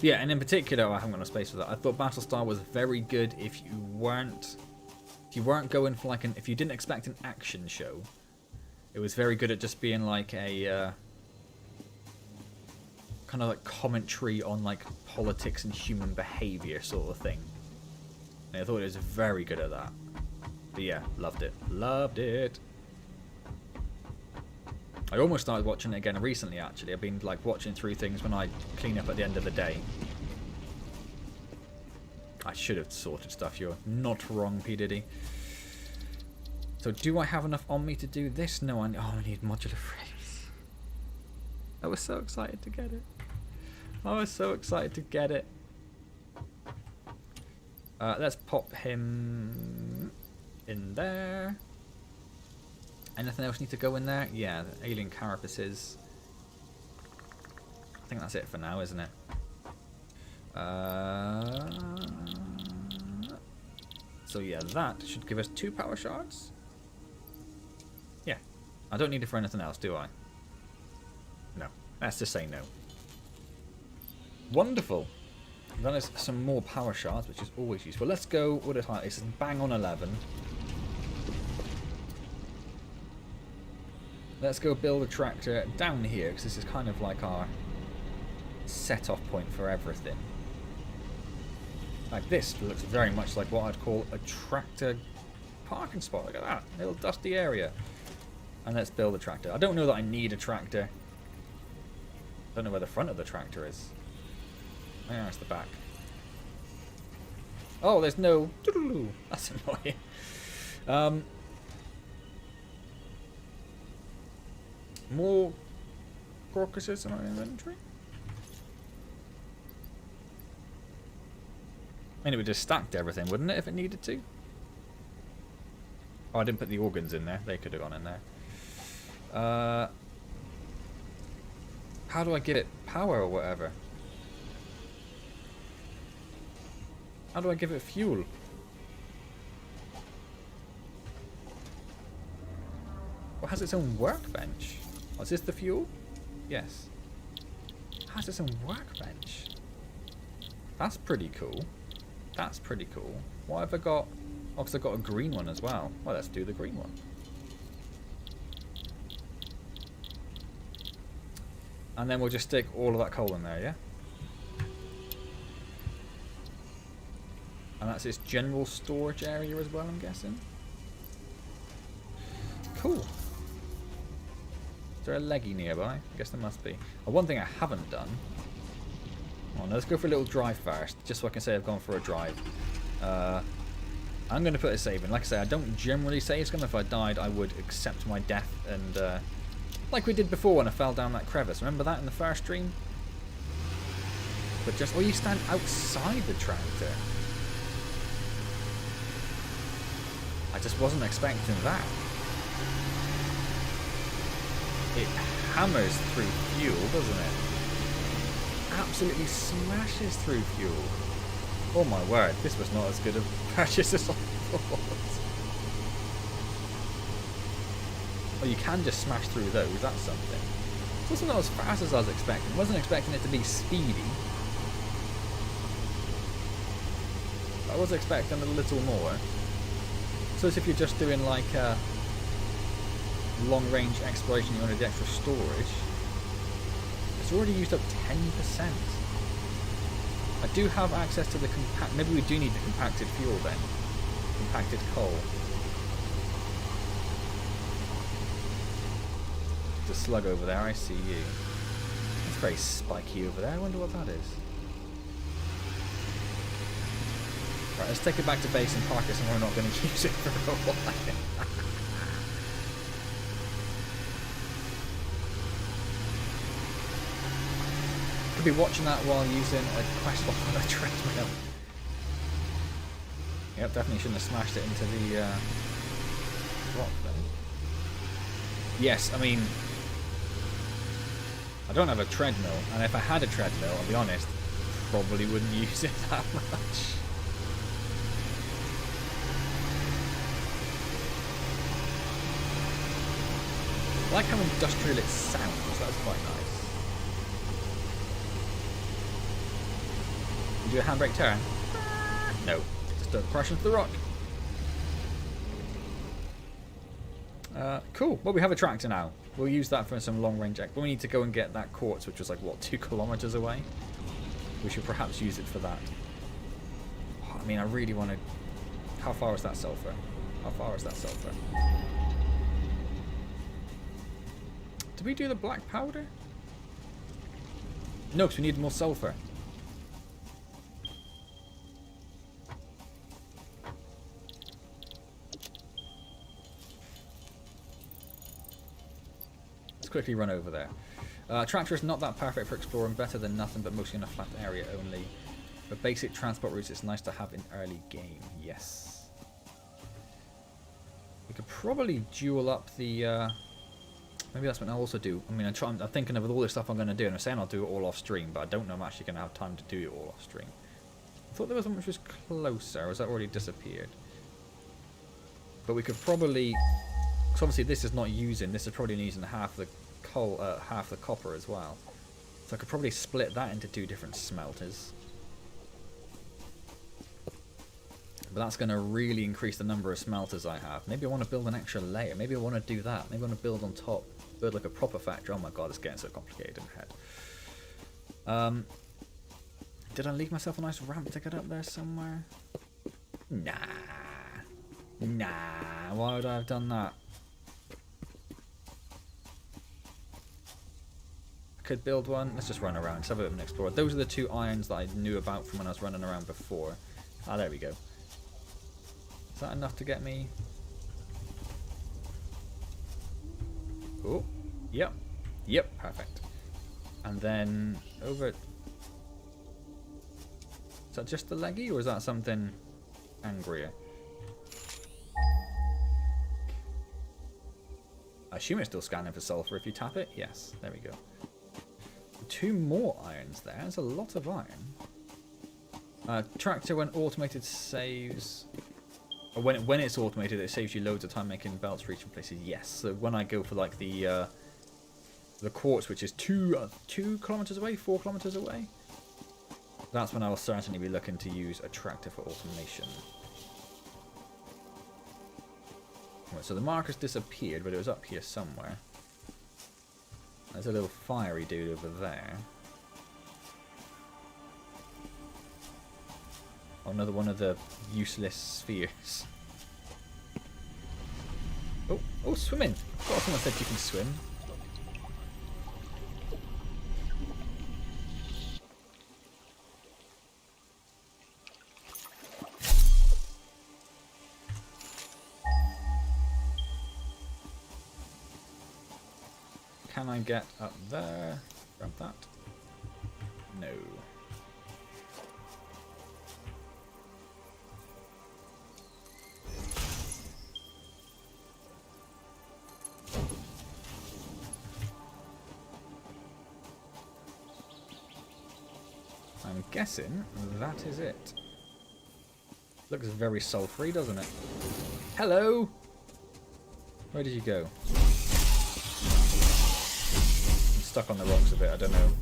Yeah, and in particular, I haven't got enough space for that. I thought Battlestar was very good if you weren't going for like if you didn't expect an action show. It was very good at just being like a kind of like commentary on like politics and human behavior sort of thing. And I thought it was very good at that. But yeah, loved it. Loved it. I almost started watching it again recently, actually. I've been like watching through things when I clean up at the end of the day. I should have sorted stuff. You're not wrong, P. Diddy. So do I have enough on me to do this? No, I need modular frames. I was so excited to get it. I was so excited to get it. Let's pop him in there. Anything else need to go in there? Yeah, the alien carapaces. I think that's it for now, isn't it? So yeah, that should give us 2 power shards. Yeah. I don't need it for anything else, do I? No. Let's just say no. Wonderful. That is some more power shards, which is always useful. Let's go. What is it? It's bang on 11. Let's go build a tractor down here, because this is kind of like our set-off point for everything. Like this looks very much like what I'd call a tractor parking spot. Look at that, little dusty area. And let's build a tractor. I don't know that I need a tractor. I don't know where the front of the tractor is. Oh, yeah, it's the back. Oh, there's no... That's annoying. More crocuses in my inventory. I mean, it would just stacked everything, wouldn't it, if it needed to? Oh, I didn't put the organs in there. They could have gone in there. How do I get it power or whatever? How do I give it fuel? Well, it has its own workbench. Oh, is this the fuel? Yes. It has its own workbench. That's pretty cool. That's pretty cool. What have I got? Oh, because I've got a green one as well. Well, let's do the green one. And then we'll just stick all of that coal in there, yeah? And that's its general storage area as well, I'm guessing. Cool. Is there a leggy nearby? I guess there must be. Oh, one thing I haven't done. Oh, no, let's go for a little drive first, just so I can say I've gone for a drive. I'm going to put a save in. Like I say, I don't generally save scum. If I died, I would accept my death and... like we did before when I fell down that crevice. Remember that in the first stream? But just... Oh, you stand outside the tractor. I just wasn't expecting that. It hammers through fuel, doesn't it? Absolutely smashes through fuel. Oh my word, this was not as good a purchase as I thought. Oh, you can just smash through those, that's something. It wasn't as fast as I was expecting. I wasn't expecting it to be speedy. I was expecting a little more. So as if you're just doing like a long-range exploration, you wanted the extra storage. It's already used up 10%. I do have access to the compact... Maybe we do need the compacted fuel then. Compacted coal. There's a slug over there, I see you. It's very spiky over there, I wonder what that is. Right, let's take it back to base and park it somewhere we're not going to use it for a while. Could be watching that while using a quest on a treadmill. Yep, definitely shouldn't have smashed it into the rock then. Yes, I mean, I don't have a treadmill, and if I had a treadmill, I'll be honest, probably wouldn't use it that much. I like how industrial it sounds, that's quite nice. You do a handbrake turn? No, just don't crash into the rock. Cool, well we have a tractor now. We'll use that for some long range but we need to go and get that quartz, which was like, what, 2 kilometers away? We should perhaps use it for that. I mean, I really want to... How far is that sulfur? How far is that sulfur? Did we do the black powder? No, because we need more sulfur. Let's quickly run over there. Tractor is not that perfect for exploring, better than nothing, but mostly in a flat area only. For basic transport routes, it's nice to have in early game. Yes. We could probably duel up the... maybe that's what I'll also do. I mean, I'm thinking of all this stuff I'm going to do, and I'm saying I'll do it all off stream, but I don't know I'm actually going to have time to do it all off stream. I thought there was one which was closer, or has that already disappeared? But we could probably... Because obviously this is not using, this is probably using half the coal, half the copper as well. So I could probably split that into 2 different smelters. But that's going to really increase the number of smelters I have. Maybe I want to build an extra layer. Maybe I want to do that. Maybe I want to build on top. Build like a proper factory. Oh my god, it's getting so complicated in my head. Did I leave myself a nice ramp to get up there somewhere? Nah. Nah. Why would I have done that? I could build one. Let's just run around. Let's have a bit of an explorer. Those are the 2 irons that I knew about from when I was running around before. Ah, there we go. Is that enough to get me? Oh, yep. Yep, perfect. And then over... Is that just the leggy, or is that something angrier? I assume it's still scanning for sulfur if you tap it. Yes, there we go. 2 more irons there. That's a lot of iron. Tractor, when automated, saves... When it's automated, it saves you loads of time making belts reaching places. Yes. So when I go for like the quartz, which is 2 kilometers away, 4 kilometers away, that's when I will certainly be looking to use a tractor for automation. Right, so the marker's disappeared, but it was up here somewhere. There's a little fiery dude over there. Another one of the useless spheres. Oh, swimming! I thought someone said you can swim. Can I get up there? Grab that. No. I'm guessing that is it. Looks very sulfury, doesn't it? Hello! Where did you go? I'm stuck on the rocks a bit, I don't know.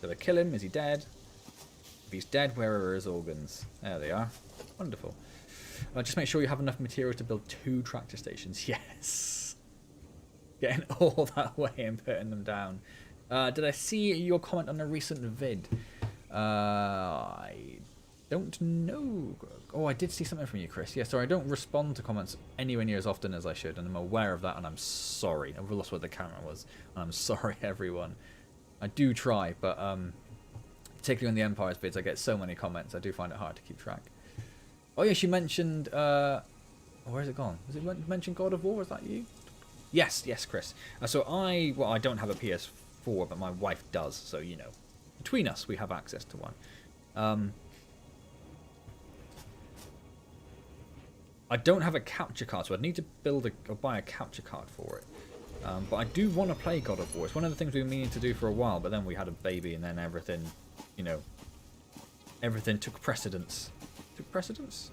Did I kill him? Is he dead? If he's dead, where are his organs? There they are. Wonderful. Just make sure you have enough material to build 2 tractor stations. Yes! Getting all that way and putting them down. Did I see your comment on a recent vid? I don't know. Oh, I did see something from you, Chris. Yeah, sorry, I don't respond to comments anywhere near as often as I should, and I'm aware of that, and I'm sorry. I've lost where the camera was, and I'm sorry, everyone. I do try, but particularly on the Empire's vids, I get so many comments, I do find it hard to keep track. Oh, yes, you mentioned... where's it gone? Was it mentioned God of War? Is that you? Yes, Chris. So I don't have a PS4, but my wife does, so, you know. Between us, we have access to one. I don't have a capture card, so I'd need to build or buy a capture card for it. But I do want to play God of War. It's one of the things we've been meaning to do for a while, but then we had a baby and then everything, you know, everything took precedence. Took precedence?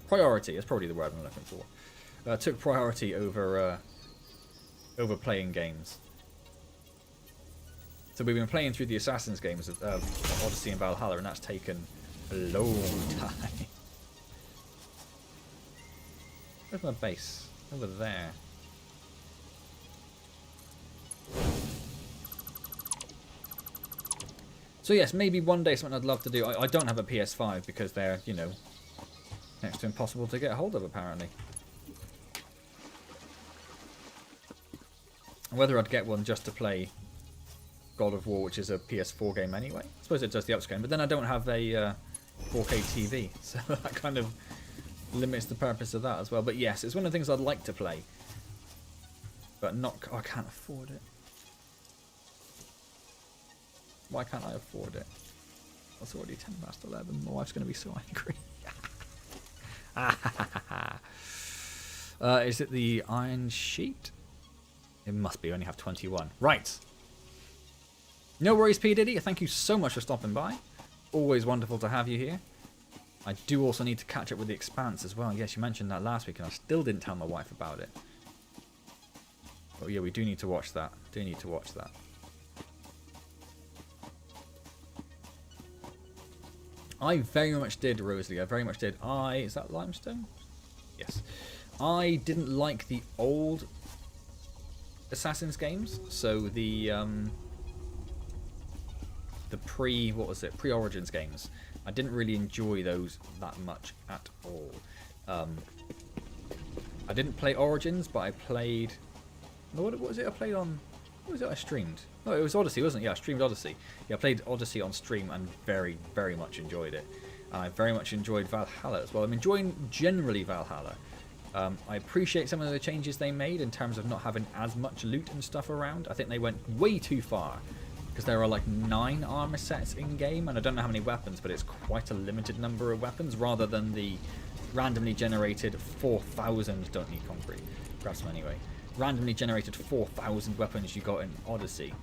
Priority is probably the word I'm looking for. Took priority over playing games. So we've been playing through the Assassin's games of Odyssey and Valhalla, and that's taken a long time. Where's my base? Over there. So yes, maybe one day something I'd love to do. I don't have a PS5 because they're, you know, next to impossible to get a hold of, apparently. Whether I'd get one just to play God of War, which is a PS4 game anyway. I suppose it does the upscaling, but then I don't have a 4K TV, so that kind of limits the purpose of that as well. But yes, it's one of the things I'd like to play, but not. Oh, I can't afford it. Why can't I afford it? It's already 10 past 11. My wife's going to be so angry. Is it the Iron Sheet? It must be. I only have 21. Right. No worries, P. Diddy. Thank you so much for stopping by. Always wonderful to have you here. I do also need to catch up with The Expanse as well. Yes, you mentioned that last week, and I still didn't tell my wife about it. Oh yeah, we do need to watch that. Do need to watch that. I very much did, Rosalie. I very much did. Is that limestone? Yes. I didn't like the old Assassin's games. So the pre-Origins games. I didn't really enjoy those that much at all. I didn't play Origins, but I played. What was it I played on? What was it I streamed? No, it was Odyssey, wasn't it? Yeah, I streamed Odyssey. Yeah, I played Odyssey on stream and very, very much enjoyed it. And I very much enjoyed Valhalla as well. I'm enjoying generally Valhalla. I appreciate some of the changes they made in terms of not having as much loot and stuff around. I think they went way too far because there are like 9 armor sets in game, and I don't know how many weapons, but it's quite a limited number of weapons rather than the randomly generated 4,000. Don't need concrete. Grab some anyway. Randomly generated 4,000 weapons you got in Odyssey.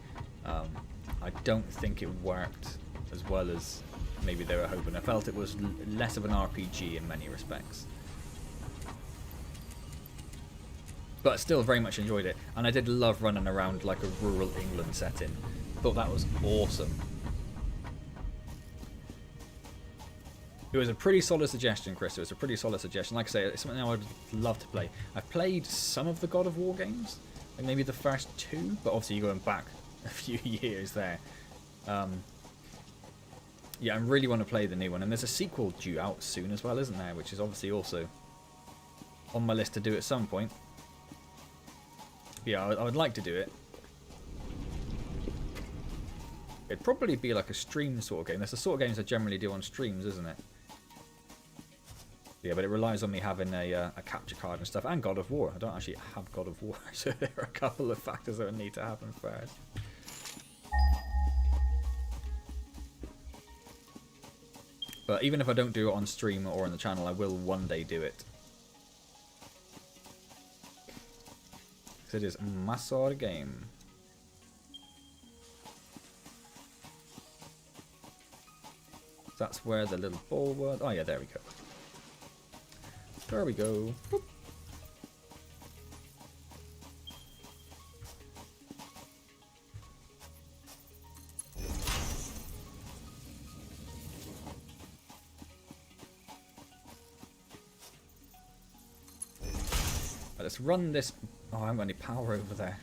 I don't think it worked as well as maybe they were hoping. I felt it was less of an RPG in many respects. But still very much enjoyed it. And I did love running around like a rural England setting. Thought that was awesome. It was a pretty solid suggestion, Chris. It was a pretty solid suggestion. Like I say, it's something I would love to play. I've played some of the God of War games, like maybe the first 2, but obviously you're going back a few years there. Yeah, I really want to play the new one, and there's a sequel due out soon as well, isn't there? Which is obviously also on my list to do at some point. Yeah, I would like to do it. It'd probably be like a stream sort of game. That's the sort of games I generally do on streams, isn't it? Yeah, but it relies on me having a capture card and stuff, and God of War. I don't actually have God of War, so there are a couple of factors that would need to happen first. But even if I don't do it on stream or on the channel, I will one day do it. Because it is my sort of game. That's where the little ball was. Oh yeah, there we go. There we go. Boop. Let's run this. Oh, I haven't got any power over there.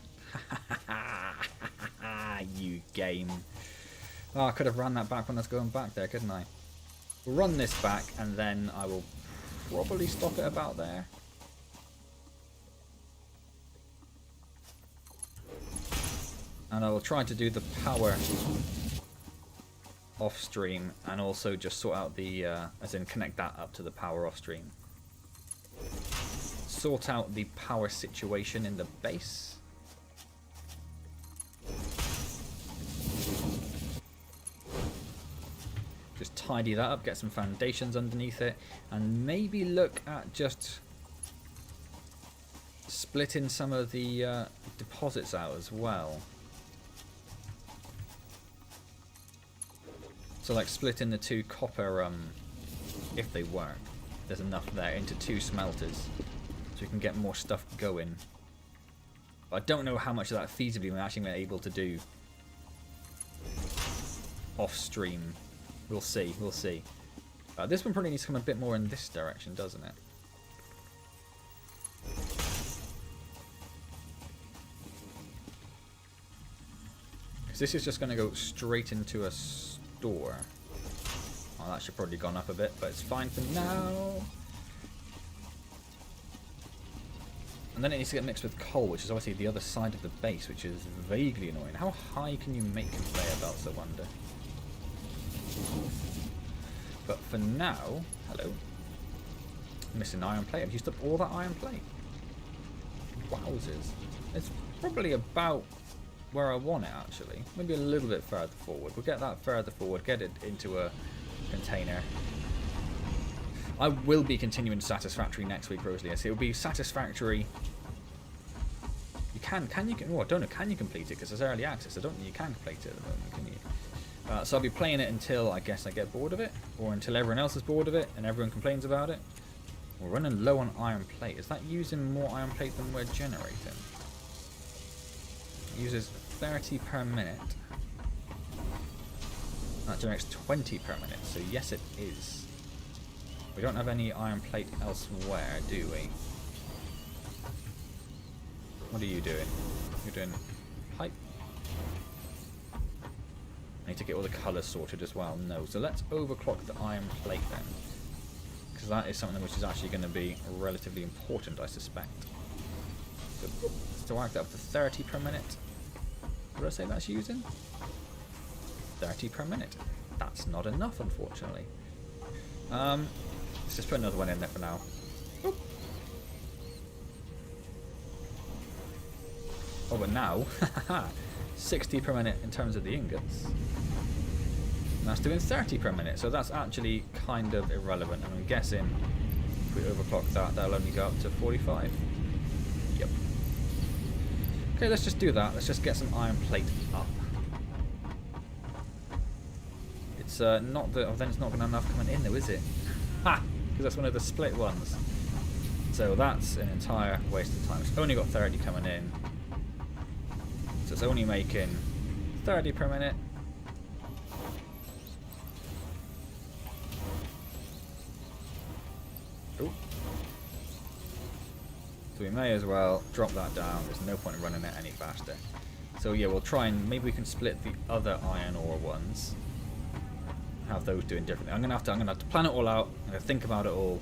You game. Oh, I could have run that back when I was going back there, couldn't I? We'll run this back, and then I will probably stop it about there. And I will try to do the power off stream, and also just sort out the, as in connect that up to the power off stream. Sort out the power situation in the base. Just tidy that up, get some foundations underneath it, and maybe look at just splitting some of the deposits out as well. So like splitting the 2 copper, if they work, there's enough there, into 2 smelters, so we can get more stuff going. But I don't know how much of that feasibly we're actually able to do off stream. We'll see, we'll see. This one probably needs to come a bit more in this direction, doesn't it? Because this is just going to go straight into a store. Oh, that should probably gone up a bit, but it's fine for now. And then it needs to get mixed with coal, which is obviously the other side of the base, which is vaguely annoying. How high can you make conveyor belts, I wonder? But for now, hello. Missing iron plate. I've used up all that iron plate. Wowzers. It's probably about where I want it, actually. Maybe a little bit further forward. We'll get that further forward, get it into a container. I will be continuing Satisfactory next week, Rosalie. It will be Satisfactory. You can you? Oh, I don't know. Can you complete it? Because it's early access. I don't think you can complete it at the moment, can you? So I'll be playing it until I guess I get bored of it, or until everyone else is bored of it and everyone complains about it. We're running low on iron plate. Is that using more iron plate than we're generating? It uses 30 per minute. That generates 20 per minute. So yes, it is. We don't have any iron plate elsewhere, do we? What are you doing? You're doing pipe. I need to get all the colours sorted as well. No, so let's overclock the iron plate then, because that is something which is actually going to be relatively important, I suspect. So let's work that up to 30 per minute. What did I say that's using? 30 per minute. That's not enough, unfortunately. Let's just put another one in there for now. Oop. Oh, but now, 60 per minute in terms of the ingots. And that's doing 30 per minute, so that's actually kind of irrelevant. And I'm guessing if we overclock that, that'll only go up to 45. Yep. Okay, let's just do that. Let's just get some iron plate up. It's not the. Oh, then it's not going to enough coming in, though, is it? Ha! Because that's one of the split ones. So that's an entire waste of time. It's only got 30 coming in. So it's only making 30 per minute. Ooh. So we may as well drop that down. There's no point in running it any faster. So yeah, we'll try and maybe we can split the other iron ore ones. Have those doing differently. I'm gonna have to plan it all out. I'm gonna think about it all.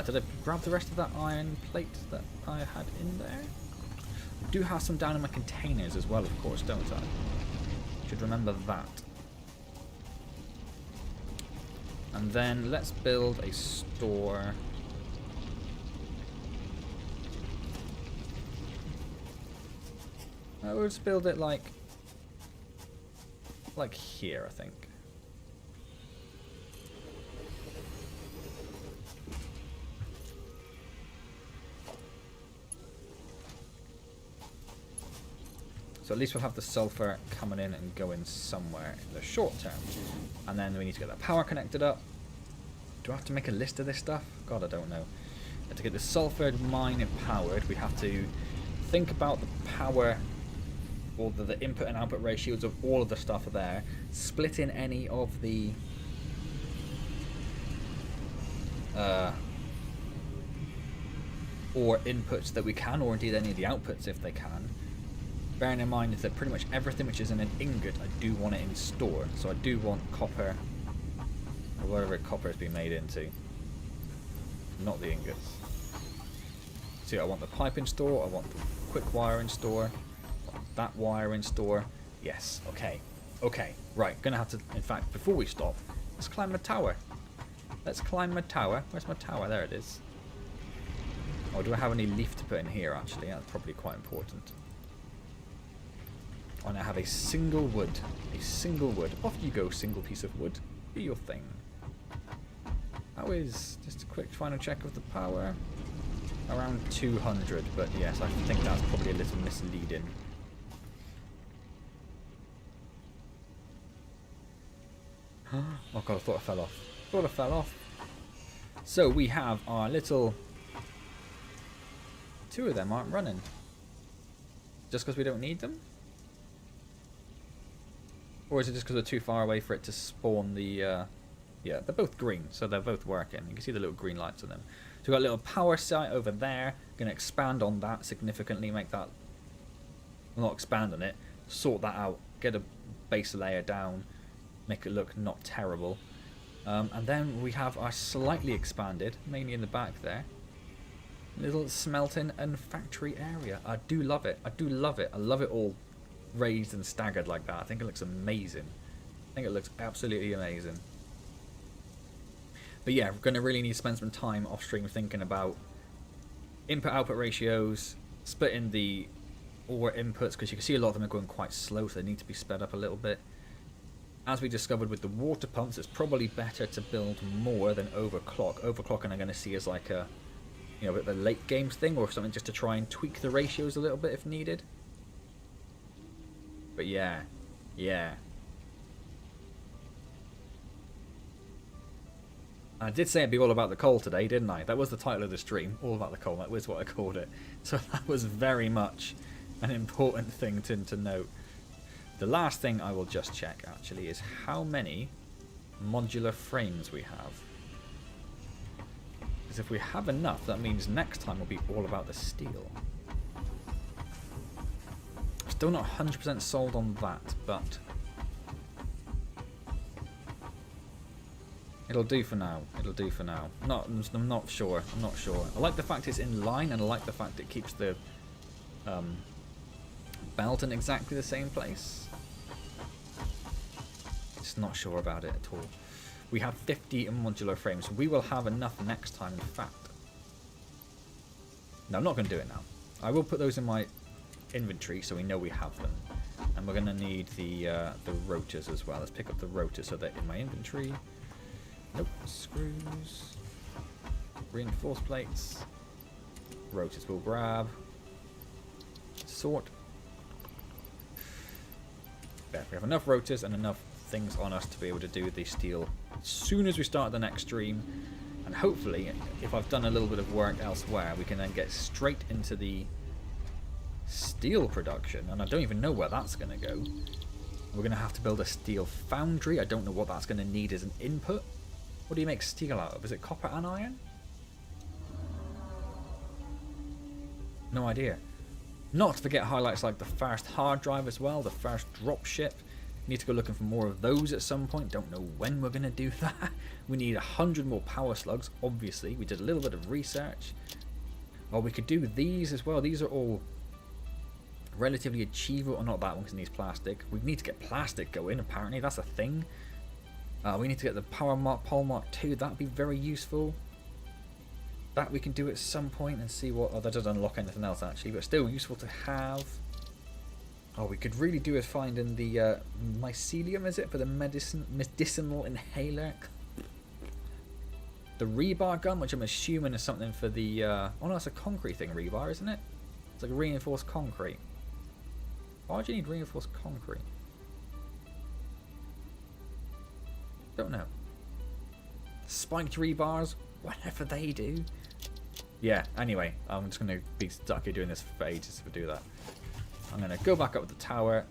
Did I grab the rest of that iron plate that I had in there? I do have some down in my containers as well, of course, don't I? Should remember that. And then let's build a store. We'll just build it like here, I think. So at least we'll have the sulfur coming in and going somewhere in the short term. And then we need to get that power connected up. Do I have to make a list of this stuff? God, I don't know. To get the sulfur mine empowered, we have to think about the power, or the input and output ratios of all of the stuff there. Split in any of the or inputs that we can, or indeed any of the outputs if they can. Bearing in mind that pretty much everything which is in an ingot, I do want it in store. So I do want copper, or whatever copper has been made into. Not the ingots. So I want the pipe in store, I want the quick wire in store, I want that wire in store. Yes, okay. Okay, right, gonna have to, in fact, before we stop, let's climb the tower. Let's climb my tower. Where's my tower? There it is. Oh, do I have any leaf to put in here, actually? That's probably quite important. I now have a single wood. A single wood. Off you go, single piece of wood. Do your thing. How is... just a quick final check of the power. Around 200, but yes, I think that's probably a little misleading. Oh god, I thought I fell off. Thought I fell off. So we have our little... 2 of them aren't running. Just because we don't need them? Or is it just because they're too far away for it to spawn the... Yeah, they're both green, so they're both working. You can see the little green lights on them. So we've got a little power site over there. Going to expand on that significantly, make that... Well, not expand on it. Sort that out. Get a base layer down. Make it look not terrible. And then we have our slightly expanded, mainly in the back there, little smelting and factory area. I do love it. I do love it. I love it all raised and staggered like that. I think it looks amazing. I think it looks absolutely amazing. But yeah, we're going to really need to spend some time off stream thinking about input-output ratios, splitting the ore inputs, because you can see a lot of them are going quite slow, so they need to be sped up a little bit. As we discovered with the water pumps, it's probably better to build more than overclock. Overclocking I'm going to see as like a, you know, a bit of a late games thing or something, just to try and tweak the ratios a little bit if needed. But yeah, yeah. I did say it'd be all about the coal today, didn't I? That was the title of the stream, all about the coal. That was what I called it. So that was very much an important thing to note. The last thing I will just check, actually, is how many modular frames we have. Because if we have enough, that means next time will be all about the steel. Still not 100% sold on that, but it'll do for now. It'll do for now. I'm not sure. I'm not sure. I like the fact it's in line, and I like the fact it keeps the belt in exactly the same place. Just not sure about it at all. We have 50 modular frames. We will have enough next time, in fact. No, I'm not going to do it now. I will put those in my inventory so we know we have them. And we're going to need the rotors as well. Let's pick up the rotors so they're in my inventory. Nope. Screws. Reinforced plates. Rotors we'll grab. Sort. There, we have enough rotors and enough things on us to be able to do the steel as soon as we start the next stream. And hopefully, if I've done a little bit of work elsewhere, we can then get straight into the steel production. And I don't even know where that's going to go. We're going to have to build a steel foundry. I don't know what that's going to need as an input. What do you make steel out of? Is it copper and iron? No idea. Not to forget highlights like the first hard drive as well, the first drop ship. Need to go looking for more of those at some point. Don't know when we're going to do that. We need 100 more power slugs, obviously. We did a little bit of research. Oh, we could do these as well. These are all relatively achievable. Or not that one because it needs plastic. We need to get plastic going, apparently. That's a thing. We need to get the pole mark 2. That would be very useful. That we can do at some point and see what... Oh, that doesn't unlock anything else, actually. But still useful to have. Oh, we could really do is finding the mycelium, is it? For the medicinal inhaler. The rebar gun, which I'm assuming is something for the... Oh, no, it's a concrete thing, rebar, isn't it? It's like reinforced concrete. Why do you need reinforced concrete? Don't know. Spiked rebars, whatever they do. Yeah, anyway, I'm just going to be stuck here doing this for ages if I do that. I'm going to go back up with the tower.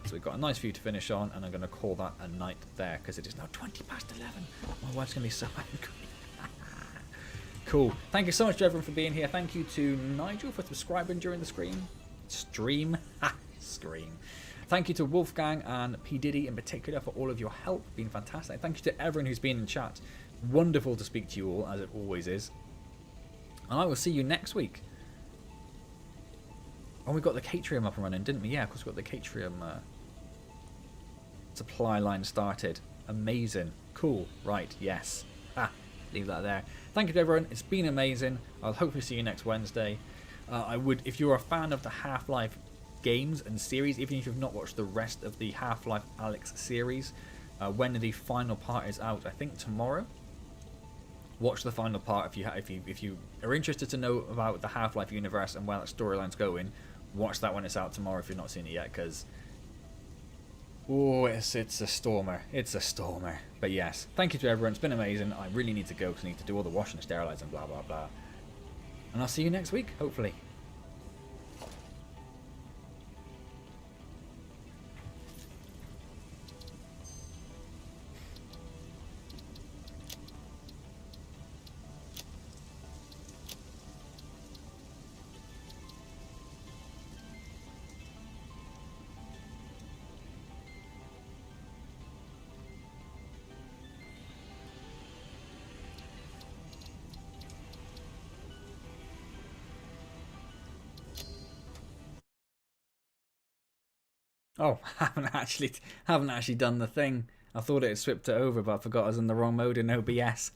So we've got a nice view to finish on, and I'm going to call that a night there because it is now 20 past 11. My wife's going to be so angry. Cool. Thank you so much to everyone for being here. Thank you to Nigel for subscribing during the stream. Stream. Thank you to Wolfgang and P. Diddy in particular for all of your help. Been fantastic. Thank you to everyone who's been in chat. Wonderful to speak to you all, as it always is. And I will see you next week. Oh, we got the Catrium up and running, didn't we? Yeah, of course we got the Catrium supply line started. Amazing. Cool. Right, yes. Leave that there. Thank you to everyone. It's been amazing. I'll hopefully see you next Wednesday. If you're a fan of the Half-Life games and series, even if you've not watched the rest of the Half-Life Alyx series, when the final part is out, I think tomorrow watch the final part if you are interested to know about the Half-Life universe and where that storyline's going. Watch that when it's out tomorrow if you've not seen it yet, because it's a stormer. It's a stormer. But yes, thank you to everyone. It's been amazing. I really need to go because I need to do all the washing and sterilize and blah blah blah. And I'll see you next week, hopefully. Oh, haven't actually done the thing. I thought it had swapped it over, but I forgot I was in the wrong mode in OBS.